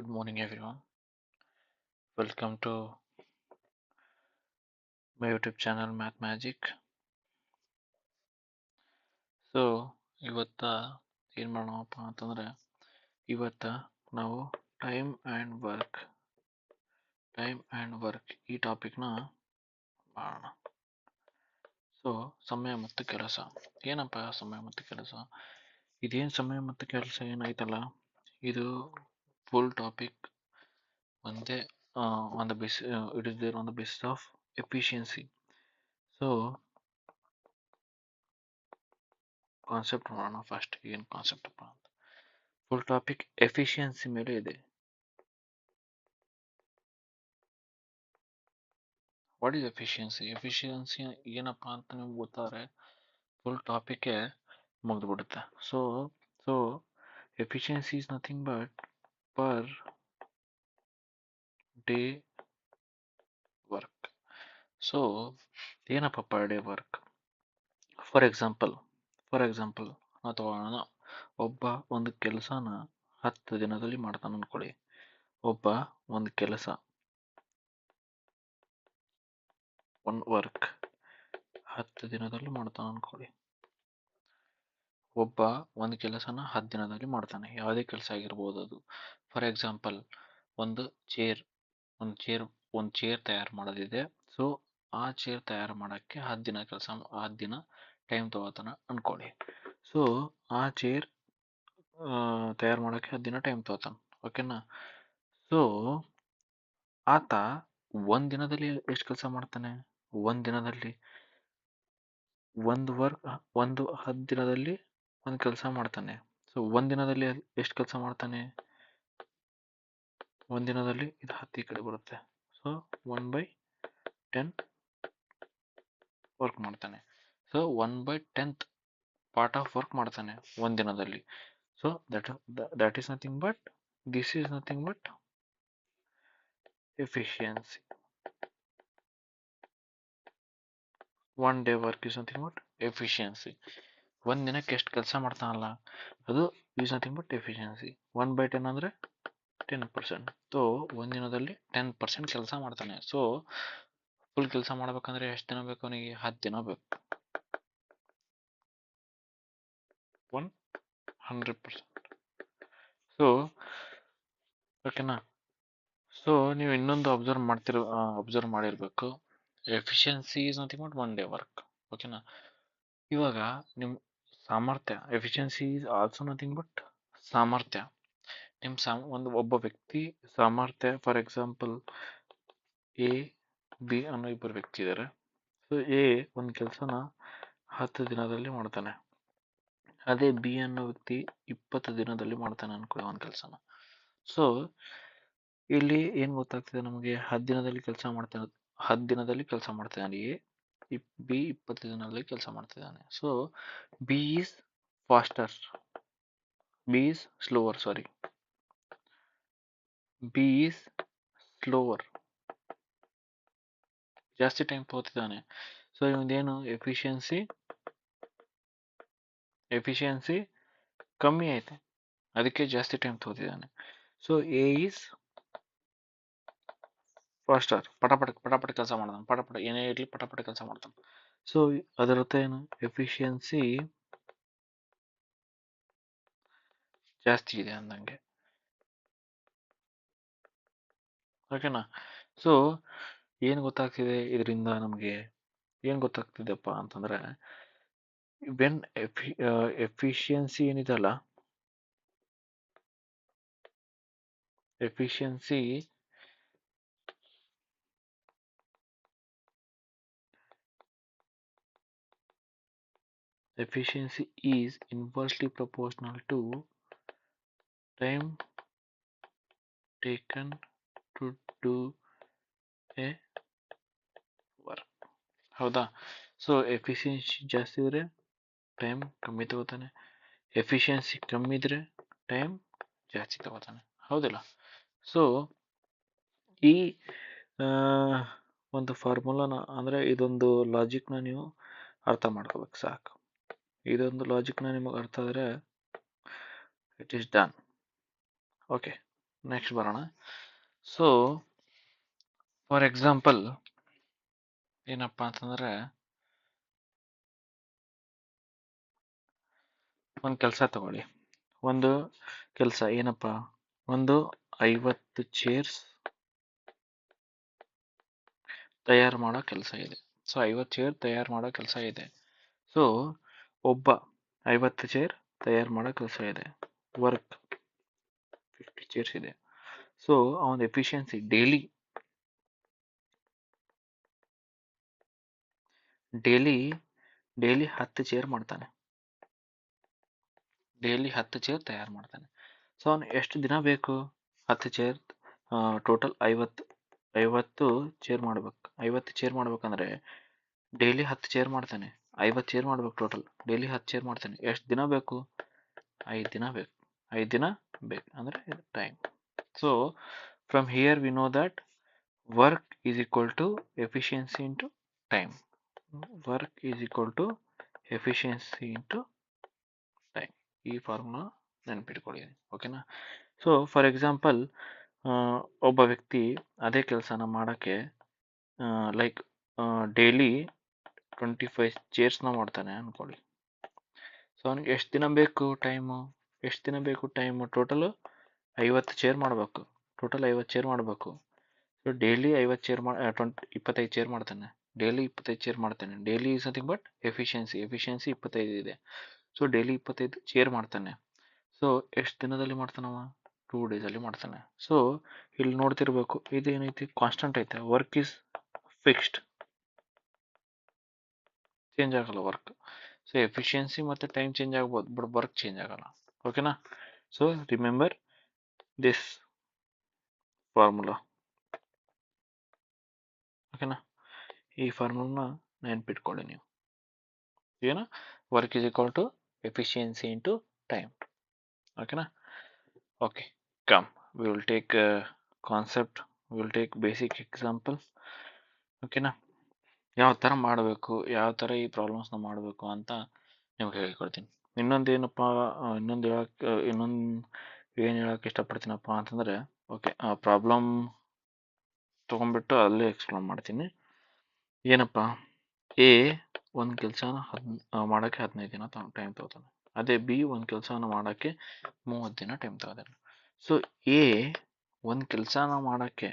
Good morning, everyone. Welcome to my YouTube channel Math Magic. So ಇವತ್ತ ಏನು ಮಾಡೋಣಪ್ಪ ಅಂತಂದ್ರೆ ಇವತ್ತ ನಾವು ಟೈಮ್ ಆ್ಯಂಡ್ ವರ್ಕ್ ಈ ಟಾಪಿಕ್ನ ಮಾಡೋಣ. ಸೊ ಸಮಯ ಮತ್ತು ಕೆಲಸ. ಏನಪ್ಪ ಸಮಯ ಮತ್ತು ಕೆಲಸ? ಇದೇನು ಸಮಯ ಮತ್ತು ಕೆಲಸ ಏನಾಯ್ತಲ್ಲ, ಇದು ಫುಲ್ ಟಾಪಿಕ್ ಒಂದೇ on the basis it is there on the basis of efficiency. So concept ನೋಡೋಣ ಫಸ್ಟ್. ಏನು ಕಾನ್ಸೆಪ್ಟ್ ಅಪ್ಪ ಅಂತ? ಫುಲ್ ಟಾಪಿಕ್ ಎಫಿಷಿಯನ್ಸಿ ಮೇಲೆ ಇದೆ. What is efficiency? ಎಫಿಷಿಯನ್ಸಿ ಏನಪ್ಪ ಅಂತ ನಿಮ್ಗೆ ಗೊತ್ತಾದ್ರೆ ಫುಲ್ ಟಾಪಿಕ್ಗೆ ಮುಗಿದ್ಬಿಡುತ್ತೆ. So efficiency is nothing but per day work. So ಏನಪ್ಪ per day work? For example ನಾವು ತಗೊಳ್ಳೋಣ, ಒಬ್ಬ ಒಂದು ಕೆಲಸನ 10 ದಿನದಲ್ಲಿ ಮಾಡ್ತಾನೆ ಅನ್ಕೊಳ್ಳಿ. ಒಬ್ಬ ಒಂದು ಕೆಲಸ ಒಂದು ವರ್ಕ್ 10 ದಿನದಲ್ಲಿ ಮಾಡ್ತಾನೆ ಅನ್ಕೊಳ್ಳಿ. ಒಬ್ಬ ಒಂದು ಕೆಲಸನ 10 ದಿನದಲ್ಲಿ ಮಾಡ್ತಾನೆ, ಯಾವುದೇ ಕೆಲಸ ಆಗಿರ್ಬೋದು ಅದು. ಫಾರ್ ಎಕ್ಸಾಂಪಲ್ ಒಂದು ಚೇರ್ ತಯಾರು ಮಾಡೋದಿದೆ. ಸೊ ಆ ಚೇರ್ ತಯಾರು ಮಾಡೋಕ್ಕೆ 10 ದಿನ ಟೈಮ್ ತಗೋತಾನೆ ಅನ್ಕೊಳ್ಳಿ. ಸೊ ಆ ಚೇರ್ ತಯಾರು ಮಾಡೋಕ್ಕೆ 10 ದಿನ ಟೈಮ್ ತಗೋತಾನೆ, ಓಕೆನಾ? ಸೊ ಆತ ಒಂದಿನದಲ್ಲಿ ಎಷ್ಟು ಕೆಲಸ ಮಾಡ್ತಾನೆ? ಒಂದಿನದಲ್ಲಿ ಒಂದು 10 ದಿನದಲ್ಲಿ ಒಂದು ಕೆಲಸ ಮಾಡ್ತಾನೆ. ಸೊ ಒಂದಿನದಲ್ಲಿ ಎಷ್ಟು ಕೆಲಸ ಮಾಡ್ತಾನೆ? ಒಂದಿನದಲ್ಲಿ ಇದು 10 ಈ ಕಡೆ ಬರುತ್ತೆ. ಸೊ 1/10 ವರ್ಕ್ ಮಾಡ್ತಾನೆ. ಸೊ 1/10 ಪಾರ್ಟ್ ಆಫ್ ವರ್ಕ್ ಮಾಡ್ತಾನೆ ಒಂದಿನದಲ್ಲಿ. So that is nothing but this is nothing but efficiency. One day work is nothing but efficiency. ಒಂದ್ ದಿನಕ್ಕೆ ಎಷ್ಟು ಕೆಲಸ ಮಾಡ್ತಾನಲ್ಲ ಅದು is nothing but efficiency. 1/10 ಅಂದ್ರೆ 10%. ಸೊ ಒಂದಿನದಲ್ಲಿ 10% ಕೆಲಸ ಮಾಡ್ತಾನೆ. ಸೊ ಫುಲ್ ಕೆಲಸ ಮಾಡ್ಬೇಕಂದ್ರೆ ಎಷ್ಟು ದಿನ ಬೇಕು ಅವನಿಗೆ? 10 ದಿನ ಬೇಕು. 100%. ಸೊ ಓಕೆನಾ? ಸೊ ನೀವು ಇನ್ನೊಂದು ಅಬ್ಸರ್ವ್ ಮಾಡಿರ್ಬೇಕು, efficiency is nothing but one day work, ಓಕೆನಾ? ಇವಾಗ ನಿಮ್ಮ ಸಾಮರ್ಥ್ಯ, efficiency is also nothing but ಸಾಮರ್ಥ್ಯ. ಒಬ್ಬ ವ್ಯಕ್ತಿ ಸಾಮರ್ಥ್ಯ, ಫಾರ್ ಎಕ್ಸಾಂಪಲ್ ಎ ಬಿ ಅನ್ನೋ ಇಬ್ಬರು ವ್ಯಕ್ತಿ ಇದ್ದಾರೆ. ಸೊ ಎ ಒಂದು ಕೆಲಸನ 10 ದಿನದಲ್ಲಿ ಮಾಡ್ತಾನೆ, ಅದೇ ಬಿ ಅನ್ನೋ ವ್ಯಕ್ತಿ 20 ದಿನದಲ್ಲಿ ಮಾಡ್ತಾನೆ ಅನ್ಕೊಳ್ಳಿ ಒಂದು ಕೆಲಸನ. ಸೊ ಇಲ್ಲಿ ಏನ್ ಗೊತ್ತಾಗ್ತಿದೆ ನಮಗೆ? 10 ದಿನದಲ್ಲಿ ಕೆಲಸ ಮಾಡ್ತಾನೆ, 10 ದಿನದಲ್ಲಿ ಕೆಲಸ ಮಾಡ್ತಾನೆ ಎ, ಬಿ 20 ದಿನದಲ್ಲಿ ಕೆಲಸ ಮಾಡ್ತಿದ್ದಾನೆ. So B is faster, B is slower, sorry, B is slower, ಜಾಸ್ತಿ ಟೈಮ್ ತಗೋತಿದ್ದಾನೆ. ಸೊ ಇವಂದೇನು ಎಫಿಷಿಯನ್ಸಿ ಕಮ್ಮಿ ಐತೆ, ಅದಕ್ಕೆ ಜಾಸ್ತಿ ಟೈಮ್ ತಗೋತಿದ್ದಾನೆ. ಸೊ ಎ ಈಸ್ ಫಾಸ್ಟರ್, ಪಟಾಪಟ ಕೆಲಸ ಮಾಡ್ತಾನೆ, ಪಟಾಪಟ ಏನೇ ಇರಲಿ ಪಟಾಪಟ ಕೆಲಸ ಮಾಡ್ತಾನೆ. ಸೊ ಅದರ ಅರ್ಥ ಏನು? ಎಫಿಷಿಯನ್ಸಿ ಜಾಸ್ತಿ ಇದೆ ಅಂದಂಗೆ, ಓಕೆನಾ? ಸೊ ಏನು ಗೊತ್ತಾಗ್ತಿದೆ ಇದರಿಂದ? ನಮಗೆ ಏನು ಗೊತ್ತಾಗ್ತಿದೆಪ್ಪ ಅಂತಂದ್ರೆ, ವೆನ್ ಎಫಿಷಿಯನ್ಸಿ ಏನಿದೆಲ್ಲ, efficiency is inversely proportional to time taken to do a work. ಹೌದಾ? ಸೊ ಎಫಿಷಿಯನ್ಸಿ ಜಾಸ್ತಿ ಇದ್ರೆ ಟೈಮ್ ಕಮ್ಮಿ ತಗೋತಾನೆ, ಎಫಿಷಿಯನ್ಸಿ ಕಮ್ಮಿ ಇದ್ರೆ ಟೈಮ್ ಜಾಸ್ತಿ ತಗೋತಾನೆ, ಹೌದಿಲ್ಲ? ಸೊ ಈ ಒಂದು ಫಾರ್ಮುಲಾನ, ಅಂದರೆ ಇದೊಂದು ಲಾಜಿಕ್ನ ನೀವು ಅರ್ಥ ಮಾಡ್ಕೋಬೇಕು ಸಾಕು. ಇದೊಂದು ಲಾಜಿಕ್ನ ನಿಮಗೆ ಅರ್ಥ ಆದರೆ it is done, okay? Next ಬರೋಣ. ಸೊ ಫಾರ್ ಎಕ್ಸಾಂಪಲ್ ಏನಪ್ಪಾ ಅಂತಂದ್ರೆ ಒಂದು ಕೆಲಸ ತಗೊಳ್ಳಿ. ಒಂದು ಕೆಲಸ ಏನಪ್ಪಾ, ಒಂದು 50 ಚೇರ್ಸ್ ತಯಾರು ಮಾಡೋ ಕೆಲಸ ಇದೆ. ಸೊ 50 ಚೇರ್ ತಯಾರು ಮಾಡೋ ಕೆಲಸ ಇದೆ. ಸೊ ಒಬ್ಬ 50 ಚೇರ್ ತಯಾರು ಮಾಡೋ ಕೆಲಸ ಇದೆ. ವರ್ಕ್ 50 ಚೇರ್ಸ್ ಇದೆ. ಸೊ ಅವನ ಎಫಿಷಿಯನ್ಸಿ ಡೈಲಿ 10 ಚೇರ್ ಮಾಡ್ತಾನೆ. ಡೈಲಿ 10 ಚೇರ್ ತಯಾರು ಮಾಡ್ತಾನೆ. ಸೊ ಅವನು ಎಷ್ಟು ದಿನ ಬೇಕು? 10 ಚೇರ್ ಟೋಟಲ್ 50 ಚೇರ್ ಮಾಡ್ಬೇಕು. 50 ಚೇರ್ ಮಾಡ್ಬೇಕಂದ್ರೆ ಡೈಲಿ 10 ಚೇರ್ ಮಾಡ್ತಾನೆ. 50 ಚೇರ್ ಮಾಡ್ಬೇಕು ಟೋಟಲ್. ಡೈಲಿ 10 ಚೇರ್ ಮಾಡ್ತಾನೆ. ಎಷ್ಟು ದಿನ ಬೇಕು? 5 ದಿನ ಬೇಕು. 5 ದಿನ ಬೇಕು ಅಂದ್ರೆ time. So from here we know that work is equal to efficiency into time. Work is equal to efficiency into time. ಈ ಫಾರ್ಮುಲಾ ನೆನಪಿಟ್ಕೊಳ್ಳಿ, ಓಕೆನಾ? ಸೊ ಫಾರ್ ಎಕ್ಸಾಂಪಲ್ ಒಬ್ಬ ವ್ಯಕ್ತಿ ಅದೇ ಕೆಲಸನ ಮಾಡೋಕ್ಕೆ ಲೈಕ್ ಡೈಲಿ 25 ಚೇರ್ಸ್ನ ಮಾಡ್ತಾನೆ ಅನ್ಕೊಳ್ಳಿ. ಸೊ ಅವನಿಗೆ ಎಷ್ಟು ದಿನ ಬೇಕು ಟೈಮು? ಟೋಟಲ್ 50 ಚೇರ್ ಮಾಡಬೇಕು. ಟೋಟಲ್ 50 ಚೇರ್ ಮಾಡಬೇಕು. ಸೊ ಡೈಲಿ 50 ಚೇರ್ 25 ಚೇರ್ ಮಾಡ್ತಾನೆ. ಡೈಲಿ 25 ಚೇರ್ ಮಾಡ್ತಾನೆ. Daily is nothing but efficiency 25 ಇದೆ. ಸೊ ಡೈಲಿ 25 ಚೇರ್ ಮಾಡ್ತಾನೆ. ಸೊ ಎಷ್ಟು ದಿನದಲ್ಲಿ ಮಾಡ್ತಾನವ? 2 ಡೇಸಲ್ಲಿ ಮಾಡ್ತಾನೆ. ಸೊ ಇಲ್ಲಿ ನೋಡ್ತಿರ್ಬೇಕು, ಇದೇನೈತಿ? ಕಾನ್ಸ್ಟೆಂಟ್ ಐತೆ. ವರ್ಕ್ ಈಸ್ ಫಿಕ್ಸ್ಡ್, ಚೇಂಜ್ ಆಗಲ್ಲ ವರ್ಕ್. ಸೊ ಎಫಿಷಿಯನ್ಸಿ ಮತ್ತು ಟೈಮ್ ಚೇಂಜ್ ಆಗ್ಬೋದು, ಬಟ್ ವರ್ಕ್ ಚೇಂಜ್ ಆಗಲ್ಲ, ಓಕೆನಾ? ಸೊ ರಿಮೆಂಬರ್ ದಿಸ್ ಫಾರ್ಮುಲಾ, ಓಕೆನಾ? ಈ ಫಾರ್ಮುಲಾನ ನೆನ್ಪಿಟ್ಕೊಳ್ಳಿ ನೀವು, ಏನ? Work is equal to efficiency into time, ಓಕೆನಾ? Okay, come we will take concept, we will take basic example, ಓಕೆನಾ? ಯಾವ ಥರ ಮಾಡಬೇಕು, ಯಾವ ಥರ ಈ ಪ್ರಾಬ್ಲಮ್ಸ್ನ ಮಾಡಬೇಕು ಅಂತ ನಿಮ್ಗೆ ಹೇಳ್ಕೊಡ್ತೀನಿ. ಇನ್ನೊಂದು ಏನು ಹೇಳಕ್ಕೆ ಇಷ್ಟಪಡ್ತೀನಪ್ಪ ಅಂತಂದರೆ, ಓಕೆ, ಆ ಪ್ರಾಬ್ಲಮ್ ತೊಗೊಂಡ್ಬಿಟ್ಟು ಅಲ್ಲೇ ಎಕ್ಸ್ಪ್ಲೇನ್ ಮಾಡ್ತೀನಿ. ಏನಪ್ಪ, ಎ ಒಂದು ಕೆಲಸನ ಮಾಡೋಕ್ಕೆ 15 ದಿನ ಟೈಮ್ ತಗೋತಾನೆ. ಅದೇ ಬಿ ಒಂದು ಕೆಲಸನ ಮಾಡೋಕ್ಕೆ 30 ದಿನ ಟೈಮ್ ತಗೋತಾನೆ. ಸೊ ಎ ಒಂದು ಕೆಲಸನ ಮಾಡೋಕ್ಕೆ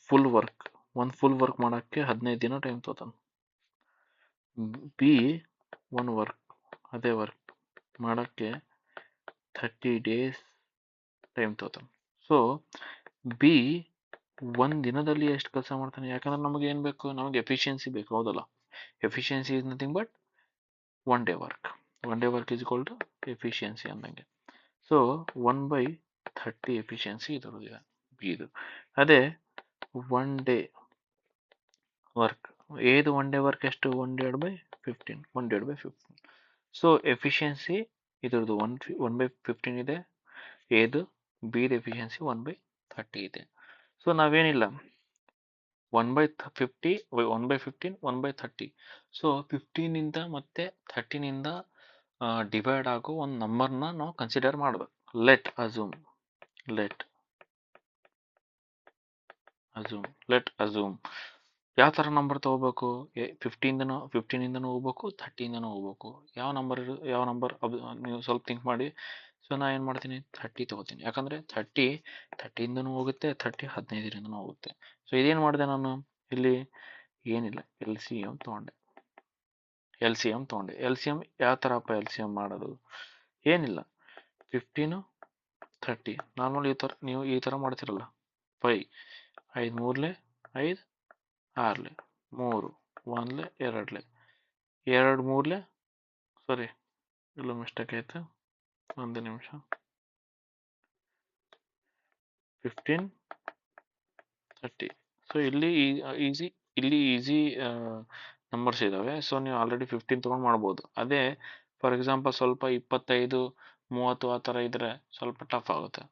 ಫುಲ್ ವರ್ಕ್ ಮಾಡೋಕ್ಕೆ 15 ದಿನ ಟೈಮ್ ತಗೋತಾನೆ. ಬಿ ಅದೇ ವರ್ಕ್ ಮಾಡೋಕ್ಕೆ 30 ಡೇಸ್ ಟೈಮ್ ತಗೋತಾನೆ. ಸೊ ಬಿ ಒಂದು ದಿನದಲ್ಲಿ ಎಷ್ಟು ಕೆಲಸ ಮಾಡ್ತಾನೆ? ಯಾಕಂದ್ರೆ ನಮಗೆ ಏನು ಬೇಕು? ನಮಗೆ ಎಫಿಷಿಯನ್ಸಿ ಬೇಕು, ಹೌದಲ್ಲ? Efficiency is nothing but 1 day work. 1 day work is equal to efficiency ಅಂದಂಗೆ. ಸೊ 1/30 ಎಫಿಷಿಯನ್ಸಿ ಇದರದಿದೆ ಬಿದು. ಅದೇ 1 day ವರ್ಕ್, ಏದು 1 day ವರ್ಕ್ ಎಷ್ಟು? 1/15. ಸೊ ಎಫಿಷಿಯನ್ಸಿ ಇದ್ರದ್ದು 1/15 ಇದೆ. ಏದು ಬಿದು ಎಫಿಷಿಯನ್ಸಿ 1/30 ಇದೆ. ಸೊ ನಾವೇನಿಲ್ಲ 1/15 1/30. ಸೊ 15ನಿಂದ ಮತ್ತೆ 30ನಿಂದ ಡಿವೈಡ್ ಆಗೋ ಒಂದು ನಂಬರ್ನ ನಾವು ಕನ್ಸಿಡರ್ ಮಾಡಬೇಕು. ಲೆಟ್ ಅಸ್ಯೂಮ್ ಯಾವ ಥರ ನಂಬರ್ ತಗೋಬೇಕು? 15ಇಂದನೂ ಹೋಗ್ಬೇಕು, 30ಇಂದನೂ ಹೋಗ್ಬೇಕು. ಯಾವ ನಂಬರ್ ನೀವು ಸ್ವಲ್ಪ ಥಿಂಕ್ ಮಾಡಿ. ಸೊ ನಾ ಏನು ಮಾಡ್ತೀನಿ? 30 ತಗೋತೀನಿ. ಯಾಕಂದರೆ 30ಇಂದನೂ ಹೋಗುತ್ತೆ, 15ರಿಂದನೂ ಹೋಗುತ್ತೆ. ಸೊ ಇದೇನು ಮಾಡಿದೆ ನಾನು ಇಲ್ಲಿ? ಏನಿಲ್ಲ, ಎಲ್ ಸಿ ಎಮ್ ತೊಗೊಂಡೆ. ಎಲ್ ಸಿ ಎಮ್ ಯಾವ ಥರಪ್ಪ ಎಲ್ ಸಿ ಎಮ್ ಮಾಡೋದು? ಏನಿಲ್ಲ, 15 30 ನಾರ್ಮಲ್ ನೀವು ಈ ಥರ ಮಾಡ್ತಿರಲ್ಲ. 5 5 3 5 6 3 1 2 2 3 ಸಾರಿ, ಇಲ್ಲೂ ಮಿಸ್ಟೇಕ್ ಆಯ್ತು, ಒಂದು ನಿಮಿಷ. 15 30. ಸೊ ಇಲ್ಲಿ ಈಸಿ ನಂಬರ್ಸ್ ಇದ್ದಾವೆ. ಸೊ ನೀವು ಆಲ್ರೆಡಿ 15 ತೊಗೊಂಡು ಮಾಡ್ಬೋದು. ಅದೇ ಫಾರ್ ಎಕ್ಸಾಂಪಲ್ ಸ್ವಲ್ಪ 25 30 ಆ ಥರ ಇದ್ದರೆ ಸ್ವಲ್ಪ ಟಫ್ ಆಗುತ್ತೆ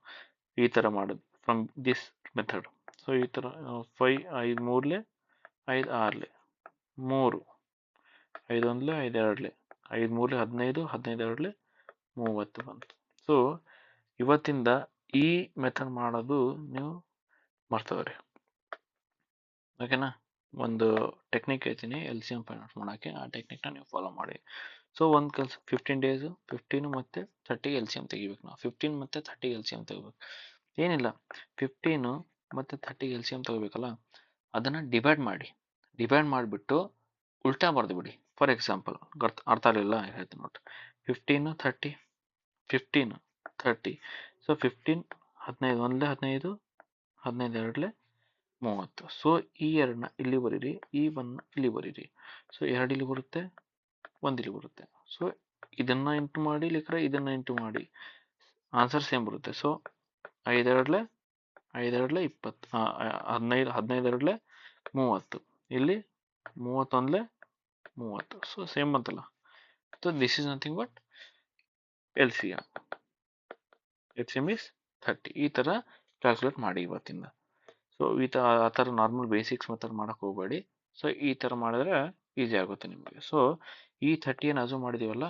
ಈ ಥರ ಮಾಡೋದು ಫ್ರಮ್ ದಿಸ್ ಮೆಥಡ್. ಸೊ ಈ ಥರ 5 5 3 5 6 3 5 1 5 2 5 3 15 15 2 30 ಬಂತು. ಸೊ ಇವತ್ತಿಂದ ಈ ಮೆಥಡ್ ಮಾಡೋದು ನೀವು ಮರ್ತವ್ರಿ. ಓಕೆನಾ? ಒಂದು ಟೆಕ್ನಿಕ್ ಹೇಳ್ತೀನಿ L C M find out ಮಾಡೋಕ್ಕೆ, ಆ ಟೆಕ್ನಿಕ್ನ ನೀವು ಫಾಲೋ ಮಾಡಿ. ಸೊ ಒಂದು ಕೆಲಸ 15 ಡೇಸು 15 ಮತ್ತು 30 ಎಲ್ ಸಿ ಎಂ ತೆಗಿಬೇಕು. ನಾವು 15 ಮತ್ತು 30 ಎಲ್ ಸಿ ಎಂ ತೆಗಿಬೇಕು. ಏನಿಲ್ಲ, 15 ಮತ್ತು 30 ಎಲ್ ಸಿ ಎಂ ತೆಗಿಬೇಕಲ್ಲ, ಅದನ್ನು ಡಿವೈಡ್ ಮಾಡಿಬಿಟ್ಟು ಉಲ್ಟಾ ಬರೆದು ಬಿಡಿ. ಫಾರ್ ಎಕ್ಸಾಂಪಲ್, ಅರ್ಥ ಆಗಲಿಲ್ಲ ಹೇಳ್ತೀನಿ ನೋಡಿ. 15 30 15 30. ಸೊ 15 15 ಒಂದಲೇ 15 15 ಎರಡಲೇ 30. ಸೊ ಈ ಎರಡನ್ನ ಇಲ್ಲಿ ಬರೀರಿ, ಈ ಒನ್ನ ಇಲ್ಲಿ ಬರೀರಿ. ಸೊ 2 ಇಲ್ಲಿ ಬರುತ್ತೆ, 1 ಇಲ್ಲಿ ಬರುತ್ತೆ. ಸೊ ಇದನ್ನ ಇಂಟು ಮಾಡಿ, ಲಿಕ್ಕರೆ ಇದನ್ನ ಇಂಟು ಮಾಡಿ, ಆನ್ಸರ್ ಸೇಮ್ ಬರುತ್ತೆ. ಸೊ 5 ಎರಡಲೇ 20, 15 15 ಎರಡಲೇ 30, ಇಲ್ಲಿ 31ಲೇ 30. ಸೊ ಸೇಮ್ ಬಂತಲ್ಲ. So this is nothing but L C M. L C M is 30. ಈ ಥರ ಕ್ಯಾಲ್ಕುಲೇಟ್ ಮಾಡಿ ಇವತ್ತಿಂದ. ಸೊ ಆ ಥರ ನಾರ್ಮಲ್ ಬೇಸಿಕ್ಸ್ ಮೆಥಡ್ ಮಾಡೋಕ್ಕೆ ಹೋಗಬೇಡಿ. ಸೊ ಈ ಥರ ಮಾಡಿದ್ರೆ ಈಸಿ ಆಗುತ್ತೆ ನಿಮಗೆ. ಸೊ ಈ 30 ಏನು ಅಸೂಮ್ ಮಾಡಿದೀವಲ್ಲ,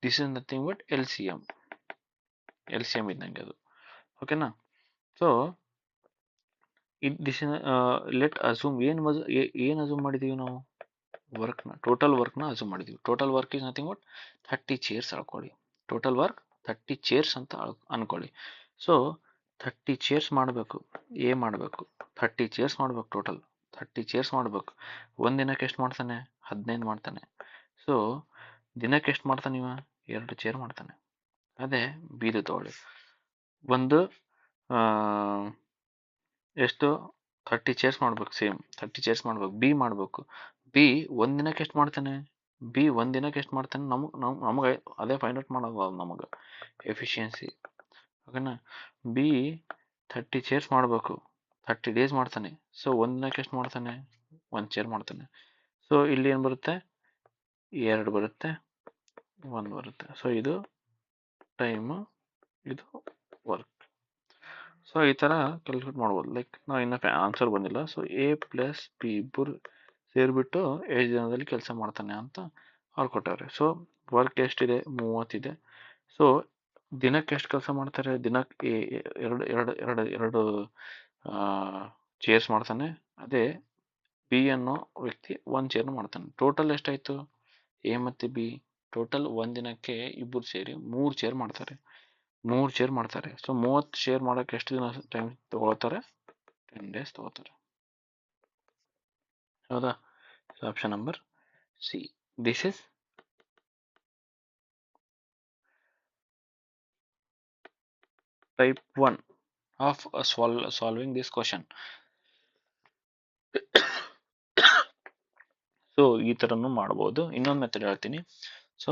this is nothing but L C M ಇದ್ದಂಗೆ ಅದು. ಓಕೆನಾ? ಸೊ ದಿಸ್ ಲೆಟ್ ಅಸೂಮ್ ಏನು ಅಸೂಮ್ ಮಾಡಿದೀವಿ ನಾವು? ಟೋಟಲ್ ವರ್ಕ್ನ ಅಸೂಮ್ ಮಾಡಿದೀವಿ. Total work is nothing but 30 chairs ಅನ್ಕೊಳ್ಳಿ. ಟೋಟಲ್ ವರ್ಕ್ 30 ಚೇರ್ಸ್ ಅಂತ ಅನ್ಕೊಳ್ಳಿ. ಸೊ 30 ಚೇರ್ಸ್ ಮಾಡಬೇಕು. 30 ಚೇರ್ಸ್ ಮಾಡಬೇಕು. ಟೋಟಲ್ 30 ಚೇರ್ಸ್ ಮಾಡಬೇಕು. ಒಂದು ದಿನಕ್ಕೆ ಎಷ್ಟು ಮಾಡ್ತಾನೆ? 15 ಮಾಡ್ತಾನೆ. ಸೊ ದಿನಕ್ಕೆ ಎಷ್ಟು ಮಾಡ್ತಾನೆ ಇವ? 2 ಚೇರ್ ಮಾಡ್ತಾನೆ. ಅದೇ ಬಿದು ತಗೊಳ್ಳಿ. ಒಂದು ಎಷ್ಟು 30 ಚೇರ್ಸ್ ಮಾಡ್ಬೇಕು. ಸೇಮ್ 30 ಚೇರ್ಸ್ ಮಾಡ್ಬೇಕು. ಬಿ ಮಾಡಬೇಕು. ಬಿ ಒಂದು ದಿನಕ್ಕೆ ಎಷ್ಟು ಮಾಡ್ತಾನೆ? ನಮಗೆ ಅದೇ ಫೈಂಡ್ ಔಟ್ ಮಾಡೋದು ನಮಗೆ ಎಫಿಷಿಯನ್ಸಿ. ಓಕೆನಾ? ಬಿ 30 ಚೇರ್ಸ್ ಮಾಡಬೇಕು. 30 ಡೇಸ್ ಮಾಡ್ತಾನೆ. ಸೊ ಒಂದು ದಿನಕ್ಕೆ ಎಷ್ಟು ಮಾಡ್ತಾನೆ? 1 ಚೇರ್ ಮಾಡ್ತಾನೆ. ಸೊ ಇಲ್ಲಿ ಏನು ಬರುತ್ತೆ? 2 ಬರುತ್ತೆ, 1 ಬರುತ್ತೆ. ಸೊ ಇದು ಟೈಮು, ಇದು ವರ್ಕ್. ಸೊ ಈ ಥರ ಕ್ಯಾಲ್ಕುಲೇಟ್ ಮಾಡ್ಬೋದು. ಲೈಕ್ ನಾವು ಇನ್ನೂ ಆನ್ಸರ್ ಬಂದಿಲ್ಲ. ಸೊ ಎ ಪ್ಲಸ್ ಬಿ ಇಬ್ಬರು ಸೇರಿಬಿಟ್ಟು ಎಷ್ಟು ದಿನದಲ್ಲಿ ಕೆಲಸ ಮಾಡ್ತಾನೆ ಅಂತ ಅವ್ರು ಕೊಟ್ಟವ್ರೆ. ಸೊ ವರ್ಕ್ ಎಷ್ಟಿದೆ? 30 ಇದೆ. ಸೊ ದಿನಕ್ಕೆ ಎಷ್ಟು ಕೆಲಸ ಮಾಡ್ತಾರೆ? ದಿನಕ್ಕೆ ಎರಡು ಚೇರ್ಸ್ ಮಾಡ್ತಾನೆ. ಅದೇ ಬಿ ಅನ್ನೋ ವ್ಯಕ್ತಿ 1 ಚೇರ್ ಮಾಡ್ತಾನೆ. ಟೋಟಲ್ ಎಷ್ಟಾಯಿತು? ಎ ಮತ್ತು ಬಿ ಟೋಟಲ್ ಒಂದು ದಿನಕ್ಕೆ ಇಬ್ಬರು ಸೇರಿ 3 ಚೇರ್ ಮಾಡ್ತಾರೆ. 3 ಚೇರ್ ಮಾಡ್ತಾರೆ. ಸೊ 30 ಚೇರ್ ಮಾಡೋಕ್ಕೆ ಎಷ್ಟು ದಿನ ಟೈಮ್ ತಗೊಳ್ತಾರೆ? 10 ಡೇಸ್ ತಗೋತಾರೆ. ಹೌದಾ? So option number C. This is type 1 of solving this question. So ಈ ಥರನೂ ಮಾಡ್ಬೋದು. ಇನ್ನೊಂದು ಮೆಥಡ್ ಹೇಳ್ತೀನಿ. So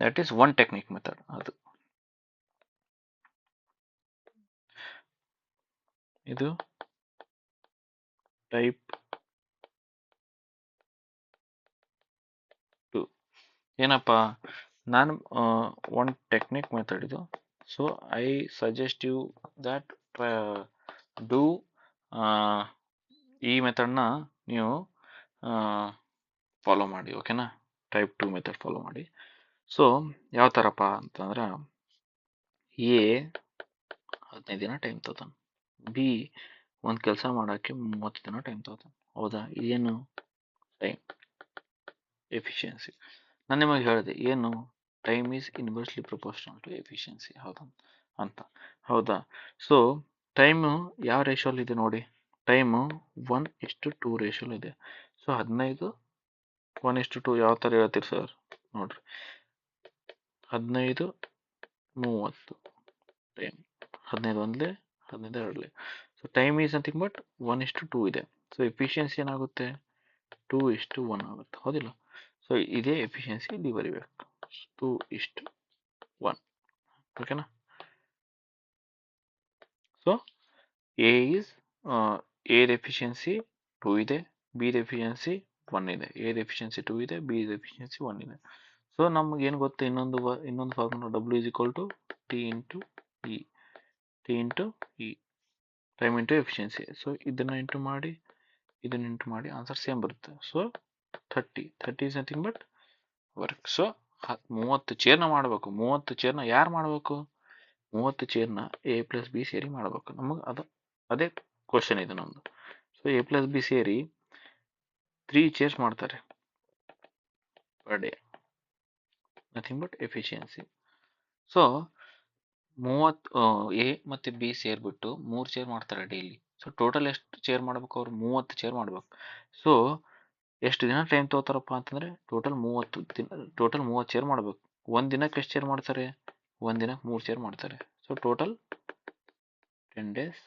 that is one technique method. ಅದು ಇದು ಟೈಪ್ 2. ಏನಪ್ಪ, ನಾನು ಒನ್ ಟೆಕ್ನಿಕ್ ಮೆಥಡ್ ಇದು. So I suggest you that do ಈ ಮೆಥಡ್ನ ನೀವು ಫಾಲೋ ಮಾಡಿ. ಓಕೆನಾ? ಟೈಪ್ 2 ಮೆಥಡ್ ಫಾಲೋ ಮಾಡಿ. ಸೊ ಯಾವ ಥರಪ್ಪ ಅಂತಂದ್ರೆ, ಎ 15 ದಿನ ಟೈಮ್ ತಗೋತಾನೆ. ಬಿ ಒಂದು ಕೆಲಸ ಮಾಡೋಕ್ಕೆ 30 ದಿನ ಟೈಮ್ ತಗೋತಾನೆ. ಹೌದಾ? ಏನು ಟೈಮ್ ಎಫಿಷಿಯನ್ಸಿ. ನಾನು ನಿಮಗೆ ಹೇಳಿದೆ ಏನು? Time is inversely proportional to efficiency. ಹೌದಾ ಅಂತ? ಹೌದಾ? ಸೊ ಟೈಮು ಯಾವ ರೇಷಿಯೋಲಿ ಇದೆ ನೋಡಿ. ಟೈಮು 1:2 ರೇಷಿಯೋಲಿ ಇದೆ. ಸೊ 15 1:2 ಯಾವ ಥರ ಹೇಳ್ತೀರಿ ಸರ್? ನೋಡ್ರಿ, 15 30 ಟೈಮ್. 15 ಒಂದಲೇ 15 ಎರಡಲೇ. So time is nothing but 1:2 ಇದೆ. ಸೊ ಎಫಿಷಿಯನ್ಸಿ ಏನಾಗುತ್ತೆ? 2:1 ಆಗುತ್ತೆ. ಹೌದಿಲ್ಲ? ಸೊ ಇದೇ ಎಫಿಷಿಯನ್ಸಿ ಇಲ್ಲಿ ಬರಿಬೇಕು. 2:1. ಓಕೆನಾ? So A is A efficiency 2 ಇದೆ, ಬಿ ಎಫಿಷಿಯನ್ಸಿ 1 ಇದೆ. ಎ ಎಫಿಷಿಯನ್ಸಿ 2 ಇದೆ, ಬಿ ಎಫಿಷಿಯನ್ಸಿ 1 ಇದೆ. ಸೊ ನಮ್ಗೆ ಏನು ಗೊತ್ತು? ಇನ್ನೊಂದು formula W = T × E. T × E, time into efficiency. So ಇದನ್ನು ಇಂಟು ಮಾಡಿ, ಇದನ್ನು ಇಂಟು ಮಾಡಿ, ಆನ್ಸರ್ ಸೇಮ್ ಬರುತ್ತೆ. So 30 is nothing but work. So 30 ಚೇರ್ನ ಮಾಡಬೇಕು. 30 ಚೇರ್ನ ಯಾರು ಮಾಡಬೇಕು? 30 ಚೇರ್ನ ಎ ಪ್ಲಸ್ ಬಿ ಸೇರಿ ಮಾಡ್ಬೇಕು. ನಮಗೆ ಅದೇ ಕ್ವಶನ್ ಇದು ನಮ್ದು. ಸೊ ಎ ಪ್ಲಸ್ ಬಿ ಸೇರಿ 3 ಚೇರ್ಸ್ ಮಾಡ್ತಾರೆ per day, nothing but efficiency. So 30 A ಮತ್ತು ಬಿ ಸೇರಿಬಿಟ್ಟು 3 ಚೇರ್ ಮಾಡ್ತಾರೆ ಡೈಲಿ. ಸೊ ಟೋಟಲ್ ಎಷ್ಟು ಚೇರ್ ಮಾಡ್ಬೇಕು ಅವ್ರು? 30 ಚೇರ್ ಮಾಡ್ಬೇಕು. ಸೊ ಎಷ್ಟು ದಿನ ಟೈಮ್ ತೊಗೋತಾರಪ್ಪ ಅಂತಂದರೆ ಟೋಟಲ್ 30 ಚೇರ್ ಮಾಡ್ಬೇಕು. ಒಂದು ದಿನಕ್ಕೆ ಎಷ್ಟು ಚೇರ್ ಮಾಡ್ತಾರೆ? ಒಂದು ದಿನಕ್ಕೆ 3 ಚೇರ್ ಮಾಡ್ತಾರೆ. So total 10 days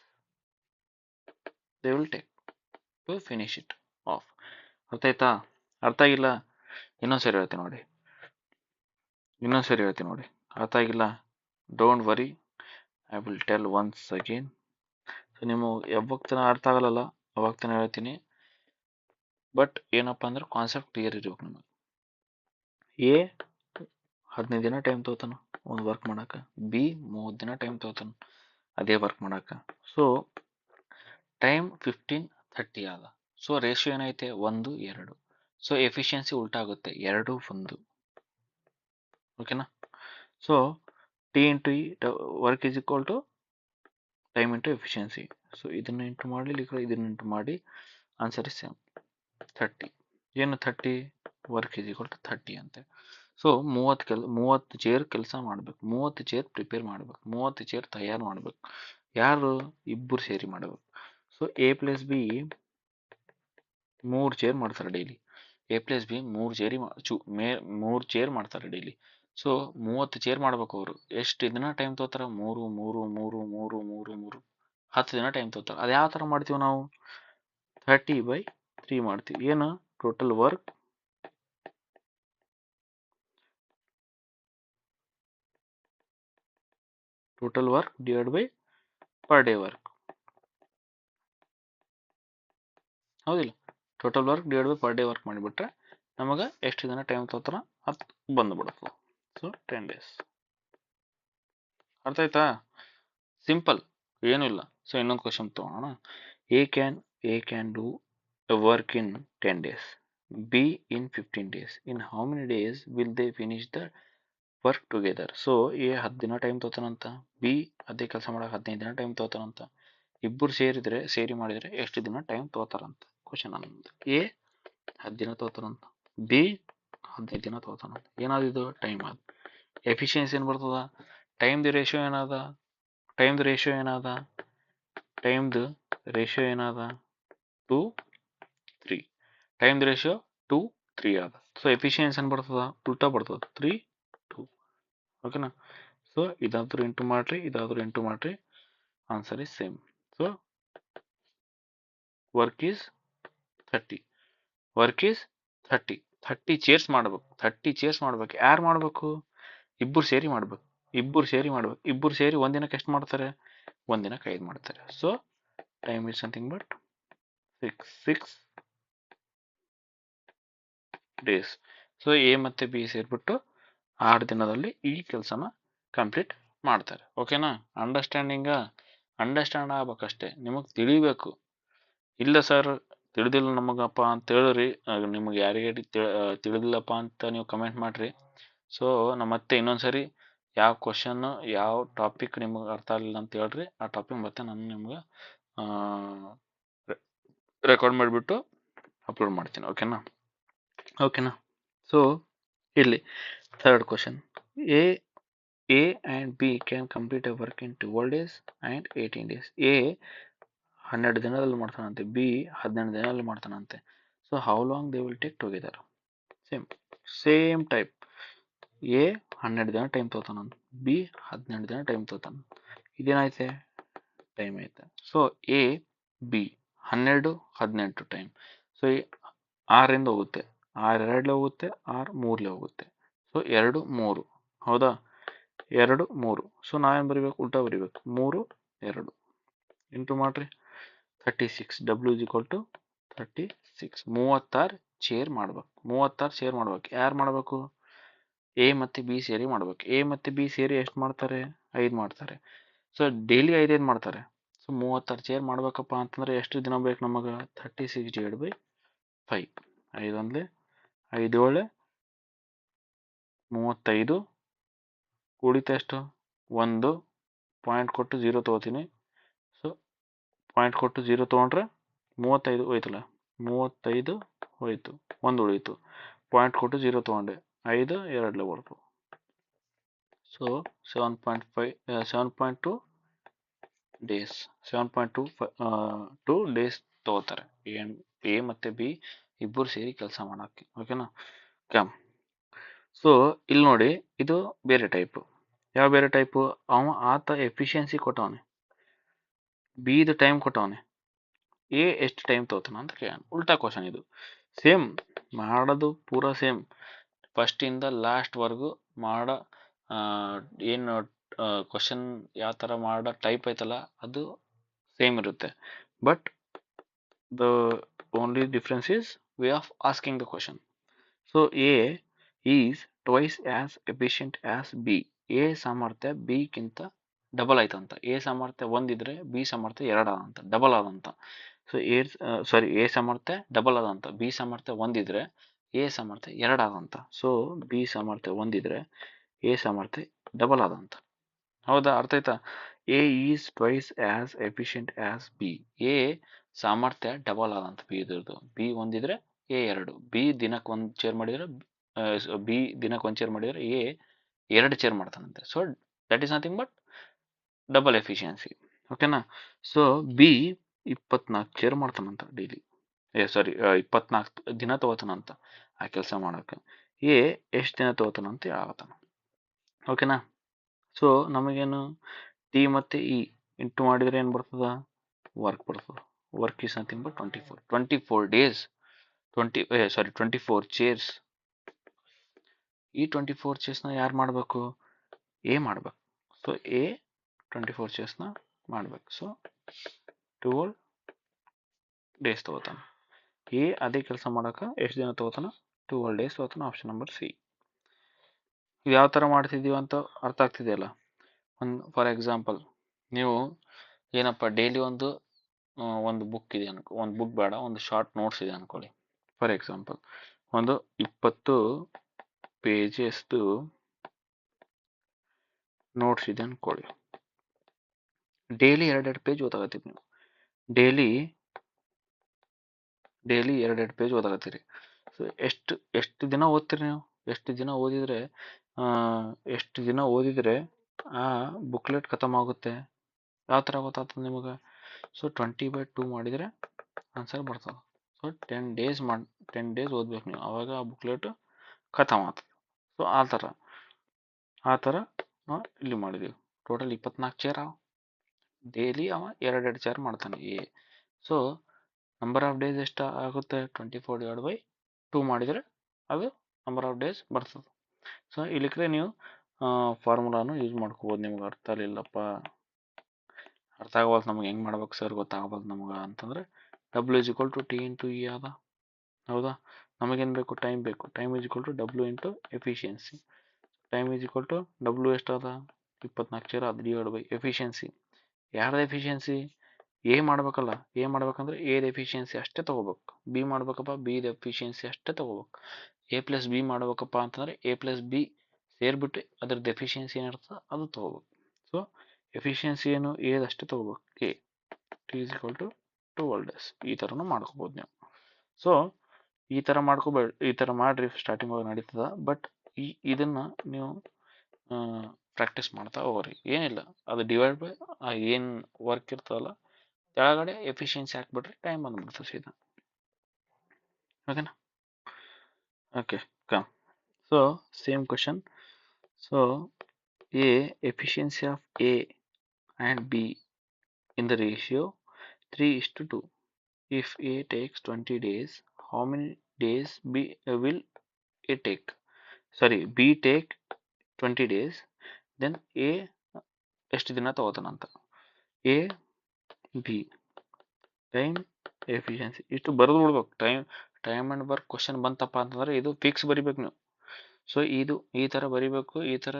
they will take to finish it off. ಅರ್ಥ ಆಯ್ತಾ? ಅರ್ಥ ಆಗಿಲ್ಲ? ಇನ್ನೊಂದ್ಸರಿ ಹೇಳ್ತೀನಿ ನೋಡಿ. ಅರ್ಥ ಆಗಿಲ್ಲ? Don't worry, I will tell once again. So ನಿಮಗೆ ಯಾವಾಗ ತನಕ ಅರ್ಥ ಆಗಲ್ಲ ಅವಾಗ ತನಕ ಹೇಳ್ತೀನಿ. ಬಟ್ ಏನಪ್ಪ ಅಂದ್ರೆ ಕಾನ್ಸೆಪ್ಟ್ ಕ್ಲಿಯರ್ ಇರ್ಬೇಕು ನಿಮಗೆ. ಎ 15 ದಿನ ಟೈಮ್ ತೊಗೋತಾನ ಒಂದು ವರ್ಕ್ ಮಾಡಕ್ಕೆ, ಬಿ 30 ದಿನ ಟೈಮ್ ತೊಗೋತಾನ ಅದೇ ವರ್ಕ್ ಮಾಡಕ್ಕೆ. ಸೊ ಟೈಮ್ 15:30 ಆದ. ಸೊ ರೇಷಿಯೋ ಏನೈತೆ? 1:2. ಸೊ ಎಫಿಷಿಯನ್ಸಿ ಉಲ್ಟಾ ಆಗುತ್ತೆ, 2:1. ಓಕೆನಾ? So T into E work is equal to time into efficiency. So ಇದನ್ನು ಇಂಟು ಮಾಡಲಿ, ಇದನ್ನು ಇಂಟು ಮಾಡಿ, ಆನ್ಸರ್ ಇಸ್ ಸೇಮ್ 30. ಏನು 30? ವರ್ಕ್ ಈಸ್ ಈಕ್ವಲ್ ಟು 30 ಅಂತೆ. ಸೊ 30 ಚೇರ್ ಕೆಲಸ ಮಾಡಬೇಕು, 30 ಚೇರ್ ಪ್ರಿಪೇರ್ ಮಾಡಬೇಕು, 30 ಚೇರ್ ತಯಾರು ಮಾಡಬೇಕು. ಯಾರು? ಇಬ್ಬರು ಸೇರಿ ಮಾಡಬೇಕು. So A plus B 3 chair ಮಾಡ್ತಾರೆ daily. A plus B 3 chair ಮಾಡ್ತಾರೆ ಡೈಲಿ. ಸೊ 30 ಚೇರ್ ಮಾಡ್ಬೇಕು ಅವರು. ಎಷ್ಟು ದಿನ ಟೈಮ್ ತೊಗೋತಾರೆ? 3 3 3 3 3 3 10 ದಿನ ಟೈಮ್ ತೊಗೋತಾರೆ. ಅದು ಯಾವ ಥರ ಮಾಡ್ತೀವಿ ನಾವು? 30/3 ಮಾಡ್ತೀವಿ. ಏನು? Total work divide by per day work. ಹೌದಿಲ್ಲ? Total work divide by per day work ಮಾಡಿಬಿಟ್ರೆ ನಮಗೆ ಎಷ್ಟು ದಿನ ಟೈಮ್ ತೊಗೋತಾರ ಅದು ಬಂದುಬಿಡುತ್ತೆ. So 10 days. ಅರ್ಥ ಆಯ್ತಾ? ಸಿಂಪಲ್, ಏನೂ ಇಲ್ಲ. ಸೊ ಇನ್ನೊಂದು ಕ್ವಶನ್ ತೊಗೊಳೋಣ. A can do a work in 10 days, B in 15 days. In how many days will they finish the work together? So A 10 ದಿನ ಟೈಮ್ ತೊಗೋತಾನಂತ, ಬಿ ಅದೇ ಕೆಲಸ ಮಾಡಕ್ಕೆ 15 ದಿನ ಟೈಮ್ ತೊಗೋತಾನಂತ. ಇಬ್ಬರು ಸೇರಿ ಮಾಡಿದರೆ ಎಷ್ಟು ದಿನ ಟೈಮ್ ತೊಗೋತಾರಂತ ಕ್ವಶನ್ ಅನ್ನೋದು. ಎ 10 ದಿನ ತೊಗೋತಾನಂತ, ಬಿ 15 ದಿನ ತೊಗೋತಾನಂತ. ಏನಾದಿದು? ಟೈಮ್ ಅದು. ಎಫಿಷಿಯನ್ಸಿ ಏನು ಬರ್ತದ? ಟೈಮ್ದು ರೇಷಿಯೋ ಏನಾದ? 2:3. ಟೈಮ್ದು ರೇಷಿಯೋ 2:3 ಆದ. ಸೊ ಎಫಿಷಿಯನ್ಸಿ ಏನು ಬರ್ತದ? ಉಲ್ಟಾ ಬರ್ತದ, 3:2. ಓಕೆನಾ? ಸೊ ಇದಾದ್ರೂ ಇಂಟು ಮಾಡ್ರಿ, answer is same. So work is 30. 30 chairs ಮಾಡ್ಬೇಕು. 30 ಚೇರ್ಸ್ ಮಾಡ್ಬೇಕು. ಯಾರು ಮಾಡಬೇಕು? ಇಬ್ಬರು ಸೇರಿ ಮಾಡ್ಬೇಕು. ಇಬ್ಬರು ಸೇರಿ ಒಂದಿನಕ್ಕೆ ಎಷ್ಟು ಮಾಡ್ತಾರೆ? ಒಂದಿನಕ್ಕೆ 5 ಮಾಡ್ತಾರೆ. So time is something but 6 days. So A ಮತ್ತು ಬಿ ಸೇರಿಬಿಟ್ಟು 6 ದಿನದಲ್ಲಿ ಈ ಕೆಲಸನ ಕಂಪ್ಲೀಟ್ ಮಾಡ್ತಾರೆ. ಓಕೆನಾ? ಅಂಡರ್ಸ್ಟ್ಯಾಂಡ್ ಆಗ್ಬೇಕಷ್ಟೇ, ನಿಮಗೆ ತಿಳಿಬೇಕು. ಇಲ್ಲ ಸರ್ ತಿಳಿದಿಲ್ಲ ನಮಗಪ್ಪ ಅಂತ ಹೇಳ್ರಿ. ನಿಮಗೆ ಯಾರಿಗೆ ತಿಳಿದಿಲ್ಲಪ್ಪ ಅಂತ ನೀವು ಕಮೆಂಟ್ ಮಾಡಿರಿ. ಸೊ ನಮ್ಮ ಮತ್ತೆ ಇನ್ನೊಂದ್ಸರಿ ಯಾವ ಕ್ವಶನ್ ಯಾವ ಟಾಪಿಕ್ ನಿಮಗೆ ಅರ್ಥ ಆಗಲಿಲ್ಲ ಅಂತ ಹೇಳ್ರಿ. ಆ ಟಾಪಿಕ್ ಮತ್ತೆ ನಾನು ನಿಮ್ಗೆ ರೆಕಾರ್ಡ್ ಮಾಡಿಬಿಟ್ಟು ಅಪ್ಲೋಡ್ ಮಾಡ್ತೀನಿ. ಓಕೆನಾ? ಸೊ ಇಲ್ಲಿ third question. A and B can complete a work in 12 days and 18 days. A 12 ದಿನದಲ್ಲಿ ಮಾಡ್ತಾನಂತೆ, ಬಿ 18 ದಿನದಲ್ಲಿ ಮಾಡ್ತಾನಂತೆ. So how long they will take together? Same type. A 12 ದಿನ ಟೈಮ್ ತೊಗೋತಾನಂತ, ಬಿ 18 ದಿನ ಟೈಮ್ ತೊಗೋತಾನ. ಇದೇನೈತೆ? ಟೈಮ್ ಐತೆ. So A B 12 18 time. So 6 ಹೋಗುತ್ತೆ, 6 2 ಹೋಗುತ್ತೆ, 6 3 ಹೋಗುತ್ತೆ. ಸೊ 2 3. ಹೌದಾ? 2 3. ಸೊ ನಾವೇನು ಬರಿಬೇಕು? ಉಲ್ಟಾ ಬರಿಬೇಕು. 3 2 ಇಂಟು ಮಾಡ್ರಿ 36. W is equal to 36. 36 chair ಮಾಡ್ಬೇಕು. ಯಾರು ಮಾಡಬೇಕು? ಎ ಮತ್ತು ಬಿ ಸೇರಿ ಮಾಡ್ಬೇಕು. ಎ ಮತ್ತು ಬಿ ಸೇರಿ ಎಷ್ಟು ಮಾಡ್ತಾರೆ? 5 ಮಾಡ್ತಾರೆ. ಸೊ ಡೈಲಿ 5 ಮಾಡ್ತಾರೆ. ಸೊ 36 ಚೇರ್ ಮಾಡ್ಬೇಕಪ್ಪ ಅಂತಂದ್ರೆ ಎಷ್ಟು ದಿನ ಬೇಕು ನಮಗೆ? 36/5. 5 1 5 7 35 ಉಳಿತ ಎಷ್ಟು? 1 ಪಾಯಿಂಟ್ ಕೊಟ್ಟು 0 ತೊಗೋತೀನಿ. ಸೊ ಪಾಯಿಂಟ್ ಕೊಟ್ಟು 0 ತೊಗೊಂಡ್ರೆ 35 ಹೋಯ್ತಲ್ಲ, 35 ಹೋಯ್ತು, 1 ಉಳೀತು. ಪಾಯಿಂಟ್ ಕೊಟ್ಟು 0 ತೊಗೊಂಡೆ, 5 2 ಬರ್ತು. ಸೊ 7.2 ಡೇಸ್ 7.2 ಡೇಸ್ ತೊಗೋತಾರೆ ಎ ಮತ್ತು ಬಿ ಇಬ್ಬರು ಸೇರಿ ಕೆಲಸ ಮಾಡೋಕ್ಕೆ. ಓಕೆನಾ? ಕ್ಯಾಮ್. ಸೊ ಇಲ್ಲಿ ನೋಡಿ, ಇದು ಬೇರೆ ಟೈಪು. ಯಾವ ಬೇರೆ ಟೈಪು? ಆತ ಎಫಿಷಿಯನ್ಸಿ ಕೊಟ್ಟವನೆ, ಬಿದು ಟೈಮ್ ಕೊಟ್ಟವನೆ, ಎ ಎಷ್ಟು ಟೈಮ್ ತೊಗೋತಾನ ಅಂತ ಕೇಳೋಣ. ಉಲ್ಟಾ ಕ್ವಶನ್ ಇದು. ಸೇಮ್ ಮಾಡೋದು ಪೂರಾ ಸೇಮ್, ಫಸ್ಟಿಂದ ಲಾಸ್ಟ್ವರೆಗೂ ಮಾಡೋ ಏನು ಕ್ವಶನ್ ಯಾವ ಥರ ಮಾಡೋ ಟೈಪ್ ಐತಲ್ಲ ಅದು ಸೇಮ್ ಇರುತ್ತೆ. But the only difference is way of asking the question. So A is twice as efficient as B. A ಸಾಮರ್ಥ್ಯ ಬಿಗಿಂತ ಡಬಲ್ ಆಯ್ತಂತ. ಎ ಸಾಮರ್ಥ್ಯ 1 ಇದ್ರೆ ಬಿ ಸಾಮರ್ಥ್ಯ 2 ಆದಂತ, ಡಬಲ್ ಆದಂತ. ಸೊ ಎ ಸಾಮರ್ಥ್ಯ ಡಬಲ್ ಆದಂತ, ಬಿ ಸಾಮರ್ಥ್ಯ 1 ಇದ್ರೆ ಎ ಸಾಮರ್ಥ್ಯ 2 ಆದಂತ. ಸೊ ಬಿ ಸಾಮರ್ಥ್ಯ 1 ಇದ್ರೆ ಎ ಸಾಮರ್ಥ್ಯ ಡಬಲ್ ಆದಂತ. ಹೌದಾ? ಅರ್ಥ ಆಯ್ತಾ? A is twice as efficient as B. A ಸಾಮರ್ಥ್ಯ ಡಬಲ್ ಆದಂತ ಬಿ ಇದ್ರದ್ದು. ಬಿ 1 ಇದ್ರೆ ಎ 2. ಬಿ ದಿನಕ್ಕೆ 1 ಚೇರ್ ಮಾಡಿದ್ರೆ ಬಿ ದಿನಕ್ಕೆ 1 ಚೇರ್ ಮಾಡಿದ್ರೆ ಎ 2 ಚೇರ್ ಮಾಡ್ತಾನಂತೆ. So that is nothing but double efficiency. ಓಕೆನಾ? ಸೊ ಬಿ 24 ಚೇರ್ ಮಾಡ್ತಾನಂತ ಡೈಲಿ. 24 ದಿನ ತಗೋತಾನಂತ ಆ ಕೆಲಸ ಮಾಡೋಕೆ. ಎ ಎಷ್ಟು ದಿನ ತಗೋತಾನಂತ ಹೇಳತ್ತಾನ. ಓಕೆನಾ? ಸೊ ನಮಗೇನು ಟಿ ಮತ್ತು ಇ ಇಂಟು ಮಾಡಿದರೆ ಏನು ಬರ್ತದ? ವರ್ಕ್ ಬರ್ತದ. Work is nothing but 24 days, 24 chairs. ಈ 24 ಚೇರ್ಸ್ನ ಯಾರು ಮಾಡಬೇಕು? ಎ ಮಾಡಬೇಕು. ಸೊ ಎ 24 ಚೇರ್ಸ್ನ ಮಾಡಬೇಕು. ಸೊ 12 ಡೇಸ್ ತಗೋತಾನೆ. ಎ ಅದೇ ಕೆಲಸ ಮಾಡೋಕೆ ಎಷ್ಟು ದಿನ ತಗೋತಾನ? 12 ಡೇಸ್ ತಗೋತಾನ. Option number C. ಇದು ಯಾವ ಥರ ಮಾಡ್ತಿದ್ದೀವಿ ಅಂತ ಅರ್ಥ ಆಗ್ತಿದೆಯಲ್ಲ? ಫಾರ್ ಎಕ್ಸಾಂಪಲ್, ನೀವು ಏನಪ್ಪ ಡೈಲಿ ಒಂದು ಬುಕ್ ಇದೆ ಅನ್ಕೊ, ಒಂದು ಬುಕ್ ಬೇಡ, ಒಂದು ಶಾರ್ಟ್ ನೋಟ್ಸ್ ಇದೆ ಅನ್ಕೊಳ್ಳಿ. ಫಾರ್ ಎಕ್ಸಾಂಪಲ್, ಒಂದು 20 ಪೇಜಸ್ದು ನೋಟ್ಸ್ ಇದೆ ಅನ್ಕೊಳ್ಳಿ. ಡೈಲಿ 2 ಪೇಜ್ ಓದಾಗತ್ತೀರಿ ನೀವು. Daily 2 page ಓದಾಗತ್ತೀರಿ. ಸೊ ಎಷ್ಟು ದಿನ ಓದ್ತೀರಿ ನೀವು? ಎಷ್ಟು ದಿನ ಓದಿದ್ರೆ ಆ ಬುಕ್ಲೆಟ್ ಖತಮ್ ಆಗುತ್ತೆ? ಯಾವ ಥರ ಗೊತ್ತಾಗ್ತದೆ ನಿಮಗೆ? ಸೊ 20/2 ಮಾಡಿದರೆ ಆನ್ಸರ್ ಬರ್ತದೆ. ಸೊ 10 ಡೇಸ್ ಓದ್ಬೇಕು ನೀವು, ಅವಾಗ ಆ ಬುಕ್ಲೆಟ್ ಖತಮ್ ಆಗ್ತದೆ. ಸೊ ಆ ಥರ ನಾವು ಇಲ್ಲಿ ಮಾಡಿದ್ದೀವಿ. ಟೋಟಲ್ 24 ಚೇರ್ ಅವ. ಡೈಲಿ ಅವ 2 ಚೇರ್ ಮಾಡ್ತಾನೆ A. So number of days ಎಷ್ಟು ಆಗುತ್ತೆ? 24/2 ಮಾಡಿದರೆ ಅದು ನಂಬರ್ ಆಫ್ ಡೇಸ್ ಬರ್ತದೆ. ಸೊ ಇಲ್ಲಿಕ್ರೆ ನೀವು ಫಾರ್ಮುಲಾನು ಯೂಸ್ ಮಾಡ್ಕೋಬೋದು. ನಿಮ್ಗೆ ಅರ್ಥ ಆಗಲಿಲ್ಲಪ್ಪ, ಅರ್ಥ ಆಗಬಾರ್ದು ನಮ್ಗೆ ಹೆಂಗೆ ಮಾಡ್ಬೇಕು ಸರ್ ಗೊತ್ತಾಗಬಾರ್ದು ನಮ್ಗೆ ಅಂತಂದರೆ W = T × E ಅದ. ಹೌದಾ? ನಮಗೇನು ಬೇಕು? ಟೈಮ್ ಬೇಕು. Time = W × efficiency. Time W ಎಷ್ಟು ಅದ? 24 ಚೇರ್ ಅದು / ಎಫಿಷಿಯನ್ಸಿ. ಯಾರ್ದು ಎಫಿಷಿಯನ್ಸಿ? ಎ ಮಾಡ್ಬೇಕಲ್ಲ. ಎ ಮಾಡ್ಬೇಕಂದ್ರೆ ಎದ ಎಫಿಷಿಯನ್ಸಿ ಅಷ್ಟೇ ತೊಗೋಬೇಕು. ಬಿ ಮಾಡ್ಬೇಕಪ್ಪ, ಬಿದ ಎಫಿಷಿಯನ್ಸಿ ಅಷ್ಟೇ ತೊಗೋಬೇಕು. A + B ಮಾಡ್ಬೇಕಪ್ಪ ಅಂತಂದರೆ A + B ಸೇರಿಬಿಟ್ಟು ಅದ್ರದ್ದು ಎಫಿಷಿಯನ್ಸಿ ಏನಿರ್ತದೆ ಅದು ತೊಗೋಬೇಕು. ಸೊ ಎಫಿಷಿಯನ್ಸಿ ಏನು? ಎದಷ್ಟೇ ತೊಗೋಬೇಕು. A T = 12 days. ಈ ಥರನೂ ಮಾಡ್ಕೋಬೋದು ನೀವು. ಸೊ ಈ ಥರ ಈ ಥರ ಮಾಡಿರಿ, ಸ್ಟಾರ್ಟಿಂಗ್ ಒಳಗೆ ನಡೀತದ. ಬಟ್ ಇದನ್ನು ನೀವು ಪ್ರಾಕ್ಟೀಸ್ ಮಾಡ್ತಾ ಹೋಗ್ರಿ. ಏನಿಲ್ಲ, ಅದು ಡಿವೈಡ್ ಬೈ ಏನು ವರ್ಕ್ ಇರ್ತದಲ್ಲ ಕೆಳಗಡೆ ಎಫಿಷಿಯನ್ಸಿ ಹಾಕ್ಬಿಟ್ರೆ ಟೈಮ್ ಬಂದ್ಬಿಡ್ತದೆ ಸೀದಾ. ಓಕೆನಾ? Okay, come. So same question. So efficiency of A and B in the ratio 3:2. If A takes 20 days, how many days will A take? B take 20 days, then A ಎಷ್ಟು ದಿನ ತಗೋತಾನಂತ. A, B, time, efficiency ಇಷ್ಟು ಬರೆದು ಬಿಡ್ಬೇಕು. Time and work question ಬಂತಪ್ಪ ಅಂತಂದರೆ ಇದು fix ಬರಿಬೇಕು ನೀವು. ಸೊ ಈ ಥರ ಬರಿಬೇಕು. ಈ ಥರ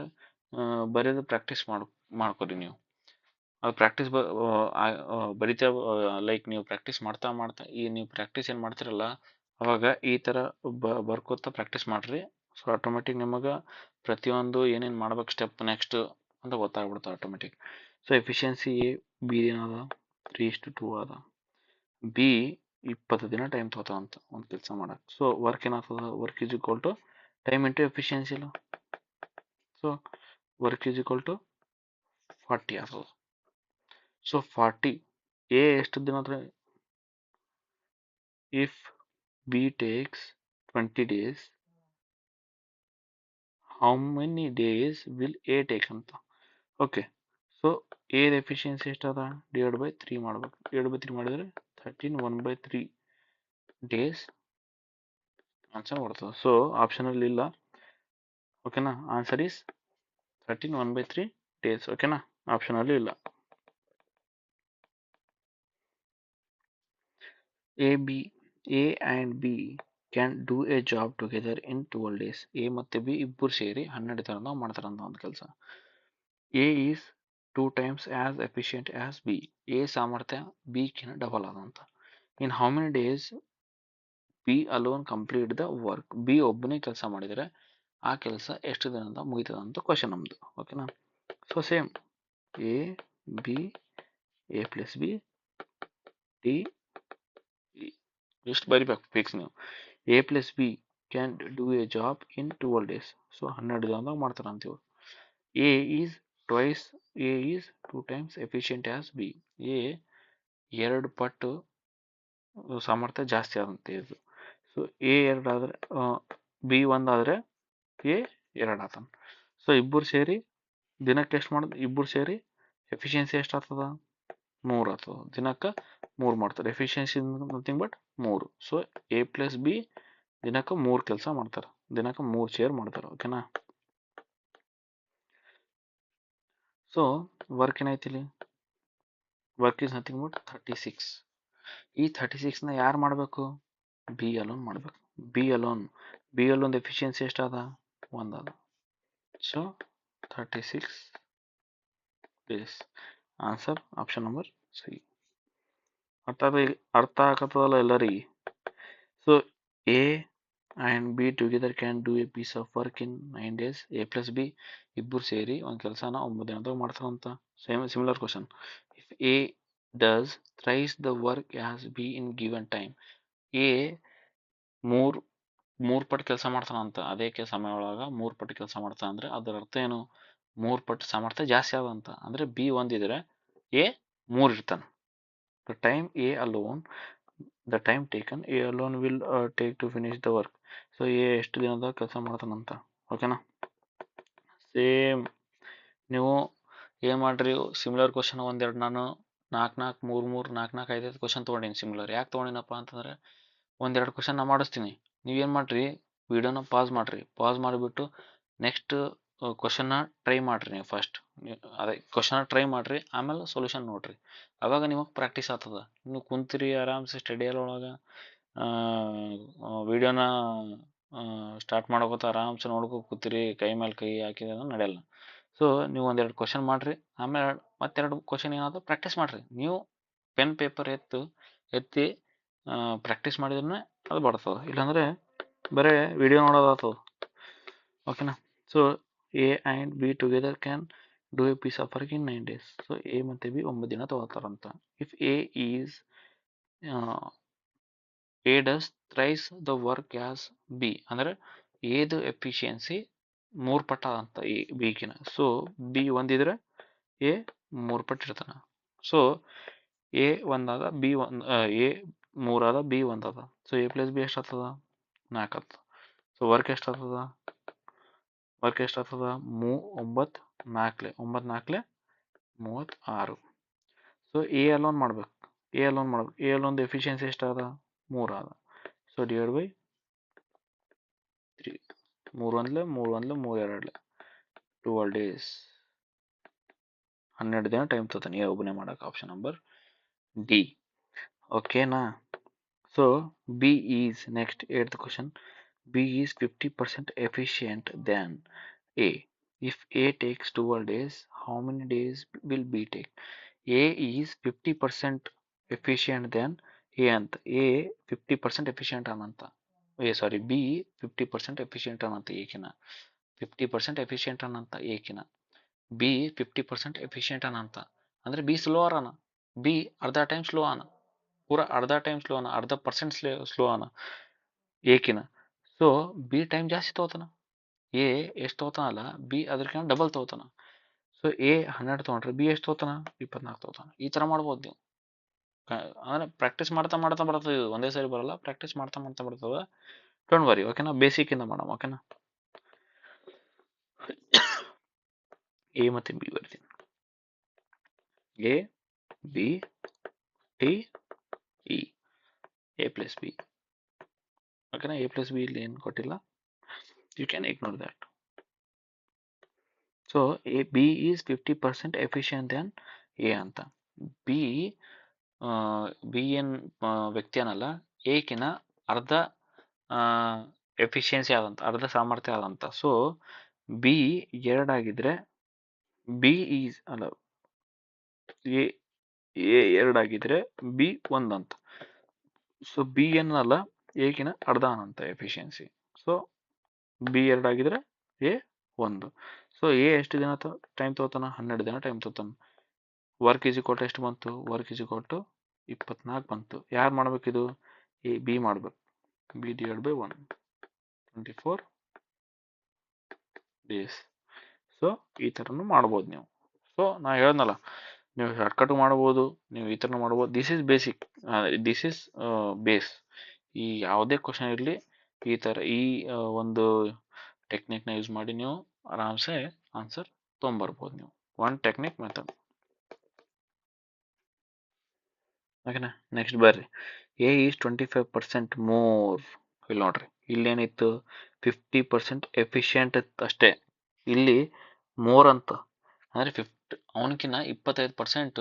ಬರೆಯೋದು ಪ್ರಾಕ್ಟೀಸ್ ಮಾಡ್ಕೊರಿ ನೀವು. ಅದು ಪ್ರಾಕ್ಟೀಸ್ ಬರಿತಾ ಲೈಕ್ ನೀವು ಪ್ರಾಕ್ಟೀಸ್ ಮಾಡ್ತಾ ನೀವು ಪ್ರಾಕ್ಟೀಸ್ ಏನು ಮಾಡ್ತಿರಲ್ಲ ಅವಾಗ ಈ ಥರ ಬರ್ಕೋತಾ ಪ್ರಾಕ್ಟೀಸ್ ಮಾಡಿರಿ. ಸೊ ಆಟೋಮೆಟಿಕ್ ನಿಮಗೆ ಪ್ರತಿಯೊಂದು ಏನೇನು ಮಾಡ್ಬೇಕು ಸ್ಟೆಪ್ ನೆಕ್ಸ್ಟ್ ಅಂತ ಗೊತ್ತಾಗ್ಬಿಡ್ತಾವೆ automatic. So efficiency A B ದಿನ ಅದ 3:2 ಅದ. ಬಿ 20 ದಿನ ಟೈಮ್ ತೊಗೊತಾವಂತ ಒಂದು ಕೆಲಸ ಮಾಡಕ್ಕೆ. ಸೊ ವರ್ಕ್ ಏನಾಗ್ತದ, work is equal to time into efficiency ಇಲ್ಲ. So work is equal to 40 ಆಗ್ತದ. ಸೊ 40 ಎ ಎಷ್ಟು ದಿನ ಅಂದ್ರೆ if B takes 20 days, how many days will A take ಅಂತ. ಓಕೆ, ಸೊ ಎ ಎಫಿಷಿಯನ್ಸಿ ಎಷ್ಟದ ಡಿವೈಡ್ ಬೈ 3 ಮಾಡ್ಬೇಕು. Divide by 3 ಮಾಡಿದ್ರೆ 13 1/3 days answer ಬರ್ತದೆ. ಸೊ ಆಪ್ಷನಲ್ಲಿ ಇಲ್ಲ. ಓಕೆನಾ, ಆನ್ಸರ್ ಈಸ್ 13 1/3 ಡೇಸ್. ಓಕೆನಾ, ಆಪ್ಷನಲ್ಲಿ ಇಲ್ಲ. A and B can do A job together in 12 days. A ಮತ್ತು ಬಿ ಇಬ್ಬರು ಸೇರಿ 12 ದಿನದಾಗ ಮಾಡ್ತಾರಂತ ಒಂದು ಕೆಲಸ. A is 2 times as efficient as B. A ಸಾಮರ್ಥ್ಯ ಬಿ ಕಿನ ಡಬಲ್ ಆದಂತ. ಇನ್ how many days B alone complete the work. B ಒಬ್ಬನೇ ಕೆಲಸ ಮಾಡಿದರೆ ಆ ಕೆಲಸ ಎಷ್ಟು ದಿನದಿಂದ ಮುಗಿತದ ಅಂತ ಕ್ವಶನ್ ನಮ್ದು. ಓಕೆನಾ, so same A B A plus B D ಎಷ್ಟು ಬರಿಬೇಕು ಫಿಕ್ಸ್ ನೀವು. A plus B can do A job in 12 days. So 12 ದಿನದಾಗ ಮಾಡ್ತಾರೆ ಅಂತೀವಿ. A is twice, A is 2 times efficient as B. A 2 ಪಟ್ಟು ಸಾಮರ್ಥ್ಯ ಜಾಸ್ತಿ ಆದಂತೆ ಇದು. ಸೊ ಎ 2 ಆದರೆ ಬಿ 1 ಆದರೆ ಎ 2 ಆತಾನ. ಸೊ ಇಬ್ಬರು ಸೇರಿ ದಿನಕ್ಕೆ ಎಷ್ಟು ಮಾಡೋದು, ಇಬ್ಬರು ಸೇರಿ ಎಫಿಷಿಯನ್ಸಿ ಎಷ್ಟು ಆಗ್ತದ 3 ಆಗ್ತದ. ದಿನಕ್ಕೆ 3 ಮಾಡ್ತಾರೆ. Efficiency nothing but 3. So A plus B ದಿನಕ್ಕೆ 3 ಕೆಲಸ ಮಾಡ್ತಾರೆ, ದಿನಕ್ಕೆ 3 ಶೇರ್ ಮಾಡ್ತಾರೆ. ಓಕೆನಾ, ಸೊ ವರ್ಕ್ ಏನೈತಿ ಇಲ್ಲಿ, ವರ್ಕ್ ಇಸ್ ನಥಿಂಗ್ ಬಟ್ 36. ಈ 36ನ ಯಾರು ಮಾಡಬೇಕು, ಬಿ ಅಲೋನ್ ಮಾಡಬೇಕು. ಬಿ ಅಲೋನ್ ಎಫಿಷಿಯನ್ಸಿ ಎಷ್ಟು ಅದ 1 ಅದ. So 36 days. Answer option number C. ಅರ್ಥ ಆಗತ್ತದಲ್ಲ ಎಲ್ಲರಿಗೆ. So A and B together can do a piece of work in 9 days. A plus B ಇಬ್ಬರು ಸೇರಿ ಒಂದು ಕೆಲಸನ 9 ದಿನದಾಗ ಮಾಡ್ತಾರಂತ. Similar question. If A does thrice the work as B in given time. A ಮೂರು ಪಟ್ಟು ಕೆಲಸ ಮಾಡ್ತಾನಂತ, ಅದೇ ಸಮಯ ಒಳಗೆ 3 ಪಟ್ಟು ಕೆಲಸ ಮಾಡ್ತಾನೆ ಅಂದ್ರೆ ಅದರ ಅರ್ಥ ಏನು, 3 ಪಟ್ಟು ಸಾಮರ್ಥ್ಯ ಜಾಸ್ತಿ ಆದಂತ. ಅಂದ್ರೆ ಬಿ 1 ಇದ್ರೆ ಎ 3 ಇರ್ತಾನೆ. The time A alone, the time taken A alone will take to finish the work. So A ಎಷ್ಟು ದಿನದಾಗ ಕೆಲಸ ಮಾಡ್ತಾನಂತ. ಓಕೆನಾ, ಸೇಮ್ ನೀವು ಏನು ಮಾಡ್ರಿ, ಸಿಮಿಲರ್ ಕ್ವಶನ್ ಒಂದೆರಡು ನಾನು 4 5 ಕ್ವಶನ್ ತೊಗೊಂಡೀನಿ ಸಿಮಿಲರ್. ಯಾಕೆ ತೊಗೊಂಡಿನಪ್ಪ ಅಂತಂದ್ರೆ ಒಂದೆರಡು ಕ್ವಶನ್ ನಾ ಮಾಡಿಸ್ತೀನಿ, ನೀವೇನು ಮಾಡ್ರಿ ವಿಡಿಯೋನ ಪಾಸ್ ಮಾಡಿಬಿಟ್ಟು ನೆಕ್ಸ್ಟ್ ಕ್ವಶನ್ನ ಟ್ರೈ ಮಾಡಿರಿ. ನೀವು ಫಸ್ಟ್ ಅದೇ ಕ್ವಶನ್ ಟ್ರೈ ಮಾಡಿರಿ, ಆಮೇಲೆ ಸೊಲ್ಯೂಷನ್ ನೋಡ್ರಿ. ಅವಾಗ ನಿಮಗೆ ಪ್ರಾಕ್ಟೀಸ್ ಆಗ್ತದ. ನೀವು ಕುಂತಿರಿ ಆರಾಮ್ಸೆ ಸ್ಟಡಿಯಲ್ ಒಳಗೆ ವಿಡಿಯೋನ ಸ್ಟಾರ್ಟ್ ಮಾಡ್ಕೋತ ಆರಾಮ್ಸೆ ನೋಡ್ಕೊ ಕೂತಿರಿ, ಕೈ ಮೇಲೆ ಕೈ ಹಾಕಿದ್ರೆ ನಡೆಯಲ್ಲ. ಸೊ ನೀವು ಒಂದೆರಡು ಕ್ವಶನ್ ಮಾಡಿರಿ, ಆಮೇಲೆ ಮತ್ತೆರಡು ಕ್ವಶನ್ ಏನಾದ್ರು ಪ್ರಾಕ್ಟೀಸ್ ಮಾಡಿರಿ. ನೀವು ಪೆನ್ ಪೇಪರ್ ಎತ್ತಿ ಪ್ರಾಕ್ಟೀಸ್ ಮಾಡಿದ್ರೆ ಅದು ಬರ್ತದೆ, ಇಲ್ಲಾಂದರೆ ಬರೀ ವಿಡಿಯೋ ನೋಡೋದಾಗ್ತದೆ. ಓಕೆನಾ, so A and B together can do a piece of work in 9 days. So A ಮತ್ತು ಬಿ 9 ದಿನ ತಗೋತಾರಂತ. If A is A does thrice the work as B, ಅಂದರೆ ಎದು ಎಫಿಷಿಯನ್ಸಿ 3 ಪಟ್ಟು ಅಂತ ಎ ಬಿಗಿನ. ಸೊ ಬಿ 1 ಇದ್ರೆ ಎ 3 ಪಟ್ಟು ಇರ್ತಾನೆ. ಸೊ ಎ 1 ಆದ ಬಿ 1 ಎ 3 ಆದ ಬಿ 1 ಅದ. ಸೊ ಎ ಪ್ಲಸ್ ಬಿ ಎಷ್ಟು ಆಗ್ತದ 4 ಆಗ್ತದ. ಸೊ ವರ್ಕ್ ಎಷ್ಟು ಆಗ್ತದ 9 4 36. ಸೊ ಎ ಅಲೋನ್ ಮಾಡ್ಬೇಕು. ಎ ಅಲೋನ್ ಎಫಿಷಿಯನ್ಸಿ ಎಷ್ಟು ಅದ 3 ಅದ. So divide by 3. 3 1 3 12 days. 12 ದಿನ ಟೈಮ್ ತಗೋತಾನೆ ಎ ಒಬ್ಬನೇ ಮಾಡೋಕೆ. Option number D. ಓಕೆನಾ, so B is next 8th question. B is 50% efficient than A. If A takes 12 days, how many days will B take? A is 50% efficient than A ಅಂತ. A 50% efficient ಅನ್ನಂತ. B 50% efficient ಅನ್ನಂತ ಏಕಿನ. 50% efficient ಅನ್ನಂತ ಏಕಿನ. B 50% efficient ಅನ ಅಂತ, ಅಂದ್ರೆ B slower ಅನ, ಬಿ ಅರ್ಧ ಟೈಮ್ ಸ್ಲೋ ಅನ, ಪೂರಾ ಅರ್ಧ ಟೈಮ್ ಸ್ಲೋ ಅನ, ಅರ್ಧ ಪರ್ಸೆಂಟ್ ಸ್ಲೋ ಅನ ಏಕಿನ. ಸೊ ಬಿ ಟೈಮ್ ಜಾಸ್ತಿ ತಗೋತಾನ, ಎ ಎಷ್ಟು ತಗೋತಾನಲ್ಲ ಬಿ ಅದ್ರಕಿಂತ ಡಬಲ್ ತಗೋತಾನ. ಸೊ ಎ 12 ತೊಗೊಂಡ್ರೆ ಬಿ ಎಷ್ಟು ತಗೋತಾನ, 24 ತಗೋತಾನ. ಈ ತರ ಮಾಡ್ಬೋದು ನೀವು. ಅಂದ್ರೆ ಪ್ರಾಕ್ಟೀಸ್ ಮಾಡ್ತಾ ಮಾಡ್ತಾ ಬರ್ತದೆ, ಇದು ಒಂದೇ ಸರಿ ಬರಲ್ಲ, ಪ್ರಾಕ್ಟೀಸ್ ಮಾಡ್ತಾ ಮಾಡ್ತಾ ಬರ್ತದ. ಡೋಂಟ್ ವರಿ, ಓಕೆನಾ. ಬೇಸಿಕ್ ಇಂದ ಮಾಡೋಣ, ಓಕೆನಾ. ಎ ಮತ್ತೆ ಬಿ ಬರ್ತೀನಿ. A B T E, A plus B, ಓಕೆನಾ. ಎ ಪ್ಲಸ್ ಬಿ ಇಲ್ಲಿ ಏನು ಕೊಟ್ಟಿಲ್ಲ, you can ignore that. So B is 50% efficient then A ಅಂತ. ಬಿ ಏನ್ ವ್ಯಕ್ತಿ ಅನ್ನಲ್ಲ, ಏಕಿನ ಅರ್ಧ ಎಫಿಷಿಯನ್ಸಿ ಆದಂತ, ಅರ್ಧ ಸಾಮರ್ಥ್ಯ ಆದಂತ. ಸೊ ಬಿ 2 ಆಗಿದ್ರೆ ಬಿ ಈಸ್ ಅಲ್ಲ, ಎ 2 ಆಗಿದ್ರೆ ಬಿ 1 ಅಂತ. ಸೊ ಬಿ ಏನಲ್ಲ, ಏಕಿನ ಅರ್ಧ ಅಂತ ಎಫಿಷಿಯನ್ಸಿ. ಸೊ ಬಿ 2 ಆಗಿದ್ರೆ ಎ 1. ಸೊ ಎ ಎಷ್ಟು ದಿನ ಟೈಮ್ ತಗೋತಾನ, 12 ದಿನ ಟೈಮ್ ತಗೋತಾನ. ವರ್ಕ್ ಈಸ್ ಈಕ್ವಲ್ ಟು ಎಷ್ಟು ಬಂತು, ವರ್ಕ್ ಈಸ್ ಈಕ್ವಲ್ ಟು 24 ಬಂತು. ಯಾರು ಮಾಡ್ಬೇಕಿದು, ಎ ಬಿ ಮಾಡ್ಬೇಕು. B divide by 1, 24 days. So ಈ ಥರನೂ ಮಾಡ್ಬೋದು ನೀವು. ಸೊ ನಾ ಹೇಳ್ದಲ್ಲ, ನೀವು ಶಾರ್ಟ್ಕಟ್ ಮಾಡ್ಬೋದು, ನೀವು ಈ ಥರನೂ ಮಾಡ್ಬೋದು. This is basic, this is base. ಈ ಯಾವುದೇ ಕ್ವಶನ್ ಇರಲಿ, ಈ ಥರ ಈ ಒಂದು ಟೆಕ್ನಿಕ್ನ ಯೂಸ್ ಮಾಡಿ ನೀವು ಆರಾಮ್ಸೆ ಆನ್ಸರ್ ತೊಗೊಂಬರ್ಬೋದು ನೀವು. ಒನ್ ಟೆಕ್ನಿಕ್ ಮೆಥಡ್, ಓಕೆನಾ. ನೆಕ್ಸ್ಟ್ ಬರ್ರಿ, ಎ ಈಸ್ 25% ಮೋರ್. ಇಲ್ಲಿ ನೋಡ್ರಿ, ಇಲ್ಲೇನಿತ್ತು 50% ಎಫಿಷಿಯೆಂಟ್ ಅಷ್ಟೇ, ಇಲ್ಲಿ ಮೋರ್ ಅಂತ ಅಂದ್ರೆ 50, ಅವನಕಿನ್ನ 25%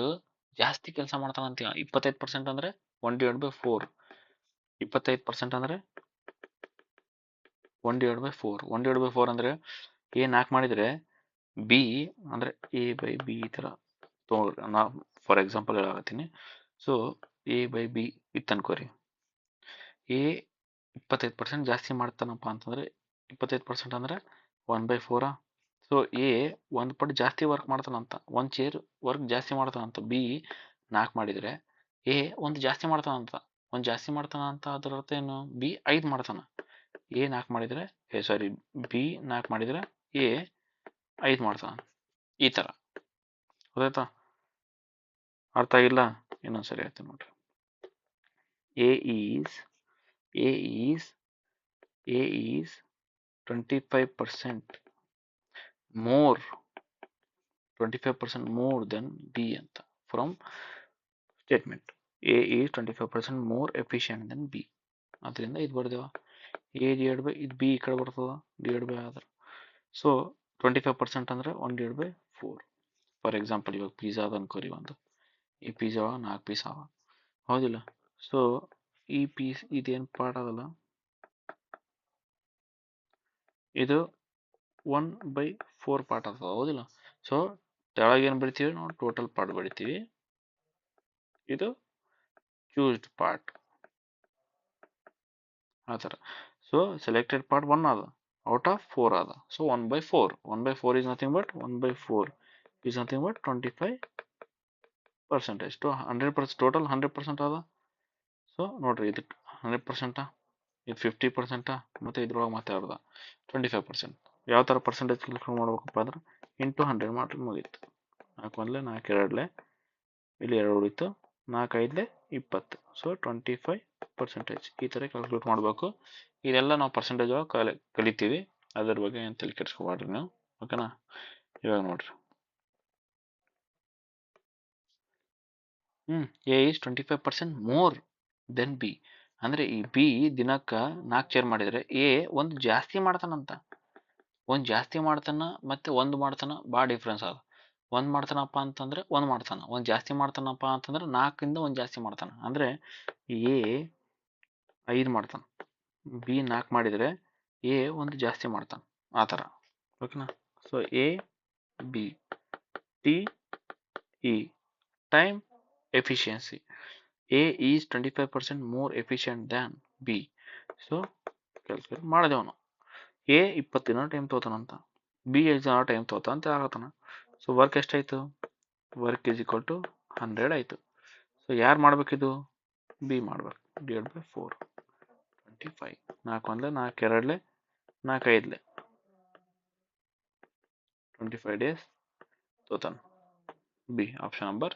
ಜಾಸ್ತಿ ಕೆಲಸ ಮಾಡ್ತಾನಂತ. 25% ಅಂದ್ರೆ 1/4. 25% ಅಂದ್ರೆ 1/4. 1/4 ಅಂದ್ರೆ ಎ 4 ಮಾಡಿದ್ರೆ ಬಿ ಅಂದ್ರೆ ಎ ಬೈ ಬಿ ಈ ಥರ ತೊಗೊಳ್ರಿ. ನಾ ಫಾರ್ ಎಕ್ಸಾಂಪಲ್ ಹೇಳತ್ತೀನಿ. ಸೊ ಎ ಬೈ ಬಿ ಇತ್ತು ಅನ್ಕೋರಿ, ಎ 25% ಜಾಸ್ತಿ ಮಾಡ್ತಾನಪ್ಪ ಅಂತಂದ್ರೆ 25% ಅಂದ್ರೆ 1/4. ಸೊ ಎ 1 ಪಟ್ಟು ಜಾಸ್ತಿ ವರ್ಕ್ ಮಾಡ್ತಾನಂತ, 1 ಚೇರ್ ವರ್ಕ್ ಜಾಸ್ತಿ ಮಾಡ್ತಾನಂತ. ಬಿ 4 ಮಾಡಿದ್ರೆ ಎ 1 ಜಾಸ್ತಿ ಮಾಡ್ತಾನಂತ, 1 ಜಾಸ್ತಿ ಮಾಡ್ತಾನಂತ. ಅದರ ಅರ್ಥ ಏನು, ಬಿ 5 ಮಾಡ್ತಾನ. ಎ 4 ಮಾಡಿದ್ರೆ ಬಿ 4 ಮಾಡಿದ್ರೆ ಎ 5 ಮಾಡ್ತಾನ. ಈ ತರ ಗೊತ್ತಾಯ್ತಾ, ಅರ್ಥ ಆಗಿಲ್ಲ, ಇನ್ನೊಂದ್ಸರಿ ಹೇಳ್ತೀನಿ ನೋಡ್ರಿ. A is 25% more 25% more than B ಅಂತ from statement. A is 25% more efficient than B. ಅದರಿಂದ ಇದು ಬರ್ದೇವ, ಎ ಡಿವೈಡ್ ಬೈ ಇದು ಬಿ ಈ ಕಡೆ ಬರ್ತದ, ಡಿವೈಡ್ ಬೈ ಆದ್ರೆ. ಸೊ 25% ಅಂದ್ರೆ 1/4. ಫಾರ್ ಎಕ್ಸಾಂಪಲ್ ಇವಾಗ ಪಿಜ್ಜಾ ಅದ ಅನ್ಕೋರಿ, ಒಂದು ಈ ಪಿಜ್ಜಾ 4 ಪೀಸ್ ಅವ, ಹೌದಿಲ್ಲ. ಸೊ ಈ ಪೀಸ್ ಇದೇನು ಪಾರ್ಟ್ ಅದಲ್ಲ, ಇದು 1/4 ಪಾರ್ಟ್ ಆಗ್ತದೆ, ಹೌದಿಲ್ಲ. ಸೊ ತೆಳಗೆ ಏನು ಬರಿತೀವಿ ನಾವು, ಟೋಟಲ್ ಪಾರ್ಟ್ ಬರಿತೀವಿ. ಇದು ಚೂಸ್ಡ್ ಪಾರ್ಟ್ ಆ ಥರ. ಸೊ ಸೆಲೆಕ್ಟೆಡ್ ಪಾರ್ಟ್ 1 ಅದ, ಔಟ್ ಆಫ್ 4 ಅದ. So 1/4. 1/4 is nothing but 1/4 is nothing but 25%. So 100%, total 100% ಅದ. ಸೊ ನೋಡ್ರಿ, ಇದಕ್ಕೆ 100%, ಇದು 50%, ಮತ್ತೆ ಇದ್ರೊಳಗೆ ಮತ್ತೆ ಅರ್ಧ 25%. ಯಾವ ಥರ ಪರ್ಸೆಂಟೇಜ್ ಕ್ಯಾಲ್ಕುಲೇಟ್ ಮಾಡ್ಬೇಕಪ್ಪ ಅಂದ್ರೆ ಇಂಟು 100 ಮಾಡ್ರಿ, ಮುಗೀತು. 4 1 4 2 ಇಲ್ಲಿ 2 ಉಳಿತು, 4 5 20. ಸೊ 25%. ಈ ಥರ ಕ್ಯಾಲ್ಕುಲೇಟ್ ಮಾಡಬೇಕು. ಇದೆಲ್ಲ ನಾವು ಪರ್ಸೆಂಟೇಜ್ ಒಳಗೆ ಕಲಿತೀವಿ, ಅದ್ರ ಬಗ್ಗೆ ಏನು ತಲೆ ಕೆಡಿಸ್ಕೊಬಾರ್ರಿ ನೀವು, ಓಕೆನಾ. ಇವಾಗ ನೋಡ್ರಿ, A is 25% more than B. ಅಂದ್ರೆ ಈ ಬಿ ದಿನಕ್ಕೆ 4 ಚೇರ್ ಮಾಡಿದ್ರೆ ಎ 1 ಜಾಸ್ತಿ ಮಾಡ್ತಾನಂತ. 1 ಜಾಸ್ತಿ ಮಾಡ್ತಾನ ಮತ್ತೆ 1 ಮಾಡ್ತಾನ, ಭಾಳ ಡಿಫ್ರೆನ್ಸ್ ಅದ. 1 ಮಾಡ್ತಾನಪ್ಪ ಅಂತಂದ್ರೆ 1 ಮಾಡ್ತಾನ, 1 ಜಾಸ್ತಿ ಮಾಡ್ತಾನಪ್ಪ ಅಂತಂದ್ರೆ 4ಇಂದ 1 ಜಾಸ್ತಿ ಮಾಡ್ತಾನ. ಅಂದ್ರೆ ಎ 5 ಮಾಡ್ತಾನ, ಬಿ 4 ಮಾಡಿದ್ರೆ ಎ 1 ಜಾಸ್ತಿ ಮಾಡ್ತಾನ, ಆ ಥರ, ಓಕೆನಾ. So A B T E, time efficiency. A is 25% more efficient than B. So calculate ಮಾಡಿದೆವು ನಾವು. ಎ 20 ದಿನ ಟೈಮ್ ತಗೋತಾನಂತ, ಬಿ ಎಷ್ಟು ದಿನ ಟೈಮ್ ತಗೋತಾನ ಅಂತ ಆಗತ್ತಾನ. ಸೊ ವರ್ಕ್ ಎಷ್ಟಾಯಿತು? ವರ್ಕ್ ಈಸ್ ಈಕ್ವಲ್ ಟು 100 ಆಯಿತು. ಸೊ ಯಾರು ಮಾಡಬೇಕಿದು? ಬಿ ಮಾಡಬೇಕು. Divide by 4 25. 4 1 4 2 4 5 25 ಡೇಸ್ ತೋತಾನ. B option number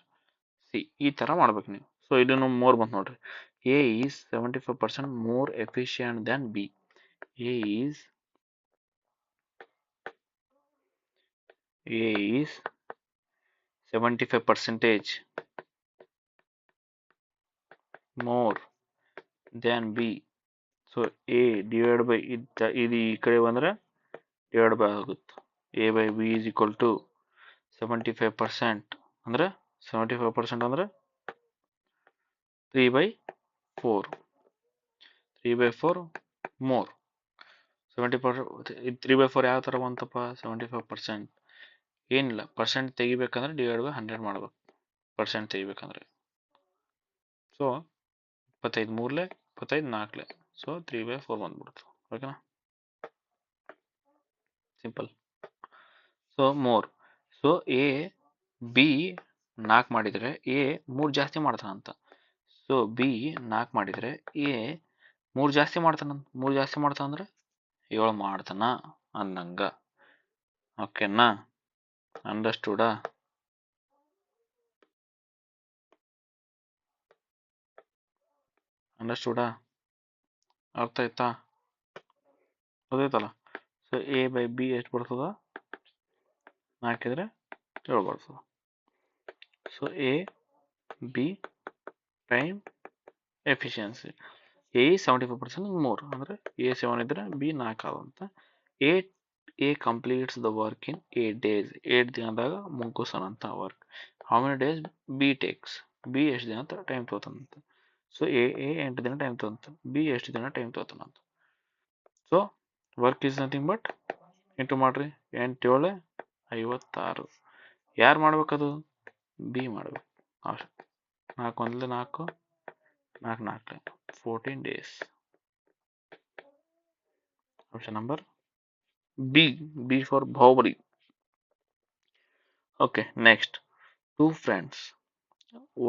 C. ಈ ಥರ ಮಾಡ್ಬೇಕು ನೀವು. ಸೊ ಇದನ್ನು ಮೋರ್ ಬಂತು ನೋಡ್ರಿ. A is 75% more efficient than B. A is 75% more than B. So A divided by ಇದು ಈ ಕಡೆ ಬಂದ್ರೆ ಡಿವೈಡ್ ಬೈ ಆಗುತ್ತೆ. A by B is equal to 75% ಅಂದ್ರೆ 75% ಅಂದ್ರೆ 3/4. 3/4 more. 70% 3/4 ಯಾವ ಥರ ಬಂತಪ್ಪ? 75%. ಏನಿಲ್ಲ, ಪರ್ಸೆಂಟ್ ತೆಗಿಬೇಕಂದ್ರೆ ಡಿವೈಡ್ ಬೈ 100 ಮಾಡ್ಬೇಕು. ಪರ್ಸೆಂಟ್ ತೆಗಿಬೇಕಂದ್ರೆ ಸೊ 25 3 25 4 ಸೊ 3/4 ಬಂದ್ಬಿಡ್ತು. ಓಕೆನಾ? Simple. So more. So A B 4 ಮಾಡಿದರೆ ಎ 3 ಜಾಸ್ತಿ ಮಾಡ್ತಾನಂತ. ಸೊ ಬಿ 4 ಮಾಡಿದರೆ ಎ 3 ಜಾಸ್ತಿ ಮಾಡ್ತಾನಂತ. 3 ಜಾಸ್ತಿ ಮಾಡ್ತಾನಂದ್ರೆ 7 ಮಾಡ್ತಾನ ಅನ್ನಂಗ. ಓಕೆನಾ? ಅಂಡರ್ಸ್ಟೂಡಾ? ಅಂಡರ್ಸ್ಟೂಡಾ? ಅರ್ಥ ಆಯ್ತಾ? ಗೊತ್ತಾಯ್ತಲ್ಲ? ಸೊ ಎ ಬೈ ಬಿ ಎಷ್ಟು ಬರ್ತದ? 4 ಇದ್ರೆ 7 ಬರ್ತದ. So A B time efficiency. A 75% more ಅಂದರೆ ಎ 7 ಇದ್ರೆ ಬಿ 4 ಆದಂತ. A completes the work in 8 days. 8 ದಿನದಾಗ ಮುಗಿಸೋಣಂತ work. How many days B takes? B ಎಷ್ಟು ದಿನ ಟೈಮ್ ತಗೋತಾನಂತ. ಸೊ ಎ 8 ದಿನ ಟೈಮ್ ತಗೊಂತ, ಬಿ ಎಷ್ಟು ದಿನ ಟೈಮ್ ತಗೋತಾನಂತ. So work is nothing but into ಮಾಡ್ರಿ. 8 7 56. ಯಾರು ಮಾಡ್ಬೇಕದು? ಬಿ ಮಾಡ್ಬೇಕು. 4 1 4 4 4 14 days. Option number B. B for Bahubali. Okay, next. Two friends,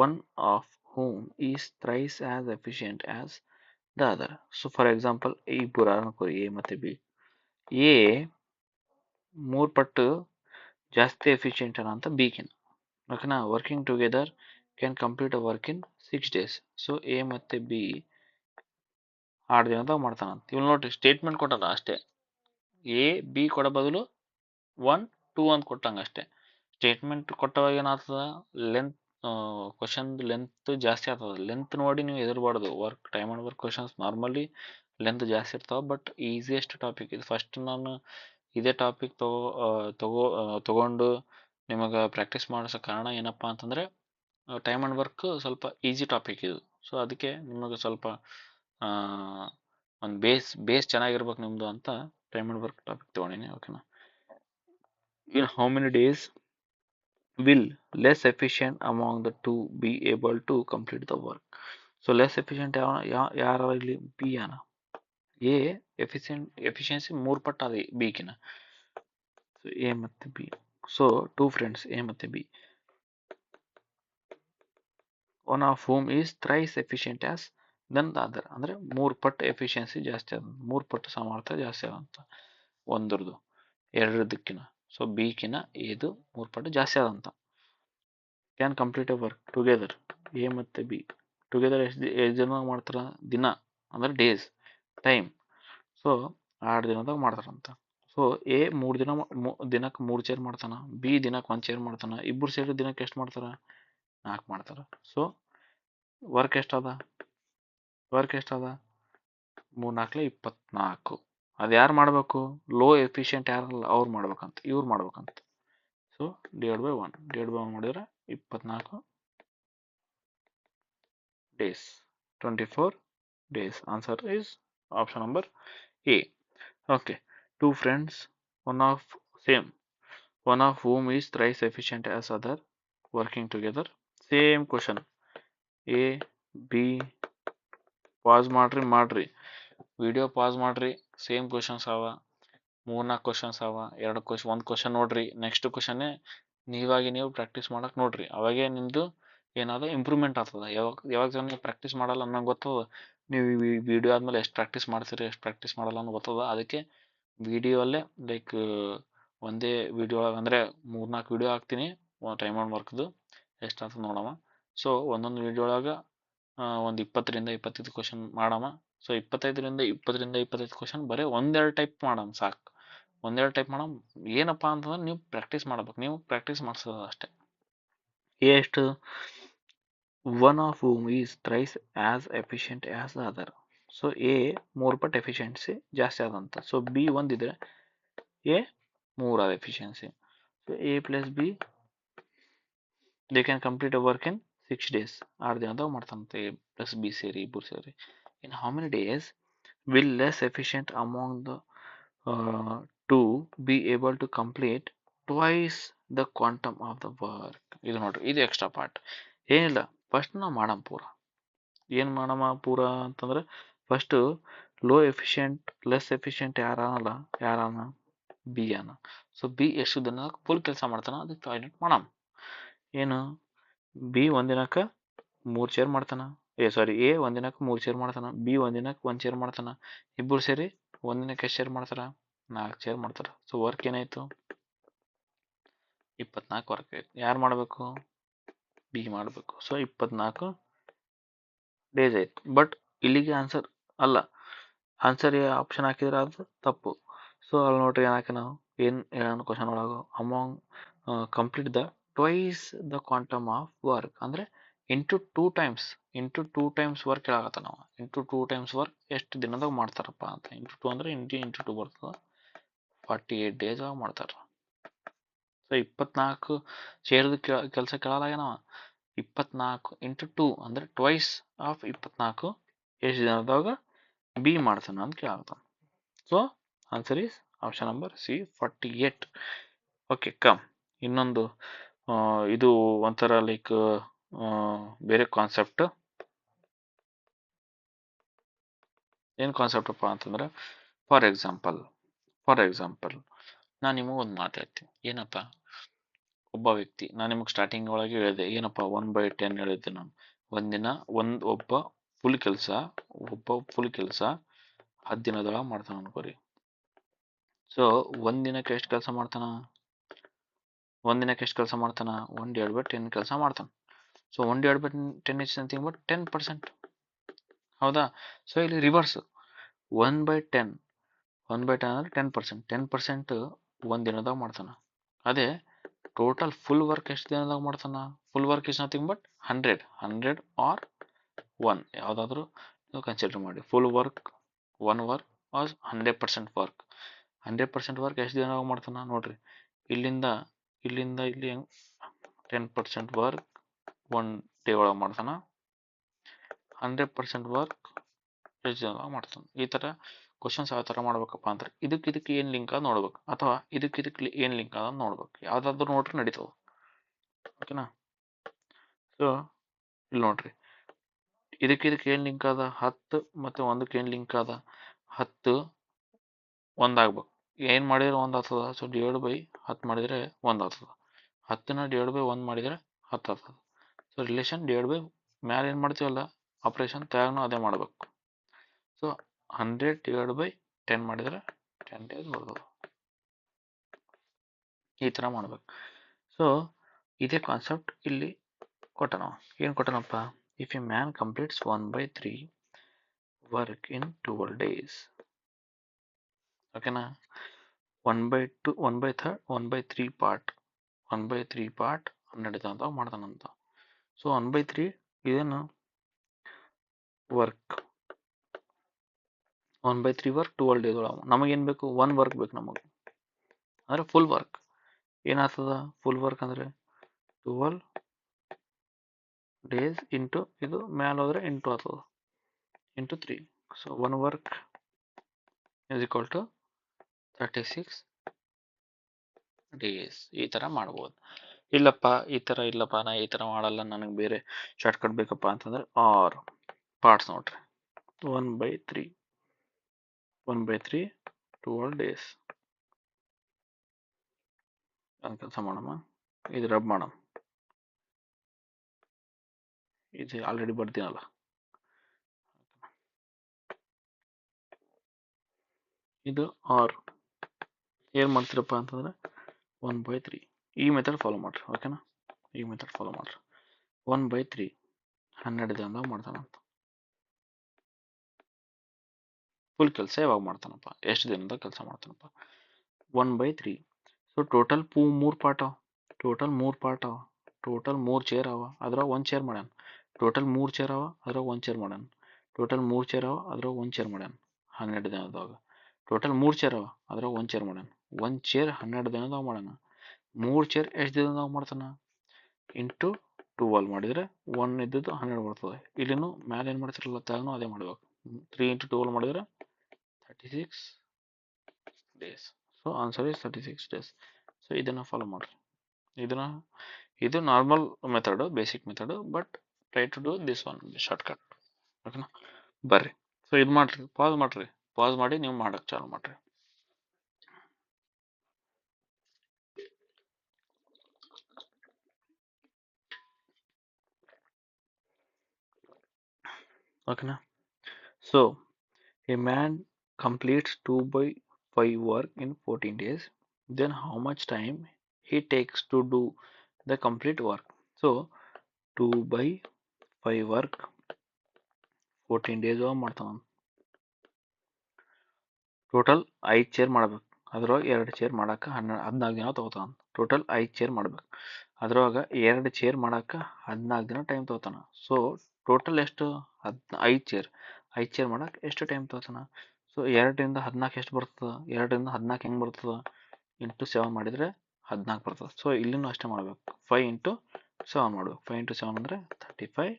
one of whom is thrice as efficient as the other. So for example, ಇಬ್ಬರು ಅನ್ಕೋರಿ, A ಮತ್ತೆ B. A 3 ಪಟ್ಟು ಜಾಸ್ತಿ efficient ಅನ್ನ ಅಂತ ಬಿಗಿನ. ಓಕೆನಾ? Working together can complete a work in 6 days. So A ಮತ್ತೆ B 6 ದಿನದಾಗ ಮಾಡ್ತಾನಂತ. ಇವ್ ನೋಡ್ರಿ, ಸ್ಟೇಟ್ಮೆಂಟ್ ಕೊಟ್ಟಲ್ಲ ಅಷ್ಟೇ. ಎ ಬಿ ಕೊಡೋ ಬದಲು 1 2 ಅಂತ ಕೊಟ್ಟಂಗೆ ಅಷ್ಟೇ. ಸ್ಟೇಟ್ಮೆಂಟ್ ಕೊಟ್ಟವಾಗ ಏನಾಗ್ತದ? ಲೆಂತ್ ಕ್ವಶನ್ ಲೆಂತ್ ಜಾಸ್ತಿ ಆಗ್ತದ. ಲೆಂತ್ ನೋಡಿ ನೀವು ಹೆದರ್ಬಾರ್ದು. Time and work questions normally length ಜಾಸ್ತಿ ಇರ್ತಾವ. ಬಟ್ ಈಸಿಯೆಸ್ಟ್ ಟಾಪಿಕ್ ಇದು. ಫಸ್ಟ್ ನಾನು ಇದೇ ಟಾಪಿಕ್ ತಗೊಂಡು ನಿಮಗೆ ಪ್ರಾಕ್ಟೀಸ್ ಮಾಡಿಸೋ ಕಾರಣ ಏನಪ್ಪ ಅಂತಂದರೆ, ಟೈಮ್ ಆ್ಯಂಡ್ ವರ್ಕ್ ಸ್ವಲ್ಪ ಈಸಿ ಟಾಪಿಕ್ ಇದು. ಸೊ ಅದಕ್ಕೆ ನಿಮಗೆ ಸ್ವಲ್ಪ ಒಂದು ಬೇಸ್ ಚೆನ್ನಾಗಿರ್ಬೇಕು ನಿಮ್ಮದು ಅಂತ ಟೈಮ್ ಆ್ಯಂಡ್ ವರ್ಕ್ ಟಾಪಿಕ್ ತೊಗೊಂಡಿನಿ. ಓಕೆನಾ? ಇನ್ how many days will less efficient among the two be able to complete the work? So less efficient ಯಾರಲ್ಲಿ? ಬಿ ಅನ. ಎ ಎಫಿಷಿಯನ್ಸಿ 3 ಪಟ್ಟು ಅದೇ ಬಿಗಿನ. ಸೊ ಎ ಮತ್ತೆ B. So two friends A ಮತ್ತೆ B. One of whom is thrice efficient as than the other. ಅಂದರೆ 3 ಪಟ್ಟು efficiency ಜಾಸ್ತಿ ಆದ, 3 ಪಟ್ಟು ಸಾಮರ್ಥ್ಯ ಜಾಸ್ತಿ ಆದಂತ ಒಂದ್ರದ್ದು ಎರಡಕ್ಕಿನ. ಸೊ ಬಿಕಿನ ಎದು 3 ಪಟ್ಟು ಜಾಸ್ತಿ ಆದಂತ. Can complete a work together. A ಮತ್ತು ಬಿ ಟುಗೆದರ್ ಎಷ್ಟು ದಿನ ಮಾಡ್ತಾರ? ದಿನ ಅಂದ್ರೆ ಡೇಸ್, ಟೈಮ್. ಸೊ 6 ದಿನದಾಗ ಮಾಡ್ತಾರಂತ. ಸೊ ಎ 3 ದಿನಕ್ಕೆ 3 ಚೇರ್ ಮಾಡ್ತಾನ, ಬಿ ದಿನಕ್ಕೆ 1 ಚೇರ್ ಮಾಡ್ತಾನ. ಇಬ್ಬರು ಸೇರಿ ದಿನಕ್ಕೆ ಎಷ್ಟು ಮಾಡ್ತಾರ? 4 ಮಾಡ್ತಾರ. ಸೊ ವರ್ಕ್ ಎಷ್ಟದ? 3 4 24. ಅದು ಯಾರು ಮಾಡಬೇಕು? ಲೋ ಎಫಿಷಿಯೆಂಟ್ ಯಾರಲ್ಲ ಅವ್ರು ಮಾಡ್ಬೇಕಂತ, ಇವ್ರು ಮಾಡ್ಬೇಕಂತ. ಸೊ ಡಿವೈಡ್ ಬೈ 1 ಮಾಡಿದ್ರೆ 24 days, 24 days. Answer is option number A. Okay, two friends, one of whom is thrice efficient as other, working together. Same question. A B. Pause ಮಾಡ್ರಿ ವಿಡಿಯೋ ಪಾಸ್ ಮಾಡ್ರಿ. Same questions ಅವ, 3-4 questions ಅವ. 1 question ನೋಡ್ರಿ, next ಕ್ವಶನ್ನೇ ನೀವಾಗಿ ನೀವು practice ಮಾಡಕ್ಕೆ ನೋಡ್ರಿ, ಅವಾಗೇ ನಿಮ್ಮದು ಏನಾದ್ರು ಇಂಪ್ರೂವ್ಮೆಂಟ್ ಆಗ್ತದೆ. ಯಾವಾಗ ನೀವು ಪ್ರಾಕ್ಟೀಸ್ ಮಾಡಲ್ಲ ಅನ್ನೋಂಗೆ ಗೊತ್ತದ, ನೀವು ಈ ವಿಡಿಯೋ ಆದಮೇಲೆ ಎಷ್ಟು ಪ್ರಾಕ್ಟೀಸ್ ಮಾಡ್ತೀರಿ ಎಷ್ಟು ಪ್ರಾಕ್ಟೀಸ್ ಮಾಡಲ್ಲ ಅನ್ನೋ ಗೊತ್ತದ. ಅದಕ್ಕೆ ವಿಡಿಯೋ ಅಲ್ಲೇ ಲೈಕ್ ಒಂದೇ ವಿಡಿಯೋ ಒಳಗೆ ಅಂದರೆ 3-4 ವಿಡಿಯೋ ಹಾಕ್ತೀನಿ ಟೈಮ್ ಆನ್ ವರ್ಕ್ದು ಎಷ್ಟಾಗ್ತದೆ ನೋಡಮ್ಮ. ಸೊ ಒಂದೊಂದು ವಿಡಿಯೋ ಒಳಗೆ ಒಂದು 20-25 ಕ್ವಶನ್ ಮಾಡಮ್ಮ. ಸೊ 25 ಕ್ವಶನ್ ಬರೀ ಒಂದೆರಡು ಟೈಪ್ ಮಾಡಮ್ಮ ಸಾಕು. ಒಂದೆರಡು ಟೈಪ್ ಮಾಡಮ್. ಏನಪ್ಪ ಅಂತಂದ್ರೆ ನೀವು ಪ್ರಾಕ್ಟೀಸ್ ಮಾಡ್ಬೇಕು, ನೀವು ಪ್ರಾಕ್ಟೀಸ್ ಮಾಡಿಸೋದು ಅಷ್ಟೇ. ಎಷ್ಟು one of whom is thrice as efficient as the other. So A 3 ಪಟ್ಟು ಎಫಿಷಿಯನ್ಸಿ ಜಾಸ್ತಿ ಆದಂತ. ಸೊ ಬಿ ಒಂದಿದ್ರೆ ಎ 3 ಆದ efficiency. So A plus B they can complete a work in 6 days. 6 ದಿನದಾಗ ಮಾಡ್ತಾನಂತೆ ಎ ಪ್ಲಸ್ ಬಿ ಸೇರಿ ಇಬ್ಬರು ಸೇರಿ. ಇನ್ how many days will less efficient among the to be able to complete twice the quantum of the work. ಇದು ನೋಡ್ರಿ, ಇದು extra part. ಏನಿಲ್ಲ, first ನಾವು madam ಪೂರ. ಏನು ಮಾಡಮ್ಮ ಪೂರ ಅಂತಂದ್ರೆ ಫಸ್ಟು ಲೆಸ್ ಎಫಿಷಿಯೆಂಟ್ ಯಾರಾನ ಬಿ ಅನ್ನ. ಸೊ ಬಿ ಎಷ್ಟು ದಿನ ಫುಲ್ ಕೆಲಸ ಮಾಡ್ತಾನ ಅದಕ್ಕೆ ಫೈಂಡ್ ಔಟ್ ಮಾಡಮ್. ಏನು ಬಿ ಒಂದಿನಕ್ಕೆ 3 ಚೇರ್ ಮಾಡ್ತಾನ, ಎ ಒಂದಿನಕ್ಕೆ 3 ಚೇರ್ ಮಾಡ್ತಾನ, ಬಿ ಒಂದಿನಕ್ಕೆ 1 ಚೇರ್ ಮಾಡ್ತಾನ. ಇಬ್ಬರು ಸೇರಿ ಒಂದಿನಕ್ಕೆ ಎಷ್ಟು ಚೇರ್ ಮಾಡ್ತಾರ? 4 ಚೇರ್ ಮಾಡ್ತಾರ. ಸೊ ವರ್ಕ್ ಏನಾಯ್ತು? 24 ವರ್ಕ್ ಆಯ್ತು. ಯಾರು ಮಾಡಬೇಕು? ಬಿ ಮಾಡಬೇಕು. ಸೊ 24 ಡೇಸ್ ಆಯ್ತು. ಬಟ್ ಇಲ್ಲಿಗೆ ಆನ್ಸರ್ ಅಲ್ಲ, ಆನ್ಸರ್ ಆಪ್ಷನ್ ಹಾಕಿದ್ರೆ ಅದು ತಪ್ಪು. ಸೊ ಅಲ್ಲಿ ನೋಡ್ರಿ ಏನಾಕ ನಾವು ಏನು ಕ್ವಶನ್ ಒಳಗೆ among complete the twice the quantum of work ಅಂದರೆ ಇಂಟು 2 ಟೈಮ್ಸ್ ವರ್ಕ್ ಹೇಳಾಗತ್ತ ನಾವು. ಇಂಟು 2 ಟೈಮ್ಸ್ ವರ್ಕ್ ಎಷ್ಟು ದಿನದಾಗ ಮಾಡ್ತಾರಪ್ಪ ಅಂತ. ಇಂಟು 2 ಅಂದರೆ ಇಂಟು 2 ಬರ್ತದೆ, 48 ಡೇಸ್ ಆಗ ಮಾಡ್ತಾರ. ಸೊ 24 ಸೇರಿದ ಕೆಲಸ ಕೇಳಲಾಗೇನವ. 24 ಇಂಟು 2 ಅಂದರೆ ಟ್ವೈಸ್ ಆಫ್ 24 ಎಷ್ಟು ದಿನದಾಗ ಬಿ ಮಾಡ್ತಾನ ಅಂತ ಕೇಳಾಗ್ತಾನ. So answer is option number C 48. Okay come. ಇನ್ನೊಂದು ಇದು ಒಂಥರ ಲೈಕ್ ಬೇರೆ ಕಾನ್ಸೆಪ್ಟ್. ಏನು ಕಾನ್ಸೆಪ್ಟಪ್ಪ ಅಂತಂದ್ರೆ ಫಾರ್ ಎಕ್ಸಾಂಪಲ್ ನಾನು ನಿಮಗೆ ಒಂದು ಮಾತಾಡ್ತೀನಿ. ಏನಪ್ಪ, ಒಬ್ಬ ವ್ಯಕ್ತಿ, ನಾನು ನಿಮಗೆ ಸ್ಟಾರ್ಟಿಂಗ್ ಒಳಗೆ ಹೇಳಿದೆ ಏನಪ್ಪ 1/10 ಹೇಳಿದ್ದೆ ನಾನು. ಒಂದಿನ ಒಬ್ಬ ಫುಲ್ ಕೆಲಸ 10 ದಿನದೊಳಗೆ ಮಾಡ್ತಾನೆ ಅನ್ಕೋರಿ. ಸೊ ಒಂದಿನಕ್ಕೆ ಎಷ್ಟು ಕೆಲಸ ಮಾಡ್ತಾನ? 1/10 ಕೆಲಸ ಮಾಡ್ತಾನೆ. So 1/10 is nothing but 10%. ಹೌದಾ? ಸೊ ಇಲ್ಲಿ ರಿವರ್ಸ್ 1/10 ಅಂದರೆ 10%. 10% ಒಂದು ದಿನದಾಗ ಮಾಡ್ತಾನೆ. ಅದೇ ಟೋಟಲ್ ಫುಲ್ ವರ್ಕ್ ಎಷ್ಟು ದಿನದಾಗ ಮಾಡ್ತಾನ? Full work is nothing but 100 or 1 ಯಾವುದಾದ್ರೂ ನೀವು ಕನ್ಸಿಡರ್ ಮಾಡಿ. Full work 1 work or 100% work. 100% work ಎಷ್ಟು ದಿನದಾಗ ಮಾಡ್ತಾನ ನೋಡ್ರಿ. ಇಲ್ಲಿಂದ ಇಲ್ಲಿ 10% ವರ್ಕ್ 1 ಡೇ ಒಳಗೆ ಮಾಡ್ತಾನ. 100% ವರ್ಕ್ ಎಷ್ಟು ದಿನದಾಗ ಮಾಡ್ತಾನೆ. ಈ ಥರ ಕ್ವಶನ್ಸ್ ಯಾವ ಥರ ಮಾಡ್ಬೇಕಪ್ಪ ಅಂದ್ರೆ ಇದಕ್ಕೆ ಏನು ಲಿಂಕ್ ಅದ ನೋಡ್ಬೇಕು, ಅಥವಾ ಇದಕ್ಕೆ ಏನು ಲಿಂಕ್ ಅದ ನೋಡ್ಬೇಕು. ಯಾವುದಾದ್ರೂ ನೋಡ್ರಿ ನಡೀತವೆ. ಓಕೆನಾ? ಸೊ ಇಲ್ಲಿ ನೋಡ್ರಿ, ಇದಕ್ಕೆ ಏನು ಲಿಂಕ್ ಅದ? 10 ಮತ್ತು 1ಕ್ಕೆ ಏನು ಲಿಂಕ್ ಅದ? 10 1 ಆಗ್ಬೇಕು. ಏನು ಮಾಡಿದ್ರೆ 1 ಆಗ್ತದ? ಸೊ ಡಿವೈಡ್ ಬೈ 10 ಮಾಡಿದರೆ 1 ಆಗ್ತದ. 10ನ ಡಿವೈಡ್ ಬೈ 1 ಮಾಡಿದರೆ 10 ಆಗ್ತದೆ. ಸೊ ರಿಲೇಷನ್ ಡಿವೈಡ್ ಬೈ ಮ್ಯಾಲೆ ಏನು ಮಾಡ್ತೀವಲ್ಲ ಆಪ್ರೇಷನ್ ತೆಳಗೂ ಅದೇ ಮಾಡಬೇಕು. ಸೊ 100 ಡಿವೈಡ್ ಬೈ 10 ಮಾಡಿದರೆ 10 ಡೇಸ್ ಬರ್ತದೆ. ಈ ಥರ ಮಾಡ್ಬೇಕು. ಸೊ ಇದೇ ಕಾನ್ಸೆಪ್ಟ್ ಇಲ್ಲಿ ಕೊಟ್ಟನವ. ಏನು ಕೊಟ್ಟನಪ್ಪ? If a man completes 1/3 work in 12 days. ಓಕೆನಾ? 1/3 ಪಾರ್ಟ್ 12 ದಿನದಾಗ ಮಾಡ್ತಾನಂತ. ಸೊ 1/3 ಇದೇನು ವರ್ಕ್ 1/3 ವರ್ಕ್ 12 ಡೇಸ್ ಒಳಗೆ. ನಮಗೇನು ಬೇಕು? 1 ವರ್ಕ್ ಬೇಕು ನಮಗೆ, ಅಂದರೆ ಫುಲ್ ವರ್ಕ್. ಏನಾಗ್ತದ ಫುಲ್ ವರ್ಕ್ ಅಂದರೆ 12 ಡೇಸ್ ಇಂಟು ಇದು ಮ್ಯಾಲೆ ಹೋದರೆ ಇಂಟು ಆಗ್ತದೆ, into 3. So 1 work is equal to 36 days. ಈ ಥರ ಮಾಡ್ಬೋದು. ಇಲ್ಲಪ್ಪ ನಾ ಈ ಥರ ಮಾಡಲ್ಲ, ನನಗೆ ಬೇರೆ ಶಾರ್ಟ್ಕಟ್ ಬೇಕಪ್ಪ ಅಂತಂದ್ರೆ ಆರ್ ಪಾರ್ಟ್ಸ್ ನೋಡ್ರಿ. 1/3 12 ಡೇಸ್. ಒಂದು ಕೆಲಸ ಮಾಡಮ್ಮ, ಇದು ರಬ್ ಮಾಡೋಣ. ಇದು ಆಲ್ರೆಡಿ ಬರ್ತೀನಲ್ಲ. ಇದು ಆರ್ ಏನು ಮಾಡ್ತೀರಪ್ಪ ಅಂತಂದ್ರೆ 1/3 ಈ ಮೆಥಡ್ ಫಾಲೋ ಮಾಡ್ರಿ. ಓಕೆನಾ, ಈ ಮೆಥಡ್ ಫಾಲೋ ಮಾಡ್ರಿ. 1/3 12 ದಿನದಾಗ ಮಾಡ್ತಾನಂತ. ಫುಲ್ ಕೆಲಸ ಯಾವಾಗ ಮಾಡ್ತಾನಪ್ಪ, ಎಷ್ಟು ದಿನದಾಗ ಕೆಲಸ ಮಾಡ್ತಾನಪ್ಪ? 1/3. ಸೊ ಟೋಟಲ್ 3 ಪಾರ್ಟ್ ಅವ. ಟೋಟಲ್ 3 ಚೇರ್ ಅವ, ಅದ್ರಾಗ 1 ಚೇರ್ ಮಾಡ್ಯಾನ. ಟೋಟಲ್ 3 ಚೇರ್ ಅವ, ಅದ್ರಾಗ 1 ಚೇರ್ ಮಾಡ್ಯಾನ. ಟೋಟಲ್ 3 ಚೇರ್ ಅವ, ಅದ್ರಾಗ 1 ಚೇರ್ ಮಾಡ್ಯಾನ 12 ದಿನದಾಗ. ಟೋಟಲ್ 3 ಚೇರ್ ಅವ, ಅದ್ರಾಗ 1 ಚೇರ್ ಮಾಡ್ಯಾನ. 1 ಚೇರ್ 12 ದಿನದಾಗ ಮಾಡ್ಯಾನ. 3 ಚೇರ್ ಎಷ್ಟು ದಿನದಾಗ ಮಾಡ್ತಾನ? ಇಂಟು 12 ಮಾಡಿದ್ರೆ 1 ಇದ್ದದ್ದು 12 ಬರ್ತದೆ. ಇಲ್ಲಿನೂ ಮ್ಯಾಲೆ ಏನು ಮಾಡ್ತಿರಲ್ಲ ತಾನು ಅದೇ ಮಾಡ್ಬೇಕು. 3 ಇಂಟು 12 ಮಾಡಿದ್ರೆ 36 days. So answer is 36 days. So ಇದನ್ನ ಫಾಲೋ ಮಾಡ್ರಿ. ಇದು normal method, basic method, but try to do this one shortcut. ಓಕೆನಾ, ಬರ್ರಿ. ಸೊ ಇದು ಮಾಡ್ರಿ, ಪಾಸ್ ಮಾಡಿ ನೀವು ಮಾಡಕ್ ಚಾಲು ಮಾಡ್ರಿ. ಓಕೆನಾ, so a man completes 2/5 work in 14 days, then how much time he takes to do the complete work? So 2/5 work 14 days ಮಾಡ್ತಾನ. ಟೋಟಲ್ 5 ಚೇರ್ ಮಾಡ್ಬೇಕು, ಅದ್ರೊಳಗೆ 2 ಚೇರ್ ಮಾಡಕ್ಕೆ 14 ದಿನ ತಗೋತಾನ. ಟೋಟಲ್ 5 ಚೇರ್ ಮಾಡ್ಬೇಕು, ಅದ್ರೊಳಗೆ 2 ಚೇರ್ ಮಾಡಕ್ಕೆ 14 ದಿನ ಟೈಮ್ ತಗೋತಾನ. ಸೊ ಟೋಟಲ್ ಎಷ್ಟು? 5 ಚೇರ್ ಮಾಡಕ್ಕೆ ಎಷ್ಟು ಟೈಮ್ ತಗೋತಾನ? ಸೊ 2ರಿಂದ 14 ಎಷ್ಟು ಬರ್ತದ? 2ರಿಂದ 14 ಹೆಂಗೆ ಬರ್ತದ? ಇಂಟು 7 ಮಾಡಿದರೆ 14 ಬರ್ತದೆ. ಸೊ ಇಲ್ಲಿನೂ ಅಷ್ಟೇ ಮಾಡ್ಬೇಕು, 5 ಇಂಟು 7 ಮಾಡ್ಬೇಕು. 5 ಇಂಟು 7 ಅಂದರೆ 35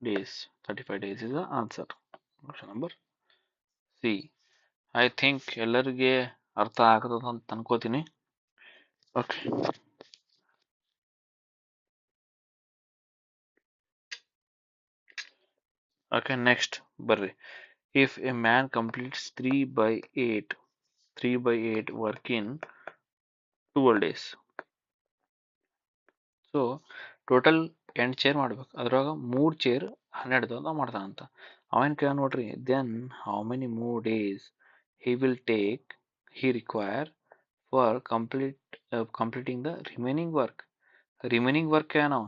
days. 35 days is the answer. Option number C. I think ಎಲ್ಲರಿಗೆ ಅರ್ಥ ಆಗ್ತದ ಅಂತ ಅನ್ಕೋತೀನಿ. ಓಕೆ, ನೆಕ್ಸ್ಟ್ ಬರ್ರಿ. If a man completes 3/8 work in 12 days, so total 8 chair ಮಾಡ್ಬೇಕು, ಅದ್ರಾಗ 3 ಚೇರ್ 12 ದಿನದಾಗ ಮಾಡ್ತಾನಂತ. ಅವೇನು ಕೇಳ ನೋಡ್ರಿ, then how many more days he will take he require for completing the remaining work. Remaining work ಏನವ,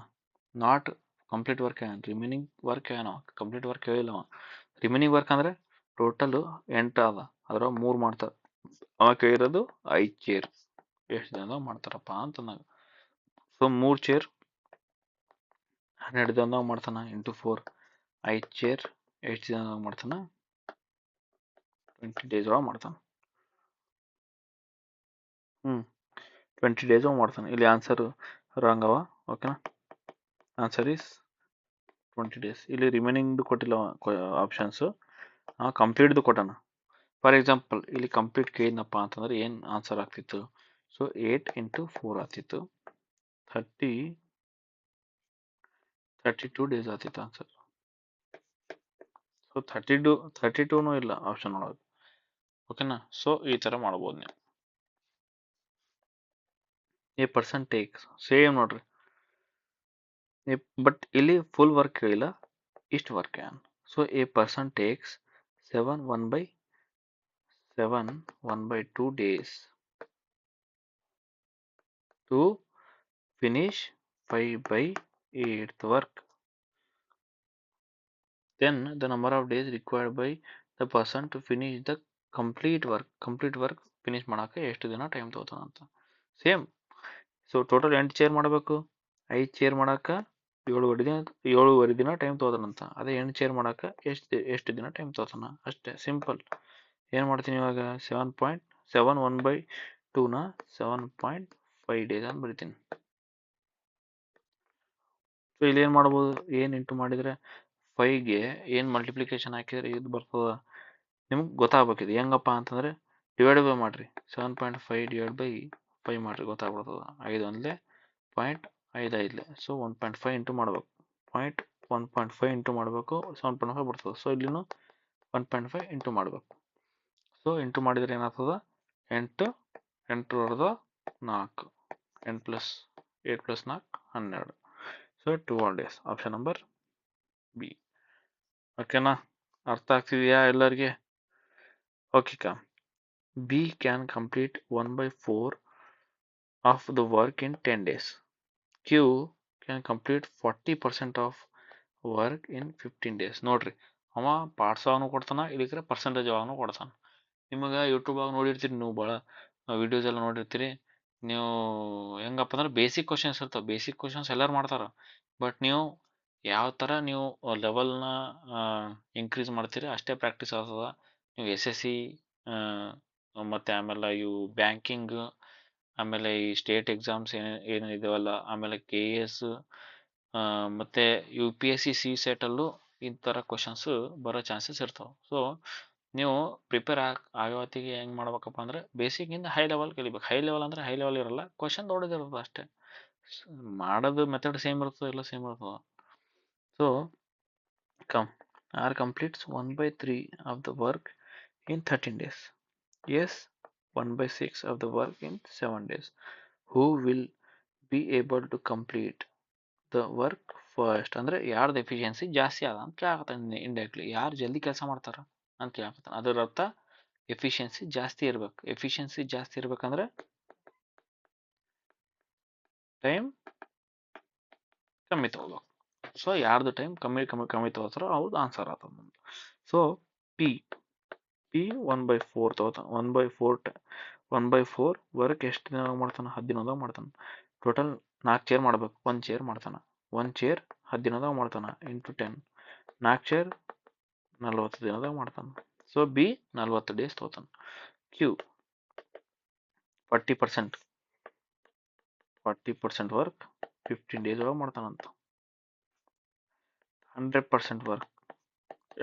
ನಾಟ್ ಕಂಪ್ಲೀಟ್ ವರ್ಕ್ ಏನ, remaining work ಏನವ, complete work ಹೇಳಿಲ್ಲವ. Remaining work ಅಂದ್ರೆ ಟೋಟಲ್ 8 ಅದ, ಅದ್ರಾಗ 3 ಮಾಡ್ತಾರ. ಅವ ಕೇಳಿರೋದು 5 ಚೇರ್ ಎಷ್ಟು ದಿನದಾಗ ಮಾಡ್ತಾರಪ್ಪ ಅಂತಂದಾಗ. ಸೊ 3 ಚೇರ್ 12 ದಿನದಾಗ ಮಾಡ್ತಾನ, ಇಂಟು 4. 5 ಚೇರ್ ಎಷ್ಟು ದಿನದಾಗ ಮಾಡ್ತಾನ? 20 days ಒಳಗೆ ಮಾಡ್ತಾನ. 20 days ಒಳಗೆ ಮಾಡ್ತಾನೆ. ಇಲ್ಲಿ ಆನ್ಸರ್ ರಾಂಗ್ ಅವ. ಓಕೆನಾ, ಆನ್ಸರ್ ಈಸ್ 20 days. ಇಲ್ಲಿ ರಿಮೈನಿಂಗ್ದು ಕೊಟ್ಟಿಲ್ಲ ಆಪ್ಷನ್ಸ್, ಕಂಪ್ಲೀಟ್ದು ಕೊಟ್ಟಾನ. ಫಾರ್ ಎಕ್ಸಾಂಪಲ್ ಇಲ್ಲಿ ಕಂಪ್ಲೀಟ್ ಕೇಳಿದ್ನಪ್ಪ ಅಂತಂದ್ರೆ ಏನು ಆನ್ಸರ್ ಆಗ್ತಿತ್ತು? ಸೊ 8 ಇಂಟು 4 ಆಗ್ತಿತ್ತು, 32 days ಆಗ್ತಿತ್ತು ಆನ್ಸರ್. ಸೊ 32ನೂ ಇಲ್ಲ ಆಪ್ಷನ್ ಒಳಗೆ. ಓಕೆನಾ, ಸೊ ಈ ಥರ ಮಾಡ್ಬೋದು ನೀವು. ಎ ಪರ್ಸನ್ ಟೇಕ್ಸ್ ಸೇಮ್ ನೋಡ್ರಿ, ಬಟ್ ಇಲ್ಲಿ ಫುಲ್ ವರ್ಕ್ ಕೇಳಿಲ್ಲ, ಇಷ್ಟು ವರ್ಕ್ ಏನು. So A person takes 1/2 days to finish 5/8 work. Then the number of days required by the person to finish the complete work finish ಮಾಡಕ್ಕೆ ಎಷ್ಟು ದಿನ time ತಗೋತಾನ ಅಂತ. ಸೇಮ್. ಸೊ ಟೋಟಲ್ 8 ಚೇರ್ ಮಾಡಬೇಕು, 5 chair ಮಾಡಕ್ಕೆ 7.5 ದಿನ ಟೈಮ್ ತಗೋತಾನಂತ. ಅದೇ 8 ಚೇರ್ ಮಾಡಕ್ಕೆ ಎಷ್ಟು ದಿನ ಟೈಮ್ ತಗೋತಾನ, ಅಷ್ಟೇ ಸಿಂಪಲ್. ಏನು ಮಾಡ್ತೀನಿ ಇವಾಗ? 7.7 1/2ನ 7.5 days ಅಂತ ಬರಿತೀನಿ. ಸೊ ಇಲ್ಲಿ ಏನು ಮಾಡ್ಬೋದು? ಏನು ಇಂಟು ಮಾಡಿದರೆ 5ಗೆ ಏನು ಮಲ್ಟಿಪ್ಲಿಕೇಶನ್ ಹಾಕಿದರೆ ಇದು ಬರ್ತದ, ನಿಮ್ಗೆ ಗೊತ್ತಾಗ್ಬೇಕಿದೆ ಹೆಂಗಪ್ಪ ಅಂತಂದರೆ ಡಿವೈಡ್ ಬೈ ಮಾಡಿರಿ. 7.5 /5 ಮಾಡಿರಿ, ಗೊತ್ತಾಗ್ಬಿಡ್ತದ. 5 ಒಂದಲೇ 0.5 ಸೊ 1.5 ಇಂಟು ಮಾಡ್ಬೇಕು. 1.5 ಇಂಟು ಮಾಡಬೇಕು, 7.5 ಬರ್ತದೆ. ಸೊ ಇಲ್ಲಿನೂ 1.5 ಇಂಟು ಮಾಡಬೇಕು. ಸೊ ಇಂಟು ಮಾಡಿದರೆ ಏನಾಗ್ತದ? 8 8 4 8 plus 8 plus 4 12. So 12 days option number B. ಓಕೆನಾ, ಅರ್ಥ ಆಗ್ತಿದೆಯಾ ಎಲ್ಲರಿಗೆ? Okay B can complete 1/4 of the work in 10 days. Q can complete 40% of work in 15 days. ನೋಡ್ರಿ, ಅವ ಪಾರ್ಟ್ಸ್ ಅವನು ಕೊಡ್ತಾನ, ಇದಕ್ಕೆ ಪರ್ಸೆಂಟೇಜ್ ಅವನು ಕೊಡ್ತಾನ. ನಿಮಗೆ ಯೂಟ್ಯೂಬಾಗ ನೋಡಿರ್ತೀರಿ, ನೀವು ಭಾಳ ವಿಡಿಯೋಸ್ ಎಲ್ಲ ನೋಡಿರ್ತೀರಿ. ನೀವು ಹೆಂಗಪ್ಪ ಅಂದ್ರೆ ಬೇಸಿಕ್ ಕ್ವಶನ್ಸ್ ಇರ್ತಾವೆ. ಬೇಸಿಕ್ ಕ್ವಶನ್ಸ್ ಎಲ್ಲರೂ ಮಾಡ್ತಾರೆ. ಬಟ್ ನೀವು ಯಾವ ಥರ ನೀವು ಲೆವೆಲ್ನ ಇನ್ಕ್ರೀಸ್ ಮಾಡ್ತೀರಿ ಅಷ್ಟೇ ಪ್ರಾಕ್ಟೀಸ್ ಆಗ್ತದೆ. ನೀವು SSC ಮತ್ತು ಆಮೇಲೆ ಇವು ಬ್ಯಾಂಕಿಂಗ್, ಆಮೇಲೆ ಈ ಸ್ಟೇಟ್ ಎಕ್ಸಾಮ್ಸ್ ಏನು ಇದಾವಲ್ಲ, ಆಮೇಲೆ KS ಮತ್ತು UPSC CSET-ಅಲ್ಲೂ ಈ ಥರ ಕ್ವಶನ್ಸು ಬರೋ ಚಾನ್ಸಸ್ ಇರ್ತಾವೆ. ಸೊ ನೀವು ಪ್ರಿಪೇರ್ ಆಗೋ ಹೊತ್ತಿಗೆ ಹೆಂಗೆ ಮಾಡ್ಬೇಕಪ್ಪ ಅಂದರೆ ಬೇಸಿಕ್ಕಿಂದ ಹೈ ಲೆವೆಲ್ ಕಲಿಬೇಕು. ಹೈ ಲೆವೆಲ್ ಅಂದರೆ ಹೈ ಲೆವೆಲ್ ಇರಲ್ಲ, ಕ್ವಶನ್ ದೊಡ್ಡದಿರ್ತದೆ ಅಷ್ಟೇ. ಮಾಡೋದು ಮೆಥಡ್ ಸೇಮ್ ಇರ್ತದೆ, ಎಲ್ಲ ಸೇಮ್ ಇರ್ತದೆ. So R completes 1/3 of the work in 13 days. Yes, 1/6 of the work in 7 days. Who will be able to complete the work first? ಅಂದರೆ ಯಾರ್ದು efficiency ಜಾಸ್ತಿ ಅದ ಅಂತ ಕೇಳಾಕತ್ತಾನೆ ಇಂಡೈರೆಕ್ಟ್ಲಿ. ಯಾರು ಜಲ್ದಿ ಕೆಲಸ ಮಾಡ್ತಾರ ಅಂತ ಕೇಳಾಕತ್ತಾನೆ. ಅದರ ಅರ್ಥ ಎಫಿಷಿಯನ್ಸಿ ಜಾಸ್ತಿ ಇರ್ಬೇಕು. ಎಫಿಷಿಯನ್ಸಿ ಜಾಸ್ತಿ ಇರ್ಬೇಕಂದ್ರೆ ಟೈಮ್ ಕಮ್ಮಿ ತಗೋಬೇಕು. ಸೊ ಯಾರ್ದು ಟೈಮ್ ಕಮ್ಮಿ ತಗೋತಾರೋ ಅವ್ರದ್ದು ಆನ್ಸರ್ ಆಗ್ತದೆ ನಮ್ದು. ಸೊ ಪಿ 1/4 ತಗೋತಾನೆ. 1/4 ವರ್ಕ್ ಎಷ್ಟು ದಿನದಾಗ ಮಾಡ್ತಾನೆ? 10 ದಿನದಾಗ ಮಾಡ್ತಾನೆ. ಟೋಟಲ್ 4 ಚೇರ್ ಮಾಡ್ಬೇಕು, 1 ಚೇರ್ ಮಾಡ್ತಾನೆ. 1 ಚೇರ್ 10 ದಿನದಾಗ ಮಾಡ್ತಾನೆ, ಇಂಟು 10. 4 ಚೇರ್ 40 ದಿನದಾಗ ಮಾಡ್ತಾನೆ. ಸೊ ಬಿ 40 ಡೇಸ್ ತಗೋತಾನೆ. ಕ್ಯೂ 40% ವರ್ಕ್ 15 ಡೇಸ್ ಒಳಗೆ ಮಾಡ್ತಾನಂತ. 100% ವರ್ಕ್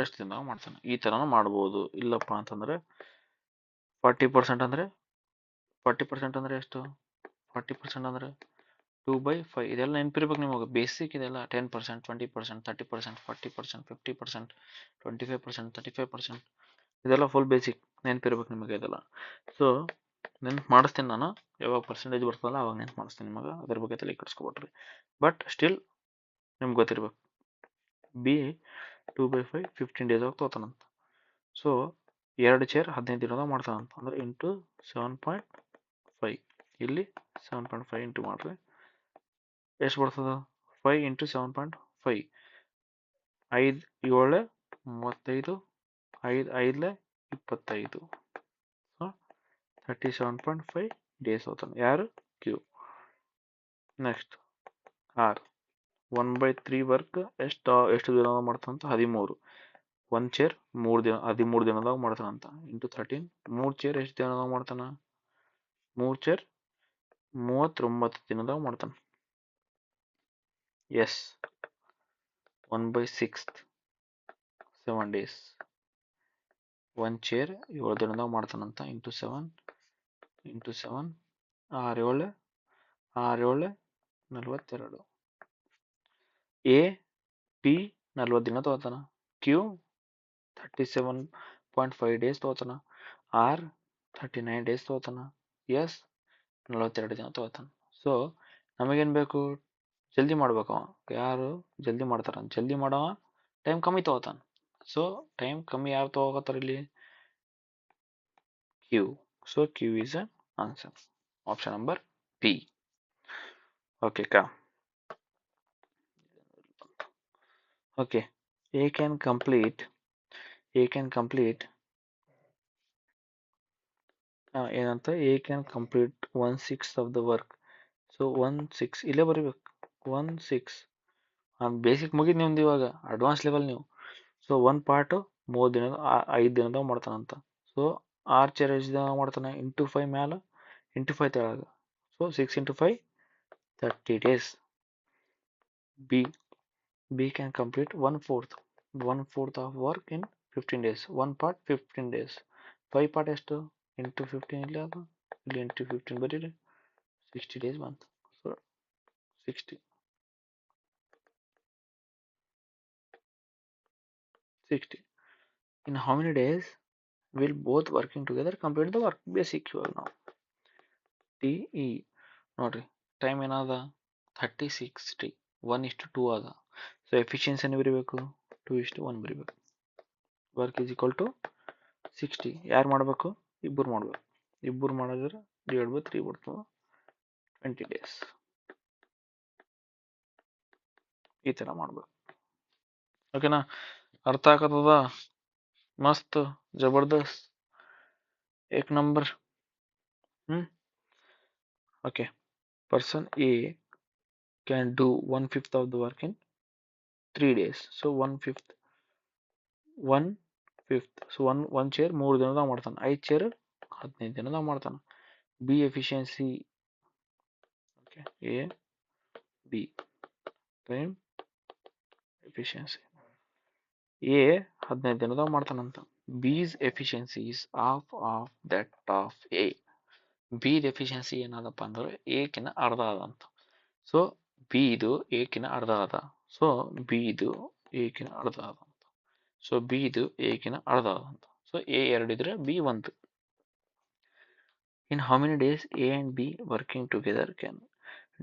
ಎಷ್ಟು ದಿನದಾಗ ಮಾಡ್ತಾನೆ? ಈ ಥರನೂ ಮಾಡ್ಬೋದು. ಇಲ್ಲಪ್ಪ ಅಂತಂದರೆ 40% ಅಂದರೆ ಎಷ್ಟು? 40% ಅಂದರೆ 2/5. ಇದೆಲ್ಲ ನೆನಪಿರ್ಬೇಕು ನಿಮಗೆ. ಬೇಸಿಕ್ ಇದೆಲ್ಲ 10%, 20%, 30%, 40%, 50%, 25%, 35%. ಇದೆಲ್ಲ ಫುಲ್ ಬೇಸಿಕ್ ನೆನಪಿರ್ಬೇಕು ನಿಮಗೆ ಇದೆಲ್ಲ. ಸೊ ನೆನ್ಪು ಮಾಡಿಸ್ತೀನಿ ನಾನು. ಯಾವಾಗ ಪರ್ಸೆಂಟೇಜ್ ಬರ್ತದಲ್ಲ ಅವಾಗ ನೆನ್ಪು ಮಾಡಿಸ್ತೀನಿ ನಿಮಗೆ. ಅದ್ರ ಬಗ್ಗೆ ತಲೆ ಕೆಡಿಸ್ಕೊಬಿಟ್ರಿ. ಬಟ್ ಸ್ಟಿಲ್ ನಿಮ್ಗೆ ಗೊತ್ತಿರ್ಬೇಕು. ಬಿ 2/5 15 ಡೇಸ್ ಆಗಿ ತಗೋತಾನಂತ. ಸೊ 2 ಚೇರ್ 15 ದಿನದಾಗ ಮಾಡ್ತಾನಂತ. ಅಂದ್ರೆ ಇಂಟು 7.5. ಇಲ್ಲಿ 7.5 ಇಂಟು ಮಾಡ್ರಿ, ಎಷ್ಟು ಬರ್ತದ? 5 ಇಂಟು 7.5. 5 7 35, 5 5 25. ಸೊ 37.5 ಡೇಸ್ ಹೋಗ್ತಾನೆ. ಯಾರು? ಕ್ಯೂ. ನೆಕ್ಸ್ಟ್ ಆರ್ 1/3 ವರ್ಕ್ ಎಷ್ಟು ದಿನದಾಗ ಮಾಡ್ತಾನಂತ? 13. 1 ಚೇರ್ 3 ದಿನ 13 ದಿನದಾಗ ಮಾಡ್ತಾನಂತ, ಇಂಟು 13. 3 ಚೇರ್ ಎಷ್ಟು ದಿನದಾಗ ಮಾಡ್ತಾನ? 3 ಚೇರ್ 39 ದಿನದಾಗ ಮಾಡ್ತಾನೆ. S 1/6 7 days. 1 ಚೇರ್ 7 ದಿನದಾಗ ಮಾಡ್ತಾನಂತ, ಇಂಟು 7. 6 7 6 7 42. ಎ ಪಿ 40 ದಿನ ತಗೋತಾನ. ಕ್ಯೂ 37.5 ಡೇಸ್ ತಗೋತಾನ. ಆರ್ 39 ಡೇಸ್ ತಗೋತಾನ. ಎಸ್ 42 ದಿನ ತಗೋತಾನ. ಸೊ ನಮಗೇನು ಬೇಕು? ಜಲ್ದಿ ಮಾಡ್ಬೇಕು. ಯಾರು ಜಲ್ದಿ ಮಾಡ್ತಾರ? ಜಲ್ದಿ ಮಾಡವ ಟೈಮ್ ಕಮ್ಮಿ ತಗೋತಾನ. ಸೊ ಟೈಮ್ ಕಮ್ಮಿ ಯಾರು ತಗೋತಾರ ಇಲ್ಲಿ? Q. So Q is an answer. Option number P. Okay ಕಾ. ಓಕೆ, ಎ ಕ್ಯಾನ್ ಕಂಪ್ಲೀಟ್ ಏನಂತ? A can complete 1/6 of the work. So 1/6 ಇಲ್ಲೇ ಬರೀಬೇಕು. 1/6 ಬೇಸಿಕ್ ಮುಗಿದ್ ನಿಮ್ದು, ಇವಾಗ ಅಡ್ವಾನ್ಸ್ ಲೆವೆಲ್ ನೀವು. ಸೊ 1 ಪಾರ್ಟು 3 ದಿನ 5 ದಿನದಾಗ ಮಾಡ್ತಾನಂತ. ಸೊ 6 ಚೇರ್ ಎಷ್ಟು ದಿನ ಮಾಡ್ತಾನೆ? ಇಂಟು 5 ಮ್ಯಾಲ, ಇಂಟು 5 ತೆಳಗ. So 6 into 5 30 days. B can complete 1/4 of work in 15 days. 1 part 15 days. 5 part ಎಷ್ಟು? ಇಂಟು 15. ಇಲ್ಲಿ ಅದು ಇಲ್ಲಿ ಇಂಟು 15 ಬರೀರಿ, 60 ಡೇಸ್ ಬಂತು. So 60 in how many days will both working together complete the work? Basic ಇವಾಗ ನಾವು TE ನೋಡ್ರಿ ಟೈಮ್ ಏನದ 30-60 1:2 ಅದ. ಸೊ ಎಫಿಷಿಯನ್ಸಿ ಏನು ಬರಿಬೇಕು 2:1 ಬರಿಬೇಕು. ವರ್ಕ್ ಈಸ್ ಈಕ್ವಲ್ ಟು 60 ಯಾರು ಮಾಡಬೇಕು ಇಬ್ಬರು ಮಾಡಬೇಕು. ಇಬ್ಬರು ಮಾಡಿದ್ರೆ /3 ಬರ್ತದೆ 20 days. ಈ ಥರ ಮಾಡ್ಬೇಕು. ಓಕೆನಾ, ಅರ್ಥ ಆಗತ್ತದ? ಮಸ್ತ್ ಜಬರ್ದಸ್ತ್ ಏಕ್ number. Okay, person A can do 1/5 of the work in 3 days. So 1/5 so one chair 3 ದಿನದಾಗ ಮಾಡ್ತಾನೆ, 5 ಚೇರ್ 15 ದಿನದಾಗ ಮಾಡ್ತಾನೆ. B efficiency okay A B time efficiency A 15 ದಿನದಾಗ ಮಾಡ್ತಾನಂತ. B's efficiency is half of that of A. B's efficiency ಏನದಪ್ಪ ಅಂದ್ರೆ ಎಕಿನ ಅರ್ಧ ಅದಂತ. ಸೊ ಬಿ ಇದು ಎಕಿನ ಅರ್ಧ ಅದ. ಸೊ ಬಿ ಇದು ಎಕಿನ ಅರ್ಧ ಅದಂತ. ಸೊ ಬಿ ಇದು ಎಕಿನ ಅರ್ಧ ಅದಂತ. ಸೊ ಎ 2 ಇದ್ರೆ B 1. In how many days A and be working together can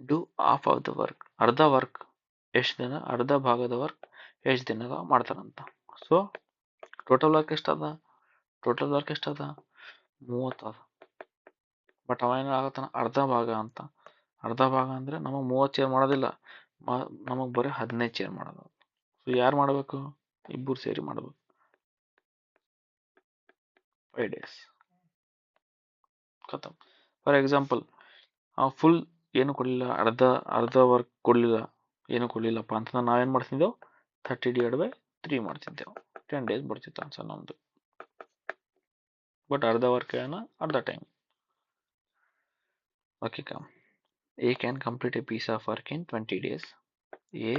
do half of the work. ಅರ್ಧ ವರ್ಕ್ ಎಷ್ಟು ದಿನ, ಅರ್ಧ ಭಾಗದ ವರ್ಕ್ ಎಷ್ಟು ದಿನದ ಮಾಡ್ತಾರಂತ. ಸೊ ಟೋಟಲ್ ವರ್ಕ್ ಎಷ್ಟದ 30 ಅದ. ಬಟ್ ಅವ ಏನಾಗತ್ತಾನ ಅರ್ಧ ಭಾಗ ಅಂತ. ಅರ್ಧ ಭಾಗ ಅಂದ್ರೆ ನಮಗೆ 30 ಚೇರ್ ಮಾಡೋದಿಲ್ಲ, ನಮಗೆ ಬರೀ 15 ಚೇರ್ ಮಾಡೋದು. ಸೊ ಯಾರು ಮಾಡಬೇಕು, ಇಬ್ಬರು ಸೇರಿ ಮಾಡಬೇಕು. 5 days ಖತಮ್. ಫಾರ್ ಎಕ್ಸಾಂಪಲ್ ಫುಲ್ ಏನು ಕೊಡಲಿಲ್ಲ, ಅರ್ಧ ವರ್ಕ್ ಕೊಡಲಿಲ್ಲ, ಏನು ಕೊಡಲಿಲ್ಲಪ್ಪ ಅಂತಂದ್ರೆ ನಾವೇನು ಮಾಡ್ತಿದ್ದೆವು 30/3 ಮಾಡ್ತಿದ್ದೆವು. 10 days ಬರ್ತಿತ್ತು ಆನ್ಸರ್ ನಮ್ಮದು. ಬಟ್ ಅರ್ಧ ವರ್ಕ್ ಏನ ಅರ್ಧ time. Okay come. A can complete a piece of work in 20 days. A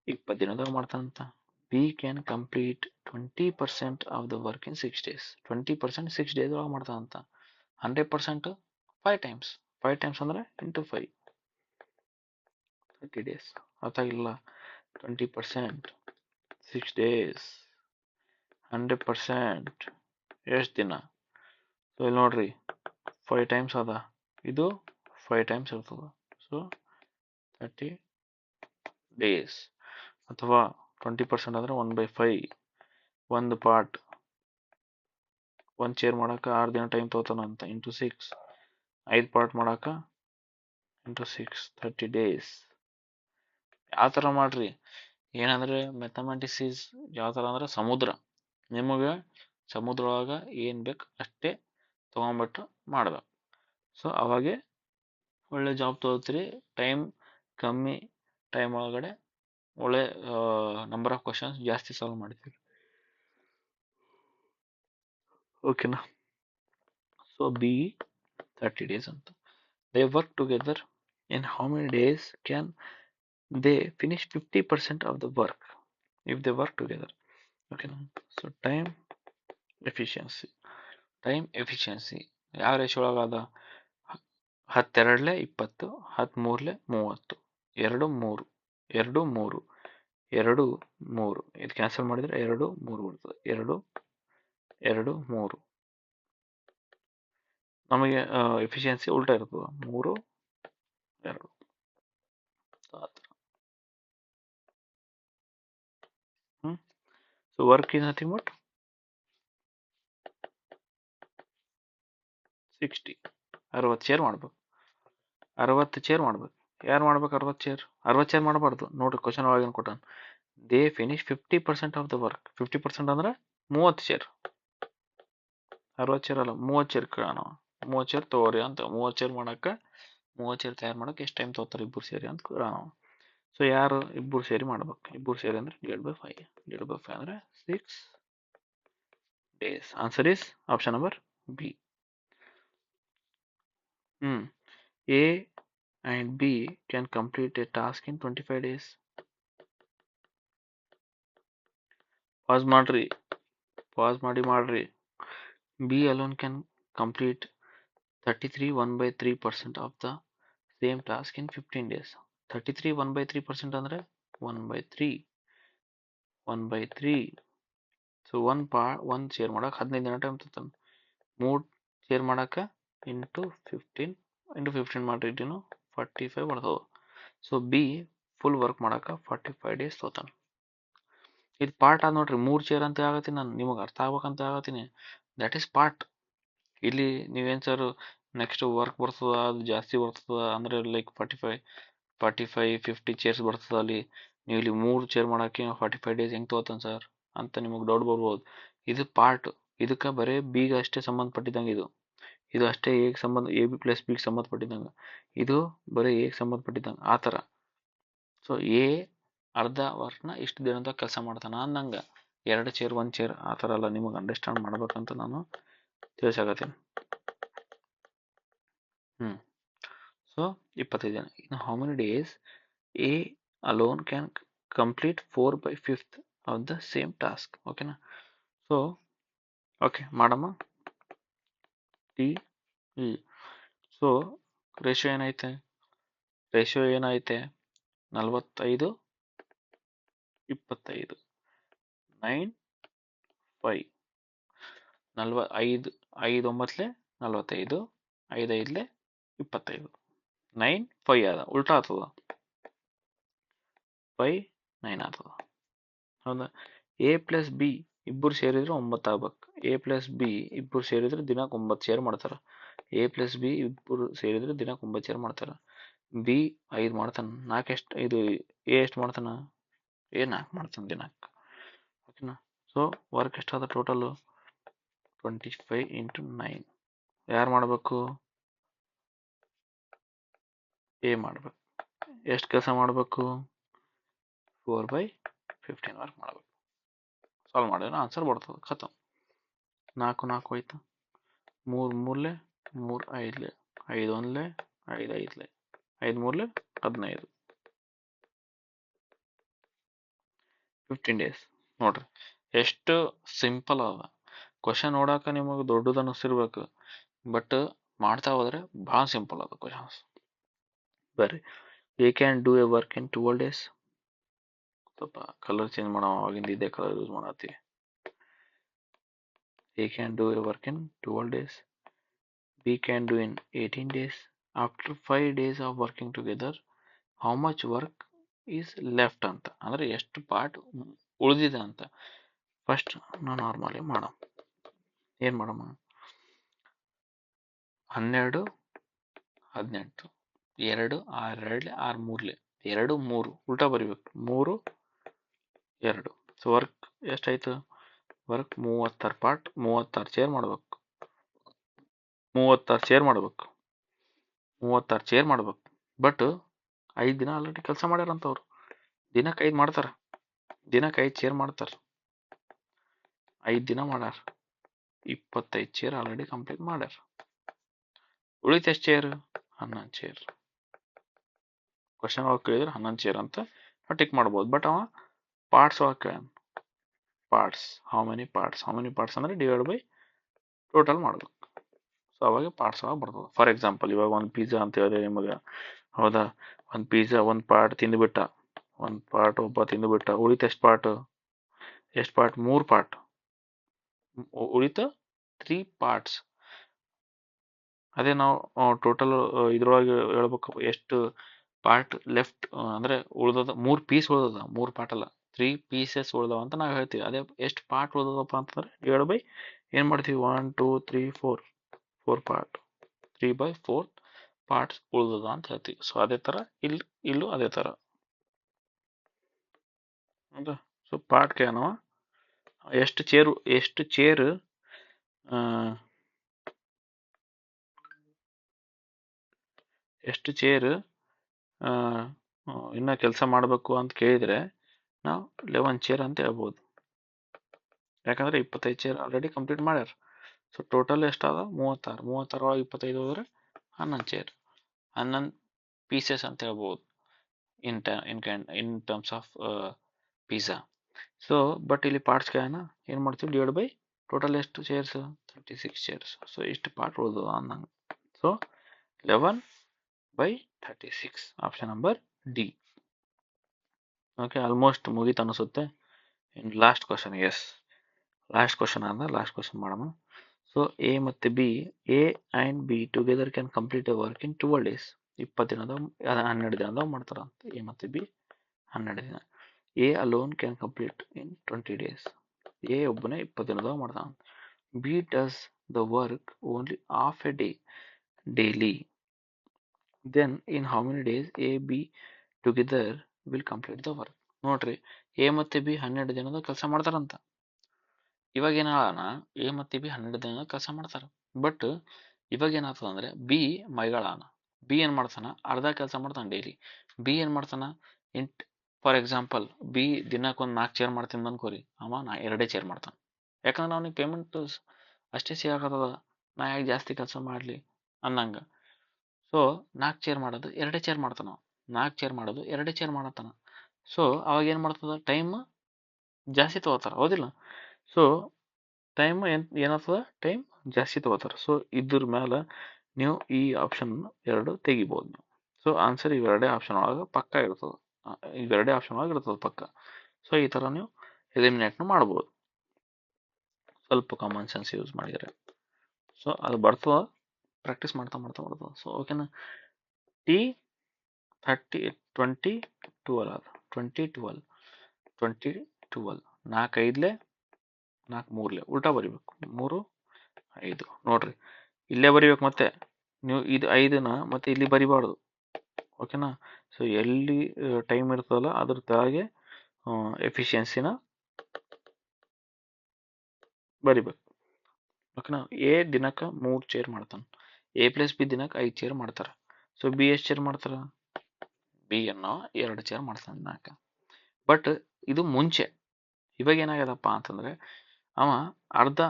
20 ದಿನದಾಗ ಮಾಡ್ತಾನಂತ. B can complete 20% of the work in 6 days. 20% 6 days ಒಳಗೆ ಮಾಡ್ತಾನಂತ. 100% 5 times. 5 times ಅಂದ್ರೆ into 5 30 days. ಅರ್ಥ ಆಗಿಲ್ಲ? 20% 6 days 100% ಎಷ್ಟು ದಿನ? ಸೊ ಇಲ್ಲಿ ನೋಡ್ರಿ 5 times ಅದ, ಇದು 5 times ಇರ್ತದ. So 30 days. ಅಥವಾ 20% ಅಂದ್ರೆ 1/5. ಒಂದು ಪಾರ್ಟ್ ಒಂದು ಚೇರ್ ಮಾಡಕ್ಕೆ 6 ದಿನ ಟೈಮ್ ತಗೋತಾನಂತ. ಇಂಟು 6 5 ಪಾರ್ಟ್ ಮಾಡಕ್ಕೆ ಇಂಟು 6 30 days. ಯಾವ ಥರ ಮಾಡ್ರಿ, ಏನಂದ್ರೆ ಮ್ಯಾಥಮೆಟಿಕ್ಸ್ ಈಸ್ ಯಾವ ಥರ ಅಂದ್ರೆ ಸಮುದ್ರ. ನಿಮಗೆ ಸಮುದ್ರ ಒಳಗೆ ಏನು ಬೇಕು ಅಷ್ಟೇ ತೊಗೊಂಬಿಟ್ಟು ಮಾಡ್ಬೇಕು. ಸೊ ಅವಾಗೆ ಒಳ್ಳೆ ಜಾಬ್ ತೊಗೋತೀರಿ. ಟೈಮ್ ಕಮ್ಮಿ ಟೈಮ್ ಒಳಗಡೆ ಒಳ್ಳೆ ನಂಬರ್ ಆಫ್ ಕ್ವಶನ್ಸ್ ಜಾಸ್ತಿ ಸಾಲ್ವ್ ಮಾಡ್ತೀವಿ. ಓಕೆನಾ? ಸೊ ಬಿ 30 days ಅಂತ. They work together in how many days can they finish 50% of the work if they work together. ಓಕೆನಾ? ಸೊ ಟೈಮ್ ಎಫಿಷಿಯನ್ಸಿ ಯಾವ ರೇಷಿಯೋ ಒಳಗದ? 10 2 20 13 30 2 3 ಇದು ಕ್ಯಾನ್ಸಲ್ ಮಾಡಿದ್ರೆ 2 3 ಬರ್ತದೆ. 2 2 3 ನಮಗೆ ಎಫಿಷಿಯನ್ಸಿ ಉಲ್ಟಾ ಇರ್ತದೆ 3 2. So work is nothing but 60 chair ಮಾಡ್ಬೇಕು. 60 ಚೇರ್ ಮಾಡ್ಬೇಕು. ಯಾರು ಮಾಡ್ಬೇಕು 60 ಚೇರ್? 60 ಚೇರ್ ಮಾಡಬಾರ್ದು. ನೋಡ್ರಿ ಕ್ವಶನ್ ಒಳಗೇನು ಕೊಟ್ಟಾನ, they finish 50% of the work. 50% ಅಂದ್ರೆ 30 ಚೇರ್. 60 ಚೇರ್ ಅಲ್ಲ 30 ಚೇರ್ ಕೇಳೋಣ. 30 ಚೇರ್ ತಗೋರಿ ಅಂತ. 30 ಚೇರ್ ಮಾಡಕ್ಕೆ 30 ಚೇರ್ ತಯಾರು ಮಾಡಕ್ಕೆ ಎಷ್ಟು ಟೈಮ್ ತಗೋತಾರೆ ಇಬ್ಬರು ಸೇರಿ ಅಂತ ಕೇಳೋಣ. ಸೊ ಯಾರು ಇಬ್ಬರು ಸೇರಿ ಮಾಡ್ಬೇಕು. ಇಬ್ಬರು ಸೇರಿ ಅಂದ್ರೆ /5 ಅಂದ್ರೆ 6 days. Answer is option number B. A and B can complete a task in 25 days. Pause ಮಾಡ್ರಿ. B alone can complete 33 1/3% of the same task in 15 days. 33 1/3% ಅಂದ್ರೆ 1/3. ಸೊ ಒಂದು ಚೇರ್ ಮಾಡಕ್ಕೆ 15 ದಿನ ಟೈಮ್ ತಗೋತಾನೆ. 3 ಚೇರ್ ಮಾಡಕ್ಕೆ ಇಂಟು 15 ಇಂಟು 15 ಮಾಡ್ರಿ ಇಟ್ಟಿನು 45 ಬರ್ತದ. So B full work ಮಾಡಕ್ಕೆ 45 ಡೇಸ್ ತೊಗೊತಾನೆ. ಇದು ಪಾರ್ಟ್ ಆದ ನೋಡ್ರಿ, 3 ಚೇರ್ ಅಂತ ಆಗತ್ತೀನಿ ನಾನು, ನಿಮಗೆ ಅರ್ಥ ಆಗ್ಬೇಕಂತ ಆಗತ್ತೀನಿ. That is part. ಇಲ್ಲಿ ನೀವೇನು ಸರ್ ನೆಕ್ಸ್ಟ್ ವರ್ಕ್ ಬರ್ತದ, ಅದು ಜಾಸ್ತಿ ಬರ್ತದ ಅಂದರೆ ಲೈಕ್ 45 50 ಚೇರ್ಸ್ ಬರ್ತದ ಅಲ್ಲಿ, ನೀವು ಇಲ್ಲಿ 3 ಚೇರ್ ಮಾಡೋಕ್ಕೆ 45 ಡೇಸ್ ಹೆಂಗೆ ತೊಗೋತಾನೆ ಸರ್ ಅಂತ ನಿಮಗೆ ಡೌಟ್ ಬರ್ಬೋದು. ಇದು ಪಾರ್ಟ್, ಇದಕ್ಕೆ ಬರೀ ಬಿಗೆ ಅಷ್ಟೇ ಸಂಬಂಧಪಟ್ಟಿದ್ದಂಗೆ ಇದು ಅಷ್ಟೇ ಎಗೆ ಸಂಬಂಧ, ಎ ಬಿ ಪ್ಲಸ್ ಬಿಗೆ ಸಂಬಂಧಪಟ್ಟಿದ್ದಂಗೆ, ಇದು ಬರೀ ಎಗೆ ಸಂಬಂಧಪಟ್ಟಿದ್ದಂಗೆ ಆ ಥರ. ಸೊ ಎ ಅರ್ಧ ವರ್ಕ್ನ ಇಷ್ಟು ದಿನದ ಕೆಲಸ ಮಾಡ್ತಾನೆ ಅಂದಂಗೆ, 2 ಚೇರ್ 1 ಚೇರ್ ಆ ಥರ ಎಲ್ಲ ನಿಮಗೆ ಅಂಡರ್ಸ್ಟ್ಯಾಂಡ್ ಮಾಡ್ಬೇಕಂತ ನಾನು ತಿಳಿಸಾಕತ್ತೀನಿ. ಸೊ 25 ದಿನ. ಇನ್ನು how many days A alone can complete 4/5 of the same task. ಓಕೆನಾ? ಸೊ ಓಕೆ ಮಾಡಮ್ಮ. T E. ಸೊ ರೇಷಿಯೋ ಏನಾಯ್ತು 45 25 9 5 45 5 9 45 5 5 25 9 5 ಅದ, ಉಲ್ಟಾ ಆಗ್ತದ 5 9 ಆಗ್ತದ. ಹೌದಾ? ಎ ಪ್ಲಸ್ ಬಿ ಇಬ್ಬರು ಸೇರಿದ್ರೆ 9 ಆಗ್ಬೇಕು. ಎ ಪ್ಲಸ್ ಬಿ ಇಬ್ಬರು ಸೇರಿದ್ರೆ ದಿನಕ್ಕೆ 9 ಶೇರ್ ಮಾಡ್ತಾರೆ. ಎ ಪ್ಲಸ್ ಬಿ ಇಬ್ಬರು ಸೇರಿದ್ರೆ ದಿನಕ್ಕೆ 9 ಶೇರ್ ಮಾಡ್ತಾರೆ. ಬಿ 5 ಮಾಡ್ತಾನೆ, 4 ಎಷ್ಟು ಇದು ಎ ಎಷ್ಟು ಮಾಡ್ತಾನೆ, ಎ 4 ಮಾಡ್ತಾನೆ ದಿನಕ್ಕೆ. ಓಕೆನಾ? ಸೊ ವರ್ಕ್ ಎಷ್ಟಾದ ಟೋಟಲು 25 ಇಂಟು 9. ಯಾರು ಮಾಡಬೇಕು? ಎ ಮಾಡಬೇಕು. ಎಷ್ಟು ಕೆಲಸ ಮಾಡಬೇಕು? 4/15 ವರ್ಕ್ ಮಾಡಬೇಕು. ಸಾಲ್ವ್ ಮಾಡಿದ್ರೆ ಆನ್ಸರ್ ಬರ್ತದೆ. ಖತಮ್. 4 4 ಹೋಯ್ತು, 3 3 3 5 5 1 5 5 5 3 15. 15 ಡೇಸ್. ನೋಡ್ರಿ ಎಷ್ಟು ಸಿಂಪಲ್ ಅದ. ಕ್ವಶನ್ ನೋಡಾಕ ನಿಮಗೆ ದೊಡ್ಡದು ಅನ್ನಿಸ್ತಿರ್ಬೇಕು, ಬಟ್ ಮಾಡ್ತಾ ಹೋದ್ರೆ ಭಾಳ ಸಿಂಪಲ್ ಅದ ಕ್ವಶನ್ಸ್. ಬರ್ರಿ, A can do a work in 12 days. ಸ್ವಲ್ಪ ಕಲರ್ ಚೇಂಜ್ ಮಾಡೋ, ಅವಾಗಿಂದ ಇದೇ ಕಲರ್ ಯೂಸ್ ಮಾಡತ್ತೀವಿ. A can do a work in 12 days. B can do in 18 days. After 5 days of working together how much work is left ಅಂತ, ಅಂದರೆ ಎಷ್ಟು part ಉಳಿದಿದೆ ಅಂತ. ಫಸ್ಟ್ ನಾವು ನಾರ್ಮಲಿ ಮಾಡೋ ಏನು ಮಾಡಮ್ಮ, 12 18 2 6 2 6 3 2 3 ಉಲ್ಟಾ ಬರಿಬೇಕು, 3 2. ಸೊ ವರ್ಕ್ ಎಷ್ಟಾಯ್ತು? ವರ್ಕ್ 36 ಪಾರ್ಟ್, 36 ಚೇರ್ ಮಾಡಬೇಕು, 36 ಚೇರ್ ಮಾಡಬೇಕು, 36 ಚೇರ್ ಮಾಡಬೇಕು. ಬಟ್ 5 ದಿನ ಆಲ್ರೆಡಿ ಕೆಲಸ ಮಾಡ್ಯಾರಂತವ್ರು. ದಿನಕ್ಕೆ 5 ಮಾಡ್ತಾರೆ, ದಿನಕ್ಕೆ 5 ಚೇರ್ ಮಾಡ್ತಾರೆ. 5 ದಿನ ಮಾಡ್ಯಾರ, 25 ಚೇರ್ ಆಲ್ರೆಡಿ ಕಂಪ್ಲೀಟ್ ಮಾಡ್ಯಾರ. ಉಳಿತ ಎಷ್ಟು ಚೇರ್? 11 ಚೇರ್. ಕ್ವಶನ್ ಒಳಗೆ ಕೇಳಿದ್ರೆ 11 ಚೇರ್ ಅಂತ ನಾವು ಟಿಕ್ ಮಾಡ್ಬೋದು. ಬಟ್ ಅವ ಪಾರ್ಟ್ಸ್ ಒಳಗೆ ಕೇಳ, ಪಾರ್ಟ್ಸ್ ಹೌ ಮೆನಿ ಪಾರ್ಟ್ಸ್ ಅಂದರೆ ಡಿವೈಡ್ ಬೈ ಟೋಟಲ್ ಮಾಡ್ಬೇಕು. ಸೊ ಅವಾಗ ಪಾರ್ಟ್ಸ್ ಒಳಗೆ ಬರ್ತದೆ. ಫಾರ್ ಎಕ್ಸಾಂಪಲ್ ಇವಾಗ ಒಂದು ಪಿಜ್ಜಾ ಅಂತ ಹೇಳಿದ್ರೆ ನಿಮಗೆ, ಹೌದಾ, ಒಂದು ಪಿಜ್ಜಾ ಒಂದು ಪಾರ್ಟ್ ತಿಂದುಬಿಟ್ಟ, ಒಂದು ಪಾರ್ಟ್ ಒಬ್ಬ ತಿಂದುಬಿಟ್ಟ, ಉಳಿತ ಎಷ್ಟು ಪಾರ್ಟ್? 3 part ಉಳಿತ 3 parts. ಅದೇ ನಾವು ಟೋಟಲ್ ಇದ್ರೊಳಗೆ ಹೇಳ್ಬೇಕು ಎಷ್ಟು ಪಾರ್ಟ್ ಲೆಫ್ಟ್ ಅಂದರೆ ಉಳ್ದದ, 3 ಪೀಸ್ ಉಳ್ದದ, 3 ಪಾರ್ಟ್ ಅಲ್ಲ 3 ಪೀಸಸ್ ಉಳ್ದವ ಅಂತ ನಾವು ಹೇಳ್ತೀವಿ. ಅದೇ ಎಷ್ಟು ಪಾರ್ಟ್ ಉಳ್ದದಪ್ಪ ಅಂತಂದ್ರೆ ಡಿವೈಡ್ ಬೈ ಏನು ಮಾಡ್ತೀವಿ, 1 2 3 4 ಪಾರ್ಟ್, 3/4 ಪಾರ್ಟ್ಸ್ ಉಳ್ದದ ಅಂತ ಹೇಳ್ತೀವಿ. ಸೊ ಅದೇ ಥರ ಇಲ್ಲೂ ಅದೇ ಥರ. ಹೌದಾ? ಸೊ ಪಾರ್ಟ್ಗೆ ನಾವು ಎಷ್ಟು ಚೇರು ಇನ್ನು ಕೆಲಸ ಮಾಡಬೇಕು ಅಂತ ಕೇಳಿದರೆ ನಾವು 11 ಚೇರ್ ಅಂತ ಹೇಳ್ಬೋದು. ಯಾಕಂದರೆ 25 ಚೇರ್ ಆಲ್ರೆಡಿ ಕಂಪ್ಲೀಟ್ ಮಾಡ್ಯಾರ. ಸೊ ಟೋಟಲ್ ಎಷ್ಟಾದ? 36. 36 ಒಳಗೆ 25 ಹೋದರೆ 11 ಚೇರ್, 11 ಪೀಸಸ್ ಅಂತ ಹೇಳ್ಬೋದು in terms of pizza. So but ಇಲ್ಲಿ ಪಾರ್ಟ್ಸ್ಗೆ ಏನು ಮಾಡ್ತೀವಿ, ಡಿವೈಡ್ ಬೈ ಟೋಟಲ್ ಎಷ್ಟು ಚೇರ್ಸ್? 36 ಚೇರ್ಸ್. ಸೊ ಇಷ್ಟು ಪಾರ್ಟ್ ಉಳ್ದದ ಅನ್ನಂಗೆ. So 11/36 option number D. Okay, almost ಮುಗೀತು ಅನಿಸುತ್ತೆ. ಇನ್ನು last question. Yes, last question ಮಾಡೋಣ. ಸೊ ಎ ಮತ್ತು B, A and B together can complete the work in 12 days. 20 ದಿನದಾಗ 12 ದಿನದಾಗ ಮಾಡ್ತಾರಂತ ಎ ಮತ್ತು ಬಿ 12 ದಿನ. A alone can complete in 20 days. A ಒಬ್ಬನೇ 20 ದಿನದಾಗ ಮಾಡ್ತಾನ. B does the work only half a day daily. Then in how many days A B together will complete the work. ನೋಡ್ರಿ, A ಮತ್ತು B 12 ದಿನದಾಗ ಕೆಲಸ ಮಾಡ್ತಾರಂತ. ಇವಾಗ ಏನಾಗೋಣ, ಎ ಮತ್ತು ಬಿ 12 ದಿನ ಕೆಲಸ ಮಾಡ್ತಾರೆ. ಬಟ್ ಇವಾಗ ಏನಾಗ್ತದ ಅಂದ್ರೆ ಬಿ ಮೈಗಳಾನ. ಬಿ ಏನ್ ಮಾಡ್ತಾನ, ಅರ್ಧ ಕೆಲಸ ಮಾಡ್ತಾನೆ ಡೈಲಿ. ಬಿ ಏನ್ ಮಾಡ್ತಾನ, ಫಾರ್ ಎಕ್ಸಾಂಪಲ್ ಬಿ ದಿನಕ್ಕೆ ಒಂದು 4 ಚೇರ್ ಮಾಡ್ತೀನಿ ಅನ್ಕೋರಿ, ಅವ 2 ಚೇರ್ ಮಾಡ್ತಾನೆ. ಯಾಕಂದ್ರೆ ಅವನಿಗೆ ಪೇಮೆಂಟ್ ಅಷ್ಟೇ ಸಿಗಾಕತ್ತದ, ನಾ ಯಾಕೆ ಜಾಸ್ತಿ ಕೆಲಸ ಮಾಡಲಿ ಅನ್ನಂಗ. ಸೊ 4 ಚೇರ್ ಮಾಡೋದು 2 ಚೇರ್ ಮಾಡ್ತಾನ, 4 ಚೇರ್ ಮಾಡೋದು 2 ಚೇರ್ ಮಾಡತ್ತಾನ. ಸೊ ಅವಾಗ ಏನು ಮಾಡ್ತದ, ಟೈಮ್ ಜಾಸ್ತಿ ತಗೋತಾರ, ಹೌದಿಲ್ಲ? ಸೊ ಟೈಮ್ ಏನಾಗ್ತದ, ಟೈಮ್ ಜಾಸ್ತಿ ತಗೋತಾರ. ಸೊ ಇದ್ರ ಮೇಲೆ ನೀವು ಈ ಆಪ್ಷನ್ 2 ತೆಗಿಬೋದು ನೀವು. ಸೊ ಆನ್ಸರ್ ಇವೆರಡೇ ಆಪ್ಷನ್ ಒಳಗೆ ಪಕ್ಕ ಇರ್ತದೆ, ಇವೆರಡೇ ಆಪ್ಷನ್ ಒಳಗೆ ಇರ್ತದೆ ಪಕ್ಕ. ಸೊ ಈ ಥರ ನೀವು ಎಲಿಮಿನೇಟ್ನು ಮಾಡ್ಬೋದು, ಸ್ವಲ್ಪ ಕಾಮನ್ ಸೆನ್ಸ್ ಯೂಸ್ ಮಾಡಿದರೆ. ಸೊ ಅದು ಬರ್ತದ, ಪ್ರಾಕ್ಟೀಸ್ ಮಾಡ್ತಾ ಮಾಡ್ತಾ ಬರ್ತದೆ. ಸೊ ಓಕೆನಾ. T 20 12 ಅದು 20 12 20 12 4 5 4 3 ಉಲ್ಟಾ ಬರಿಬೇಕು, 3 5. ನೋಡ್ರಿ, ಇಲ್ಲೇ ಬರಿಬೇಕು ಮತ್ತೆ ನೀವು. ಇದು 5ನ ಮತ್ತೆ ಇಲ್ಲಿ ಬರಿಬಾರ್ದು, ಓಕೆನಾ. ಸೊ ಎಲ್ಲಿ ಟೈಮ್ ಇರ್ತದಲ್ಲ ಅದ್ರ ಕೆಳಗೆ ಎಫಿಷಿಯನ್ಸಿನ ಬರಿಬೇಕು, ಓಕೆನಾ. ಎ ದಿನಕ್ಕೆ 3 ಚೇರ್ ಮಾಡ್ತಾನೆ, ಎ ಪ್ಲಸ್ ಬಿ ದಿನಕ್ಕೆ 5 ಚೇರ್ ಮಾಡ್ತಾರೆ. ಸೊ ಬಿ ಎಷ್ಟು ಚೇರ್ ಮಾಡ್ತಾರ, ಬಿ ಅನ್ನೋ 2 ಚೇರ್ ಮಾಡ್ತಾನೆ ದಿನಕ್ಕೆ. ಬಟ್ ಇದು ಮುಂಚೆ. ಇವಾಗ ಏನಾಗ್ಯದಪ್ಪ ಅಂತಂದ್ರೆ ಅವ ಅರ್ಧ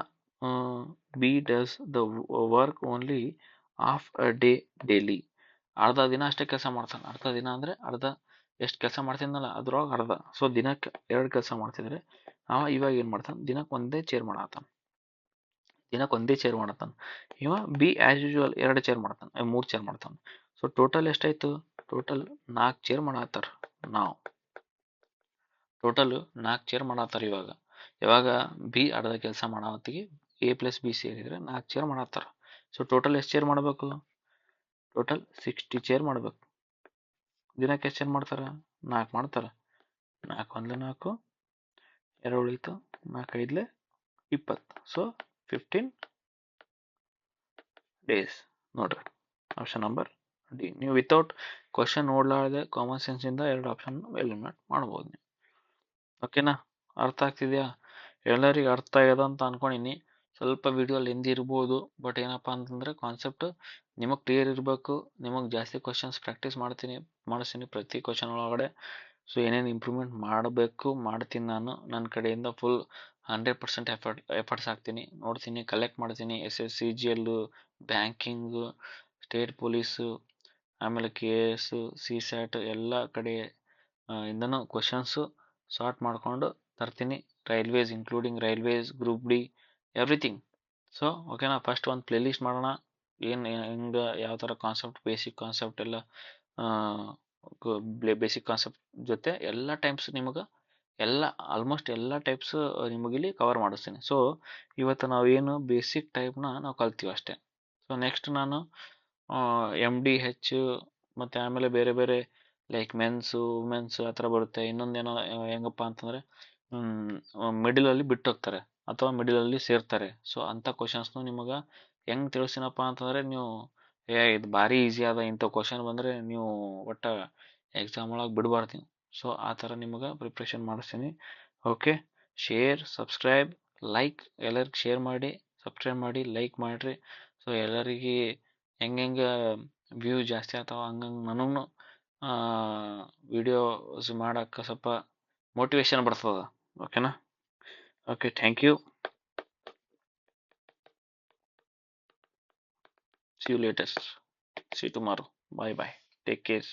B does the work only half a day daily. ಅರ್ಧ ದಿನ ಅಷ್ಟೇ ಕೆಲಸ ಮಾಡ್ತಾನೆ. ಅರ್ಧ ದಿನ ಅಂದ್ರೆ ಅರ್ಧ ಎಷ್ಟು ಕೆಲಸ ಮಾಡ್ತಿದ್ನಲ್ಲ ಅದ್ರೊಳಗೆ ಅರ್ಧ. ಸೊ ದಿನಕ್ಕೆ 2 ಕೆಲಸ ಮಾಡ್ತಿದ್ರೆ ಅವ ಇವಾಗ ಏನು ಮಾಡ್ತಾನೆ, ದಿನಕ್ಕೆ ಒಂದೇ ಚೇರ್ ಮಾಡತ್ತಾನ, ದಿನಕ್ಕೆ ಒಂದೇ ಚೇರ್ ಮಾಡತ್ತಾನ. ಇವ ಬಿ ಆಸ್ ಯೂಶುವಲ್ 2 ಚೇರ್ ಮಾಡ್ತಾನೆ, 3 ಚೇರ್ ಮಾಡ್ತಾನೆ. ಸೊ ಟೋಟಲ್ ಎಷ್ಟಾಯ್ತು, ಟೋಟಲ್ 4 ಚೇರ್ ಮಾಡತ್ತಾರ. ನಾವು ಟೋಟಲ್ 4 ಚೇರ್ ಮಾಡತ್ತಾರ. ಯಾವಾಗ ಬಿ ಅರ್ಧ ಕೆಲಸ ಮಾಡೋ ಹೊತ್ತಿಗೆ ಎ ಪ್ಲಸ್ ಬಿ ಸೇರಿದ್ರೆ 4 ಚೇರ್ ಮಾಡತ್ತಾರ. ಸೊ ಟೋಟಲ್ ಎಷ್ಟು ಚೇರ್ ಮಾಡಬೇಕು, ಟೋಟಲ್ 60 ಚೇರ್ ಮಾಡಬೇಕು. ದಿನಕ್ಕೆ ಎಷ್ಟು ಚೇರ್ ಮಾಡ್ತಾರ, 4 ಮಾಡ್ತಾರ. 4 1 4, 2 ಉಳಿತು, 4 5 20. So 15 days. ನೋಡ್ರಿ, ಆಪ್ಷನ್ ನಂಬರ್ ಡಿ. ನೀವು ವಿತೌಟ್ ಕ್ವಶನ್ ನೋಡ್ಲಾರ್ದೆ ಕಾಮನ್ ಸೆನ್ಸ್ ಇಂದ 2 ಆಪ್ಷನ್ ಎಲಿಮಿನೇಟ್ ಮಾಡ್ಬೋದು ನೀವು, ಓಕೆನಾ. ಅರ್ಥ ಆಗ್ತಿದ್ಯಾ? ಎಲ್ಲರಿಗೆ ಅರ್ಥ ಆಗ್ಯದ ಅಂತ ಅನ್ಕೊಂಡಿನಿ. ಸ್ವಲ್ಪ ವಿಡಿಯೋ ಲೆಂದಿ ಇರ್ಬೋದು, ಬಟ್ ಏನಪ್ಪ ಅಂತಂದ್ರೆ ಕಾನ್ಸೆಪ್ಟ್ ನಿಮಗೆ ಕ್ಲಿಯರ್ ಇರಬೇಕು. ನಿಮಗೆ ಜಾಸ್ತಿ ಕ್ವಶನ್ಸ್ ಪ್ರಾಕ್ಟೀಸ್ ಮಾಡಿಸ್ತೀನಿ ಪ್ರತಿ ಕ್ವಶನ್ ಒಳಗಡೆ. ಸೊ ಏನೇನು ಇಂಪ್ರೂವ್ಮೆಂಟ್ ಮಾಡಬೇಕು ಮಾಡ್ತೀನಿ ನಾನು. ನನ್ನ ಕಡೆಯಿಂದ ಫುಲ್ 100% ಎಫರ್ಟ್ಸ್ ಹಾಕ್ತೀನಿ, ನೋಡ್ತೀನಿ, ಕಲೆಕ್ಟ್ ಮಾಡ್ತೀನಿ. SS CGL, banking, state police, ಆಮೇಲೆ KS, CSAT ಎಲ್ಲ ಕಡೆ ಇಂದನೂ ಕ್ವಶನ್ಸು ಸಾರ್ಟ್ ಮಾಡ್ಕೊಂಡು ತರ್ತೀನಿ. Railways including railways, group D, everything. So ಓಕೆನಾ. ಫಸ್ಟ್ ಒಂದು ಪ್ಲೇ ಲಿಸ್ಟ್ ಮಾಡೋಣ, ಹೆಂಗೆ ಯಾವ ಥರ ಕಾನ್ಸೆಪ್ಟ್, ಬೇಸಿಕ್ ಕಾನ್ಸೆಪ್ಟ್ ಎಲ್ಲ, ಬೇಸಿಕ್ ಕಾನ್ಸೆಪ್ಟ್ ಜೊತೆ ಎಲ್ಲ ಟೈಪ್ಸ್ ನಿಮಗೆ ಆಲ್ಮೋಸ್ಟ್ ಎಲ್ಲ ಟೈಪ್ಸ್ ನಿಮಗಿಲ್ಲಿ ಕವರ್ ಮಾಡಿಸ್ತೀನಿ. ಸೊ ಇವತ್ತು ನಾವೇನು ಬೇಸಿಕ್ ಟೈಪ್ನ ನಾವು ಕಲ್ತೀವಿ ಅಷ್ಟೇ. ಸೊ ನೆಕ್ಸ್ಟ್ ನಾನು MDH ಮತ್ತು ಆಮೇಲೆ ಬೇರೆ ಬೇರೆ ಲೈಕ್ ಮೆನ್ಸು ವುಮೆನ್ಸು ಆ ಥರ ಬರುತ್ತೆ. ಇನ್ನೊಂದೇನೋ ಹೆಂಗಪ್ಪ ಅಂತಂದರೆ ಮಿಡಲಲ್ಲಿ ಬಿಟ್ಟು ಹೋಗ್ತಾರೆ ಅಥವಾ ಮಿಡಲಲ್ಲಿ ಸೇರ್ತಾರೆ. ಸೊ ಅಂಥ ಕ್ವಶನ್ಸ್ನು ನಿಮಗೆ ಹೆಂಗೆ ತಿಳಿಸ್ತೀನಪ್ಪ ಅಂತಂದರೆ, ನೀವು ಇದು ಭಾರಿ ಈಸಿ ಆದ, ಇಂಥ ಕ್ವಶನ್ ಬಂದರೆ ನೀವು ಒಟ್ಟು ಎಕ್ಸಾಮ್ ಒಳಗೆ ಬಿಡಬಾರ್ದು ನೀವು. ಸೊ ಆ ಥರ ನಿಮಗೆ ಪ್ರಿಪ್ರೇಷನ್ ಮಾಡಿಸ್ತೀನಿ. ಓಕೆ, ಶೇರ್, ಸಬ್ಸ್ಕ್ರೈಬ್, ಲೈಕ್, ಎಲ್ಲರಿಗೆ ಶೇರ್ ಮಾಡಿ, ಸಬ್ಸ್ಕ್ರೈಬ್ ಮಾಡಿ, ಲೈಕ್ ಮಾಡಿರಿ. ಸೊ ಎಲ್ಲರಿಗೆ ಹೆಂಗೆ ವ್ಯೂ ಜಾಸ್ತಿ ಆಗ್ತಾವ ಹಂಗಂಗೆ ನನಗೂ ವಿಡಿಯೋಸ್ ಮಾಡೋಕ್ಕೆ ಸ್ವಲ್ಪ ಮೋಟಿವೇಶನ್ ಬರ್ತದೆ, ಓಕೆನಾ. Okay, thank you. See you later. See you tomorrow. Bye bye. Take care.